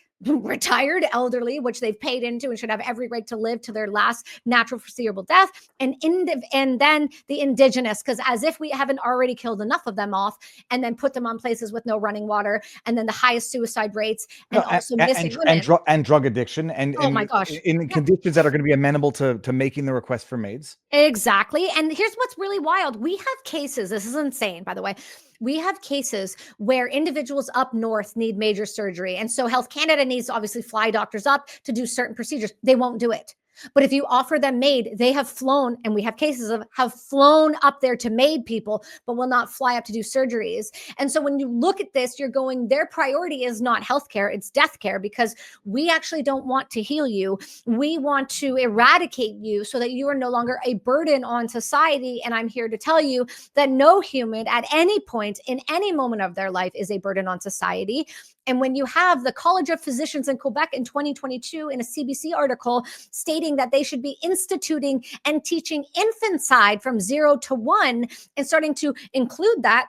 elderly, which they've paid into and should have every right to live to their last natural foreseeable death, and then the Indigenous, because as if we haven't already killed enough of them off, and then put them on places with no running water, and then the highest suicide rates, and also missing women. And drug addiction, and oh my gosh, in conditions that are going to be amenable to making the request for MAIDs. Exactly. And here's what's really wild. We have cases, this is insane, by the way. We have cases where individuals up north need major surgery. And so Health Canada needs to obviously fly doctors up to do certain procedures. They won't do it. But if you offer them MAID, they have flown, and we have cases of have flown up there to MAID people, but will not fly up to do surgeries. And so when you look at this, you're going, their priority is not healthcare, it's death care, because we actually don't want to heal you. We want to eradicate you so that you are no longer a burden on society. And I'm here to tell you that no human at any point in any moment of their life is a burden on society. And when you have the College of Physicians in Quebec in 2022 in a CBC article stating that they should be instituting and teaching infanticide from 0 to 1 and starting to include that,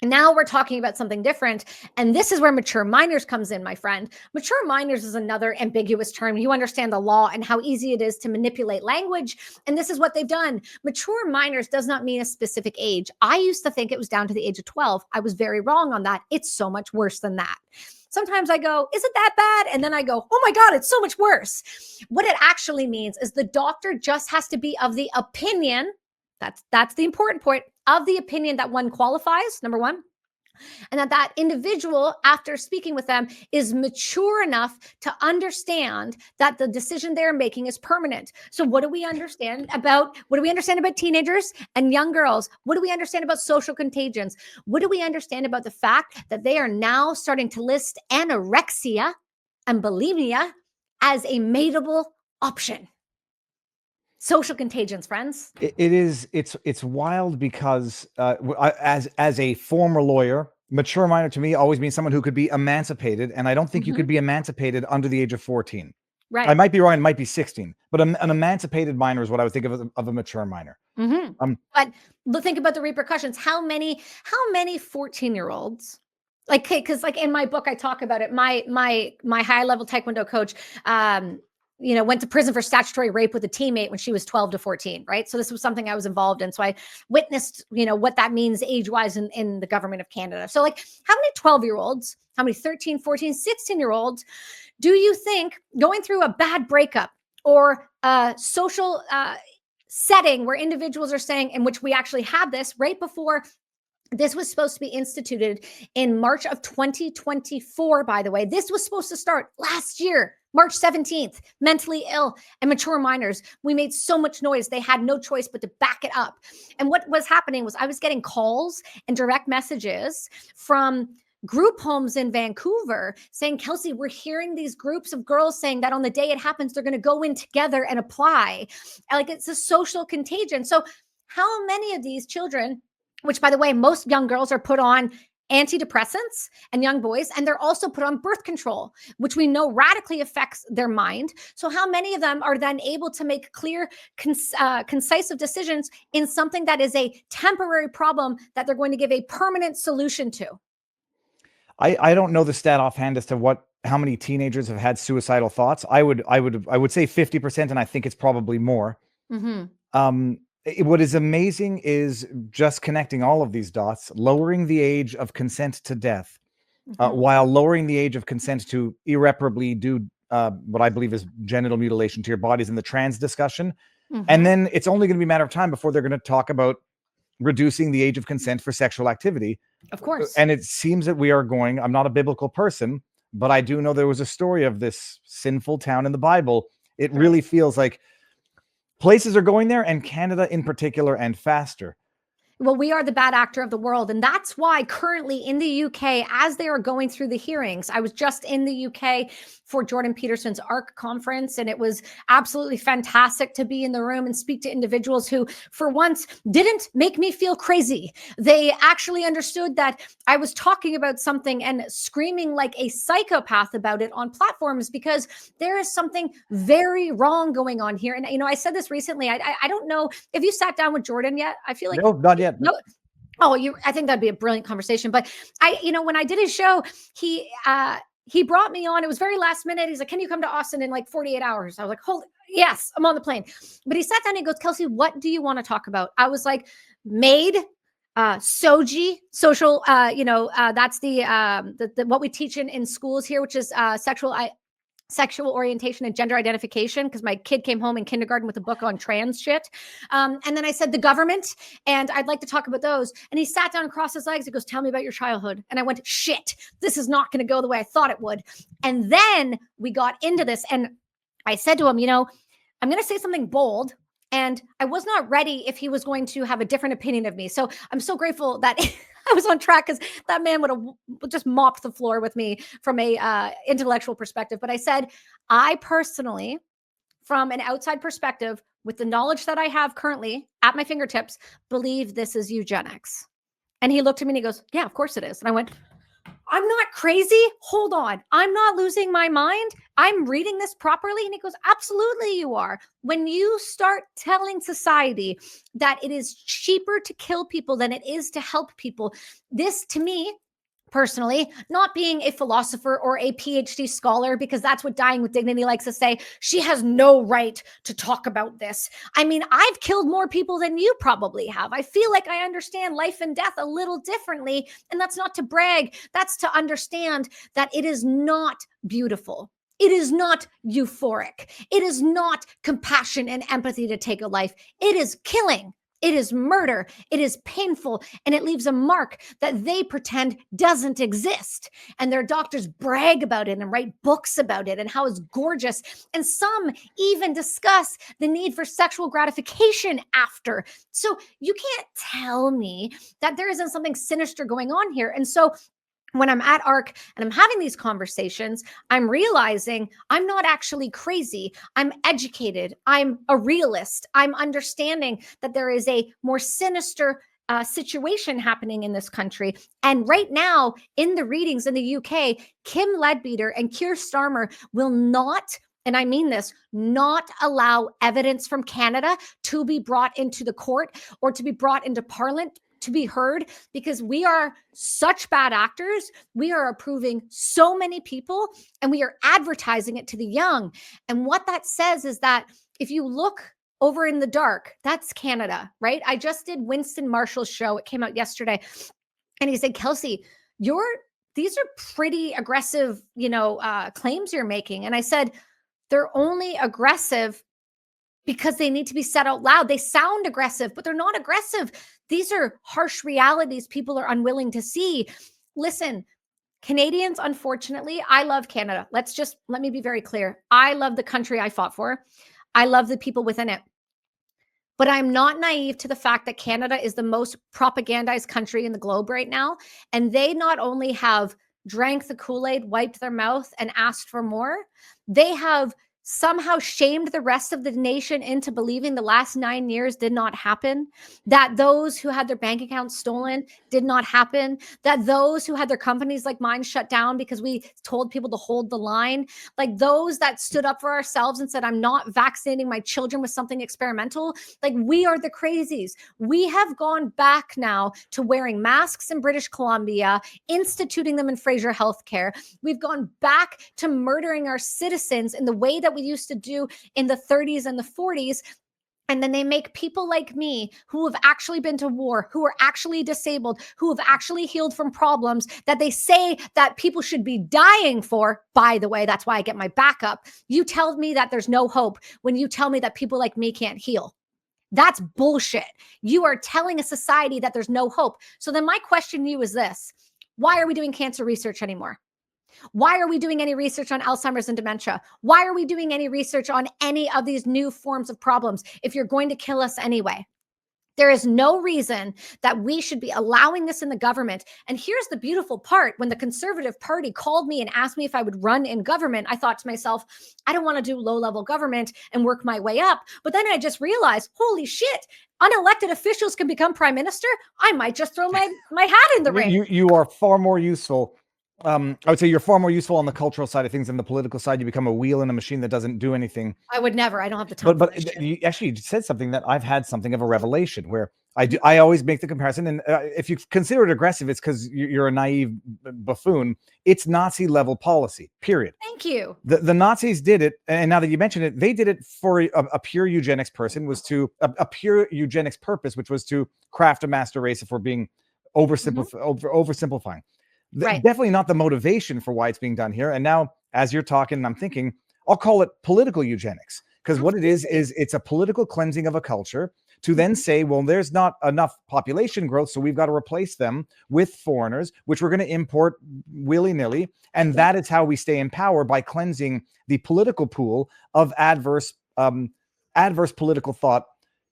now we're talking about something different. And this is where mature minors comes in, my friend. Mature minors is another ambiguous term. You understand the law and how easy it is to manipulate language. And this is what they've done. Mature minors does not mean a specific age. I used to think it was down to the age of 12. I was very wrong on that. It's so much worse than that. Sometimes I go, is it that bad? And then I go, oh my God, it's so much worse. What it actually means is the doctor just has to be of the opinion, that's the important point, of the opinion that one qualifies, number one, and that individual, after speaking with them, is mature enough to understand that the decision they're making is permanent. So what do we understand about teenagers and young girls? What do we understand about social contagions? What do we understand about the fact that they are now starting to list anorexia and bulimia as a maidable option? Social contagions, friends. It's wild because as a former lawyer Mature minor to me always means someone who could be emancipated, and I don't think you could Mhm. be emancipated under the age of 14. I Right. might be wrong, it might be 16, but an emancipated minor is what I would think of a mature minor. Mhm. Um, But think about the repercussions. How many 14-year-olds, like, because like in my book I talk about it. My high level taekwondo coach, went to prison for statutory rape with a teammate when she was 12 to 14, right? So this was something I was involved in. So I witnessed, what that means age wise in the government of Canada. So like, how many 12-year-olds, how many 13, 14, 16-year-olds do you think going through a bad breakup or a social setting where individuals are saying, in which we actually had this right before this was supposed to be instituted in March of 2024, by the way. This was supposed to start last year, March 17th, mentally ill and mature minors. We made so much noise. They had no choice but to back it up. And what was happening was I was getting calls and direct messages from group homes in Vancouver saying, Kelsey, we're hearing these groups of girls saying that on the day it happens, they're going to go in together and apply. Like, it's a social contagion. So how many of these children, which by the way, most young girls are put on antidepressants, and young boys, and they're also put on birth control, which we know radically affects their mind. So how many of them are then able to make clear, concise decisions in something that is a temporary problem that they're going to give a permanent solution to? I don't know the stat offhand as to how many teenagers have had suicidal thoughts. I would say 50%, and I think it's probably more. Mm-hmm. What is amazing is just connecting all of these dots, lowering the age of consent to death, Mm-hmm. while lowering the age of consent to irreparably do what I believe is genital mutilation to your bodies in the trans discussion. Mm-hmm. And then it's only going to be a matter of time before they're going to talk about reducing the age of consent for sexual activity. Of course. And it seems that we are going, I'm not a biblical person, but I do know there was a story of this sinful town in the Bible. It really feels like places are going there, and Canada in particular, and faster. Well, we are the bad actor of the world. And that's why currently in the UK, as they are going through the hearings, I was just in the UK for Jordan Peterson's ARC conference, and it was absolutely fantastic to be in the room and speak to individuals who, for once, didn't make me feel crazy. They actually understood that I was talking about something and screaming like a psychopath about it on platforms, because there is something very wrong going on here. And, I said this recently. I don't know if you sat down with Jordan yet. I feel like No, not yet. no. Oh, I think that'd be a brilliant conversation. But when I did his show, he brought me on. It was very last minute. He's like, can you come to Austin in like 48 hours? I was like, holy, yes, I'm on the plane. But he sat down and he goes, Kelsey, what do you want to talk about? I was like, MAID, SOGI, social, that's the what we teach in schools here, which is sexual orientation and gender identification, because my kid came home in kindergarten with a book on trans shit. And then I said the government, and I'd like to talk about those. And he sat down and crossed his legs. He goes, tell me about your childhood. And I went, shit, this is not going to go the way I thought it would. And then we got into this, and I said to him, I'm going to say something bold. And I was not ready if he was going to have a different opinion of me. So I'm so grateful that I was on track, because that man would have just mopped the floor with me from a intellectual perspective. But I said, I personally, from an outside perspective, with the knowledge that I have currently at my fingertips, believe this is eugenics. And he looked at me and he goes, yeah, of course it is. And I went, I'm not crazy. Hold on. I'm not losing my mind. I'm reading this properly. And he goes, absolutely you are. When you start telling society that it is cheaper to kill people than it is to help people, this to me, personally, not being a philosopher or a PhD scholar, because that's what Dying with Dignity likes to say, she has no right to talk about this. I mean, I've killed more people than you probably have. I feel like I understand life and death a little differently. And that's not to brag. That's to understand that it is not beautiful. It is not euphoric. It is not compassion and empathy to take a life. It is killing. It is murder. It is painful, and it leaves a mark that they pretend doesn't exist. And their doctors brag about it and write books about it and how it's gorgeous. And some even discuss the need for sexual gratification after. So you can't tell me that there isn't something sinister going on here. And so when I'm at ARC and I'm having these conversations, I'm realizing I'm not actually crazy. I'm educated. I'm a realist. I'm understanding that there is a more sinister situation happening in this country. And right now, in the readings in the UK, Kim Leadbeater and Keir Starmer will not, and I mean this, not allow evidence from Canada to be brought into the court or to be brought into Parliament to be heard, because we are such bad actors. We are approving so many people and we are advertising it to the young. And what that says is that if you look over in the dark, that's Canada, right? I just did Winston Marshall's show. It came out yesterday. And he said, Kelsey, these are pretty aggressive, claims you're making. And I said, they're only aggressive because they need to be said out loud. They sound aggressive, but they're not aggressive. These are harsh realities people are unwilling to see. Listen, Canadians, unfortunately, I love Canada. Let me be very clear. I love the country I fought for. I love the people within it. But I'm not naive to the fact that Canada is the most propagandized country in the globe right now. And they not only have drank the Kool-Aid, wiped their mouth, and asked for more, they have somehow shamed the rest of the nation into believing the last 9 years did not happen, that those who had their bank accounts stolen did not happen, that those who had their companies like mine shut down because we told people to hold the line, like those that stood up for ourselves and said, I'm not vaccinating my children with something experimental. Like, we are the crazies. We have gone back now to wearing masks in British Columbia, instituting them in Fraser Healthcare. We've gone back to murdering our citizens in the way that we used to do in the 30s and the 40s. And then they make people like me, who have actually been to war, who are actually disabled, who have actually healed from problems that they say that people should be dying for. By the way, that's why I get my backup. You tell me that there's no hope when you tell me that people like me can't heal. That's bullshit. You are telling a society that there's no hope. So then my question to you is this: why are we doing cancer research anymore? Why are we doing any research on Alzheimer's and dementia? Why are we doing any research on any of these new forms of problems if you're going to kill us anyway? There is no reason that we should be allowing this in the government. And here's the beautiful part. When the Conservative Party called me and asked me if I would run in government, I thought to myself, I don't want to do low-level government and work my way up. But then I just realized, holy shit, unelected officials can become prime minister. I might just throw my hat in the ring. You are far more useful. I would say you're far more useful on the cultural side of things than the political side. You become a wheel in a machine that doesn't do anything. I would never. I don't have the time. But you actually said something that I've had something of a revelation where I always make the comparison. And if you consider it aggressive, it's because you're a naive buffoon. It's Nazi level policy, period. Thank you. The Nazis did it. And now that you mention it, they did it for a pure eugenics person, was to a pure eugenics purpose, which was to craft a master race, if we're being oversimplifying. Right. Definitely not the motivation for why it's being done here. And now, as you're talking, I'm thinking, I'll call it political eugenics, because what it is it's a political cleansing of a culture to then say, well, there's not enough population growth, so we've got to replace them with foreigners, which we're going to import willy-nilly. And that is how we stay in power, by cleansing the political pool of adverse political thought.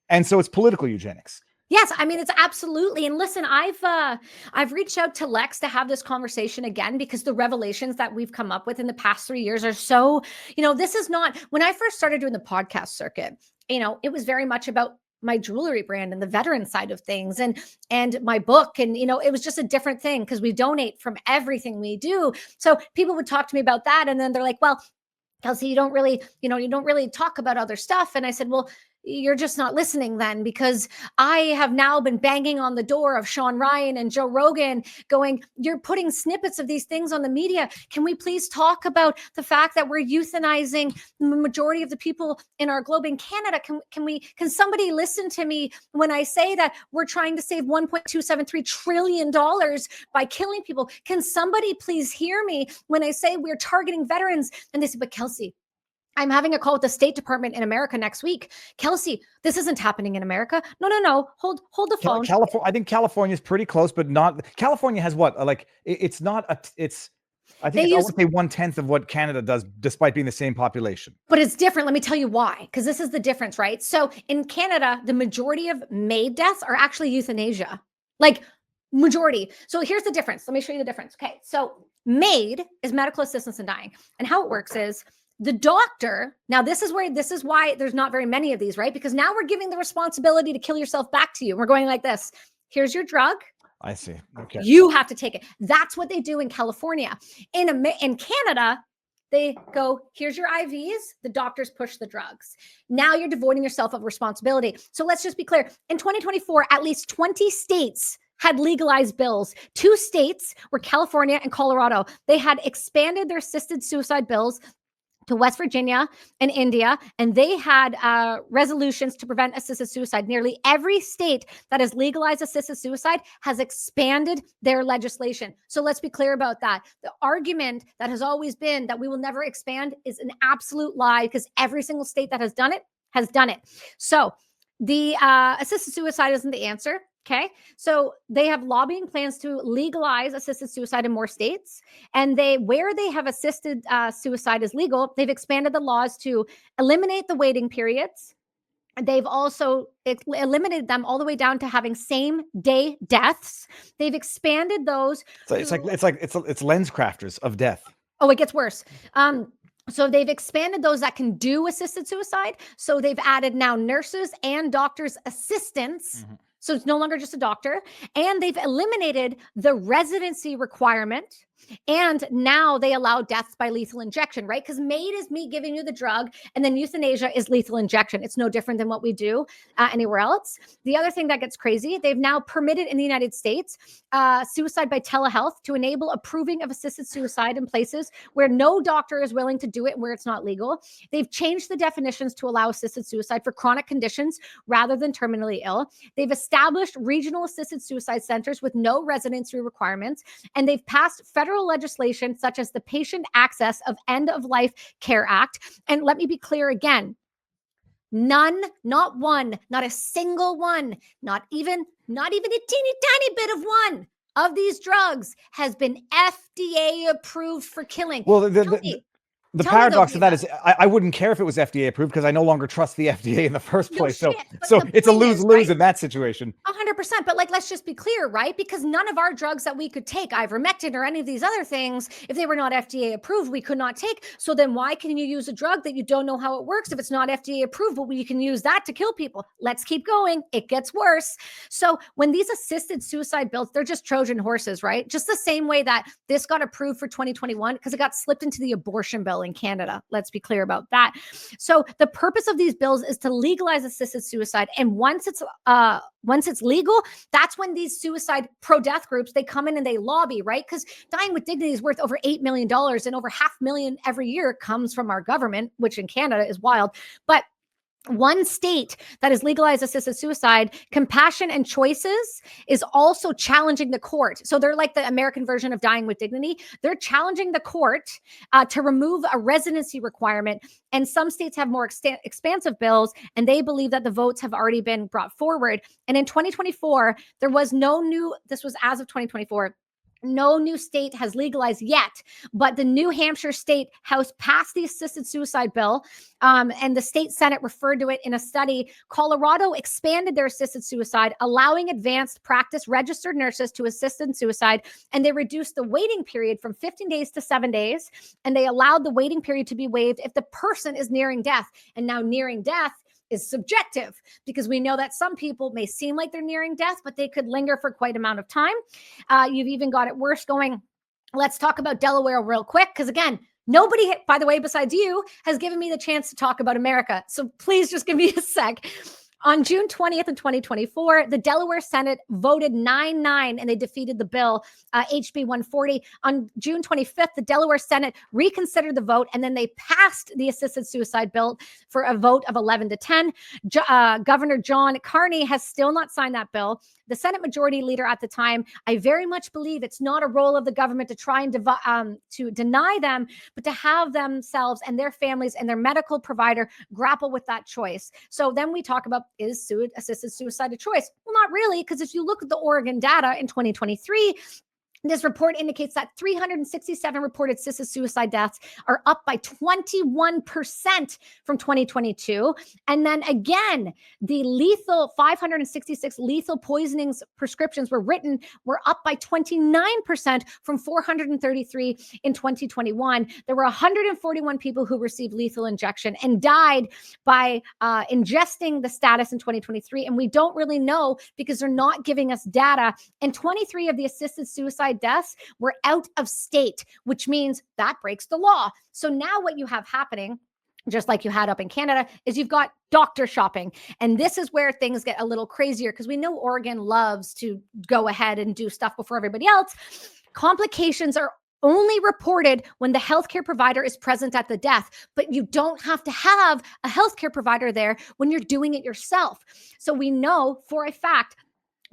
And so it's political eugenics. Yes, I mean, it's absolutely. And listen, I've reached out to Lex to have this conversation again, because the revelations that we've come up with in the past 3 years are so, this is not, when I first started doing the podcast circuit, it was very much about my jewelry brand and the veteran side of things and my book. And, it was just a different thing, because we donate from everything we do. So people would talk to me about that. And then they're like, well, Kelsey, you don't really talk about other stuff. And I said, well, you're just not listening then, because I have now been banging on the door of Sean Ryan and Joe Rogan going, you're putting snippets of these things on the media. Can we please talk about the fact that we're euthanizing the majority of the people in our globe in Canada? Can somebody listen to me when I say that we're trying to save $1.273 trillion by killing people? Can somebody please hear me when I say we're targeting veterans? And they say, but Kelsey, I'm having a call with the State Department in America next week. Kelsey, this isn't happening in America. No. Hold the phone. California, I think California is pretty close, but not. California has what? It's not a. It's. I think I would say 1/10 of what Canada does, despite being the same population. But it's different. Let me tell you why. Because this is the difference, right? So in Canada, the majority of MAID deaths are actually euthanasia. Like, majority. So here's the difference. Let me show you the difference. Okay. So MAID is medical assistance in dying, and how it works is, the doctor, now this is why there's not very many of these, right? Because now we're giving the responsibility to kill yourself back to you. We're going like this. Here's your drug. I see. Okay. You have to take it. That's what they do in California. In Canada, they go, here's your IVs. The doctors push the drugs. Now you're devoiding yourself of responsibility. So let's just be clear. In 2024, at least 20 states had legalized bills. 2 states were California and Colorado. They had expanded their assisted suicide bills to West Virginia and India, and they had resolutions to prevent assisted suicide. Nearly every state that has legalized assisted suicide has expanded their legislation. So let's be clear about that. The argument that has always been that we will never expand is an absolute lie, because every single state that has done it has done it. So the assisted suicide isn't the answer. Okay. So they have lobbying plans to legalize assisted suicide in more states. And where they have assisted suicide is legal, they've expanded the laws to eliminate the waiting periods. They've also eliminated them all the way down to having same day deaths. They've expanded those. So it's lens crafters of death. Oh, it gets worse. So they've expanded those that can do assisted suicide. So they've added now nurses and doctors' assistants. Mm-hmm. So it's no longer just a doctor. And they've eliminated the residency requirement. And now they allow deaths by lethal injection, right? Because MAID is me giving you the drug, and then euthanasia is lethal injection. It's no different than what we do anywhere else. The other thing that gets crazy, they've now permitted in the United States suicide by telehealth to enable approving of assisted suicide in places where no doctor is willing to do it, where it's not legal. They've changed the definitions to allow assisted suicide for chronic conditions rather than terminally ill. They've established regional assisted suicide centers with no residency requirements, and they've passed federal legislation such as the Patient Access of End of Life Care Act. And let me be clear again, none, not one, not a single one, not even a teeny tiny bit of one of these drugs has been FDA approved for killing. Well, the paradox of that is I wouldn't care if it was FDA approved, because I no longer trust the FDA in the first place. So it's a lose-lose in that situation. 100%. But let's just be clear, right? Because none of our drugs that we could take, ivermectin or any of these other things, if they were not FDA approved, we could not take. So then why can you use a drug that you don't know how it works if it's not FDA approved, but you can use that to kill people? Let's keep going. It gets worse. So when these assisted suicide bills, they're just Trojan horses, right? Just the same way that this got approved for 2021 because it got slipped into the abortion bill in Canada. Let's be clear about that. So the purpose of these bills is to legalize assisted suicide. And once it's legal, that's when these suicide pro-death groups, they come in and they lobby, right? Because dying with dignity is worth over $8 million, and over $500,000 every year comes from our government, which in Canada is wild. But one state that has legalized assisted suicide, Compassion and Choices, is also challenging the court. So they're like the American version of dying with dignity. They're challenging the court to remove a residency requirement. And some states have more expansive bills, and they believe that the votes have already been brought forward. And in 2024, there was this was as of 2024, no new state has legalized yet, but the New Hampshire State House passed the assisted suicide bill, and the state Senate referred to it in a study. Colorado expanded their assisted suicide, allowing advanced practice registered nurses to assist in suicide, and they reduced the waiting period from 15 days to 7 days, and they allowed the waiting period to be waived if the person is nearing death. And now nearing death is subjective, because we know that some people may seem like they're nearing death, but they could linger for quite an amount of time. You've even got it worse going. Let's talk about Delaware real quick, because again, nobody, by the way, besides you, has given me the chance to talk about America. So please just give me a sec. On June 20th of 2024, the Delaware Senate voted 9-9, and they defeated the bill, HB 140. On June 25th, the Delaware Senate reconsidered the vote, and then they passed the assisted suicide bill for a vote of 11-10. Governor John Carney has still not signed that bill. The Senate Majority Leader at the time, I very much believe it's not a role of the government to try and to deny them, but to have themselves and their families and their medical provider grapple with that choice. So then we talk about, is assisted suicide a choice? Well, not really, because if you look at the Oregon data in 2023, This report indicates that 367 reported assisted suicide deaths are up by 21% from 2022. And then again, the 566 lethal poisonings prescriptions were up by 29% from 433 in 2021. There were 141 people who received lethal injection and died by ingesting the status in 2023. And we don't really know because they're not giving us data. And 23 of the assisted suicide deaths were out of state, which means that breaks the law. So now what you have happening, just like you had up in Canada, is you've got doctor shopping. And this is where things get a little crazier because we know Oregon loves to go ahead and do stuff before everybody else. Complications are only reported when the healthcare provider is present at the death, but you don't have to have a healthcare provider there when you're doing it yourself. So we know for a fact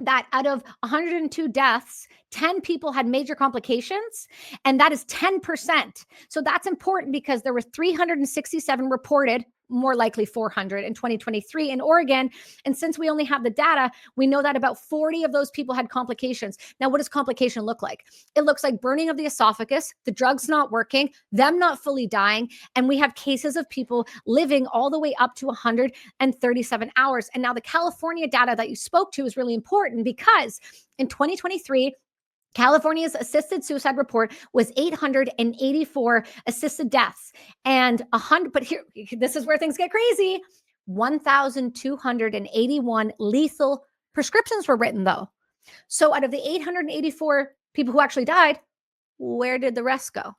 that out of 102 deaths, 10 people had major complications, and that is 10%. So that's important because there were 367 reported, more likely 400 in 2023 in Oregon. And since we only have the data, we know that about 40 of those people had complications. Now, what does complication look like? It looks like burning of the esophagus, the drugs not working, them not fully dying. And we have cases of people living all the way up to 137 hours. And now the California data that you spoke to is really important because in 2023, California's assisted suicide report was 884 assisted deaths and 100, but here, this is where things get crazy. 1,281 lethal prescriptions were written though. So out of the 884 people who actually died, where did the rest go?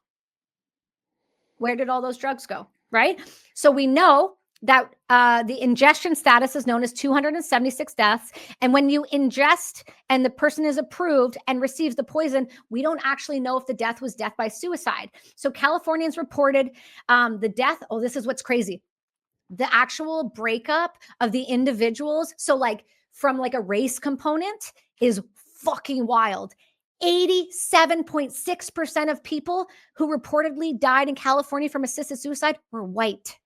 Where did all those drugs go? Right? So we know that the ingestion status is known as 276 deaths. And when you ingest and the person is approved and receives the poison, we don't actually know if the death was death by suicide. So Californians reported the death. Oh, this is what's crazy. The actual breakup of the individuals. So like from like a race component is fucking wild. 87.6% of people who reportedly died in California from assisted suicide were white.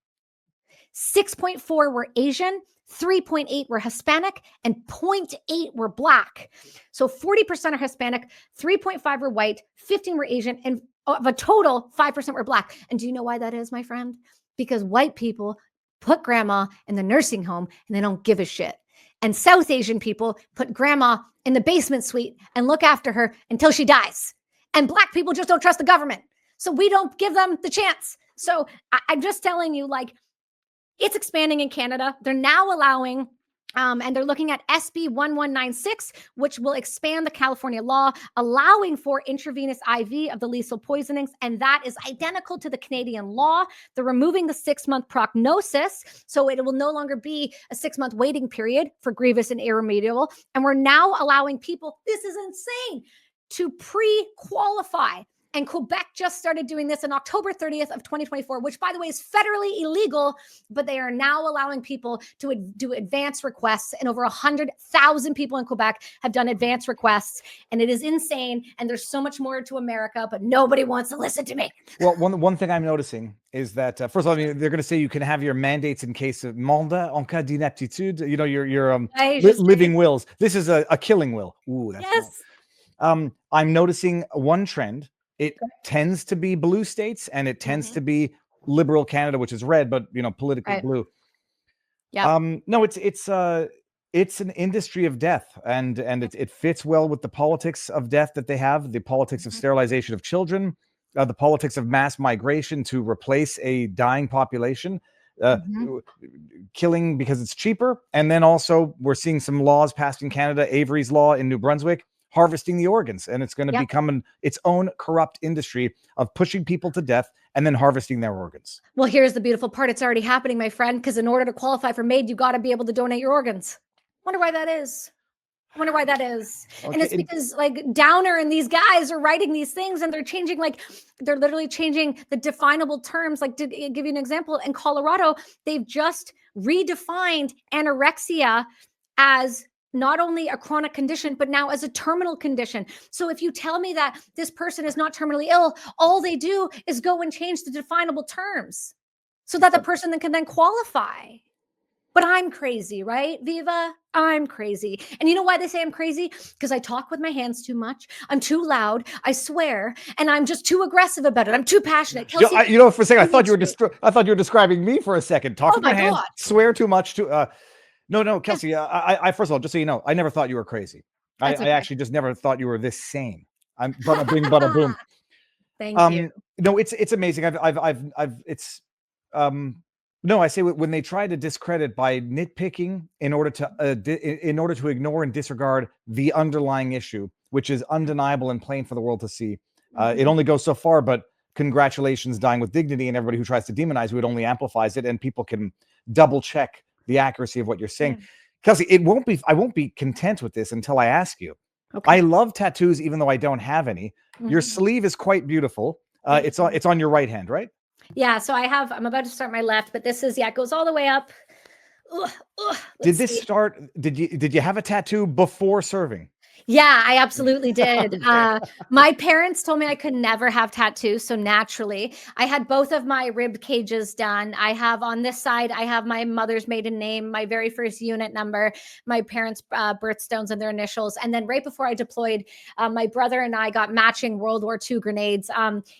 6.4 were Asian, 3.8 were Hispanic, and 0.8 were Black. So 40% are Hispanic, 3.5 were white, 15 were Asian, and of a total, 5% were Black. And do you know why that is, my friend? Because white people put grandma in the nursing home and they don't give a shit. And South Asian people put grandma in the basement suite and look after her until she dies. And Black people just don't trust the government. So we don't give them the chance. So I'm just telling you, like, it's expanding in Canada. They're now allowing, and they're looking at SB 1196, which will expand the California law, allowing for intravenous IV of the lethal poisonings. And that is identical to the Canadian law. They're removing the 6-month prognosis. So it will no longer be a 6-month waiting period for grievous and irremediable. And we're now allowing people, this is insane, to pre-qualify. And Quebec just started doing this on October 30th of 2024, which, by the way, is federally illegal, but they are now allowing people to do advance requests. And over 100,000 people in Quebec have done advance requests. And it is insane. And there's so much more to America, but nobody wants to listen to me. Well, one thing I'm noticing is that, first of all, I mean, they're going to say you can have your mandates in case of mandat en cas d'inaptitude, you know, your living wills. This is a killing will. Ooh, that's yes. Nice. I'm noticing one trend. It tends to be blue states, and it tends to be liberal Canada, which is red, but you know, politically blue. Yeah. No, it's an industry of death, and it fits well with the politics of death that they have, the politics of sterilization of children, the politics of mass migration to replace a dying population, killing because it's cheaper, and then also we're seeing some laws passed in Canada, Avery's law in New Brunswick, harvesting the organs, and it's going to become its own corrupt industry of pushing people to death and then harvesting their organs. Well, here's the beautiful part. It's already happening, my friend, because in order to qualify for MAID, you got to be able to donate your organs. Wonder why that is. Okay. And it's because like Downer and these guys are writing these things and they're changing, like they're literally changing the definable terms. Like to give you an example, in Colorado, they've just redefined anorexia as not only a chronic condition, but now as a terminal condition. So if you tell me that this person is not terminally ill, all they do is go and change the definable terms so that the person can then qualify. But I'm crazy, right, Viva? I'm crazy. And you know why they say I'm crazy? Because I talk with my hands too much. I'm too loud. I swear, and I'm just too aggressive about it. I'm too passionate. Kelsey, For a second, you need to. I thought you were describing me for a second. Talk Oh with my my hands, God. swear too much. No, Yeah, Kelsey. I first of all, just so you know, I never thought you were crazy. that's I okay. actually just never thought you were this sane. I'm bada bing, bada boom. Thank you. No, it's amazing. It's um no, I say when they try to discredit by nitpicking in order to in order to ignore and disregard the underlying issue, which is undeniable and plain for the world to see. It only goes so far, but congratulations, dying with dignity, and everybody who tries to demonize you, it only amplifies it, and people can double check the accuracy of what you're saying. Yeah. Kelsey, I won't be content with this until I ask you. Okay. I love tattoos, even though I don't have any. Your sleeve is quite beautiful. It's on your right hand, right? Yeah, so I'm about to start my left, but this is, yeah, it goes all the way up. Ugh, Did this start? Did you have a tattoo before serving? Yeah, I absolutely did. Okay. My parents told me I could never have tattoos. So naturally, I had both of my rib cages done. I have on this side, I have my mother's maiden name, my very first unit number, my parents' birthstones and their initials. And then right before I deployed, my brother and I got matching World War II grenades.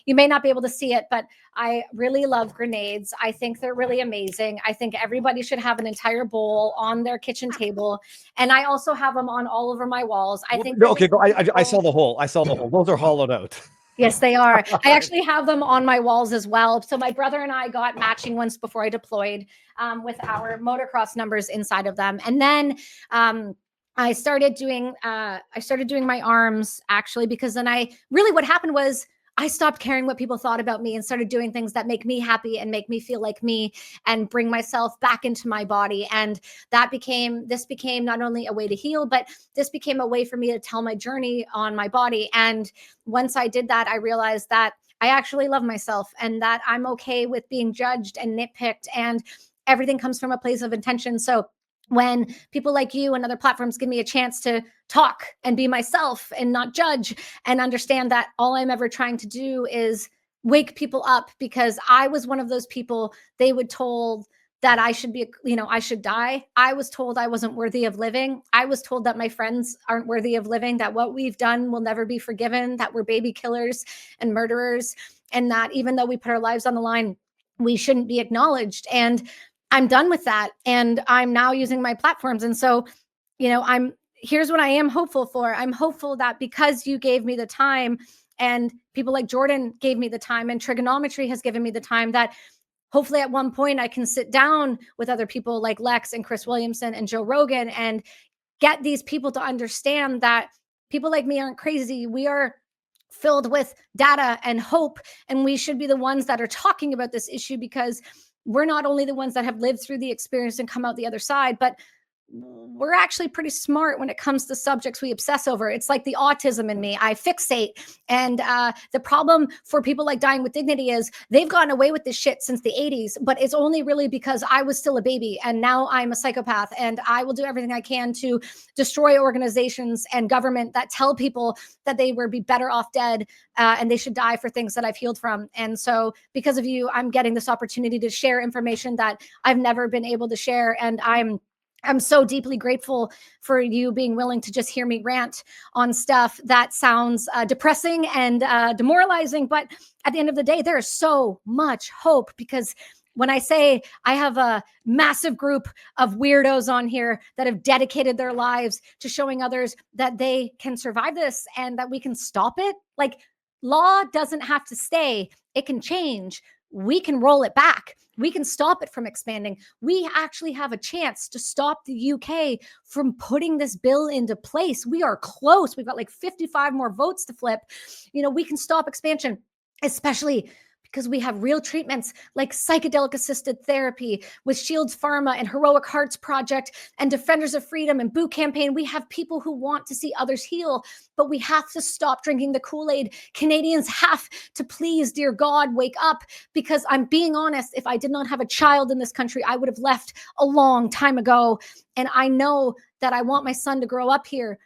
You may not be able to see it, but I really love grenades. I think they're really amazing. I think everybody should have an entire bowl on their kitchen table. And I also have them on all over my walls. I think Okay, go. I saw the hole. I saw the hole. Those are hollowed out. Yes, they are. I actually have them on my walls as well. So my brother and I got matching ones before I deployed, with our motocross numbers inside of them. And then I started doing my arms, actually, because then what happened was I stopped caring what people thought about me and started doing things that make me happy and make me feel like me and bring myself back into my body. And this became not only a way to heal, but this became a way for me to tell my journey on my body. And once I did that, I realized that I actually love myself and that I'm okay with being judged and nitpicked, and everything comes from a place of intention. So when people like you and other platforms give me a chance to talk and be myself and not judge and understand that all I'm ever trying to do is wake people up, because I was one of those people they would told that I should be, I should die. I was told I wasn't worthy of living. I was told that my friends aren't worthy of living, that what we've done will never be forgiven, that we're baby killers and murderers, and that even though we put our lives on the line, we shouldn't be acknowledged. And I'm done with that. And I'm now using my platforms. And so, here's what I am hopeful for. I'm hopeful that because you gave me the time, and people like Jordan gave me the time, and trigonometry has given me the time, that hopefully at one point I can sit down with other people like Lex and Chris Williamson and Joe Rogan and get these people to understand that people like me aren't crazy. We are filled with data and hope, and we should be the ones that are talking about this issue, because we're not only the ones that have lived through the experience and come out the other side, but we're actually pretty smart when it comes to subjects we obsess over. It's like the autism in me. I fixate. And the problem for people like Dying with Dignity is they've gotten away with this shit since the 80s, but it's only really because I was still a baby and now I'm a psychopath, and I will do everything I can to destroy organizations and government that tell people that they would be better off dead, and they should die for things that I've healed from. And so because of you, I'm getting this opportunity to share information that I've never been able to share. And I'm so deeply grateful for you being willing to just hear me rant on stuff that sounds depressing and demoralizing. But at the end of the day, there is so much hope, because when I say I have a massive group of weirdos on here that have dedicated their lives to showing others that they can survive this and that we can stop it, like, law doesn't have to stay, it can change. We can roll it back. We can stop it from expanding. We actually have a chance to stop the UK from putting this bill into place. We are close. We've got like 55 more votes to flip. We can stop expansion, especially because we have real treatments like psychedelic assisted therapy with Shields Pharma and Heroic Hearts Project and Defenders of Freedom and Boo Campaign. We have people who want to see others heal, but we have to stop drinking the Kool-Aid. Canadians have to, please, dear God, wake up, because I'm being honest, if I did not have a child in this country, I would have left a long time ago. And I know that I want my son to grow up here,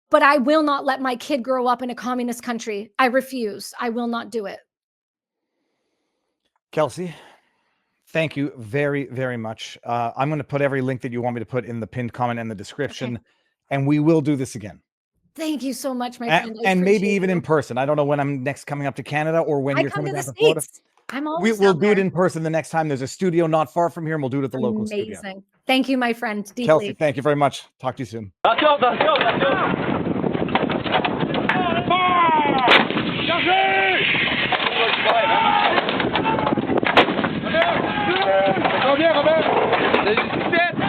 but I will not let my kid grow up in a communist country. I refuse. I will not do it. Kelsey, Thank you very, very much. I'm going to put every link that you want me to put in the pinned comment and the description, and we will do this again. Thank you so much, my friend. And maybe appreciate even you. in person. I don't know when I'm next coming up to Canada or when I you're come coming to the down to Florida. States. I'm always We'll down do it there. in person the next time. There's a studio not far from here, and we'll do it at the local studio. Amazing. Thank you, my friend. Deeply. Kelsey, thank you very much. Talk to you soon. Combien, Robert? C'est 17,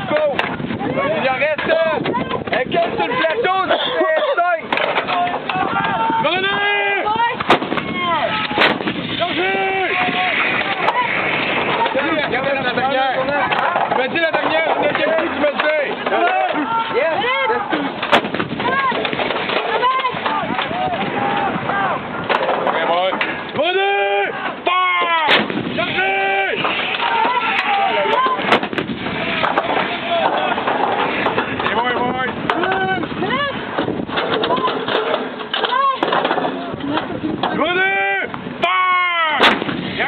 go! Il en reste... Quel sur le plateau? C'est 5! Revenez! Regardez la dernière! Tu m'as dit la dernière, le deuxième coup, tu m'as dit! Yes!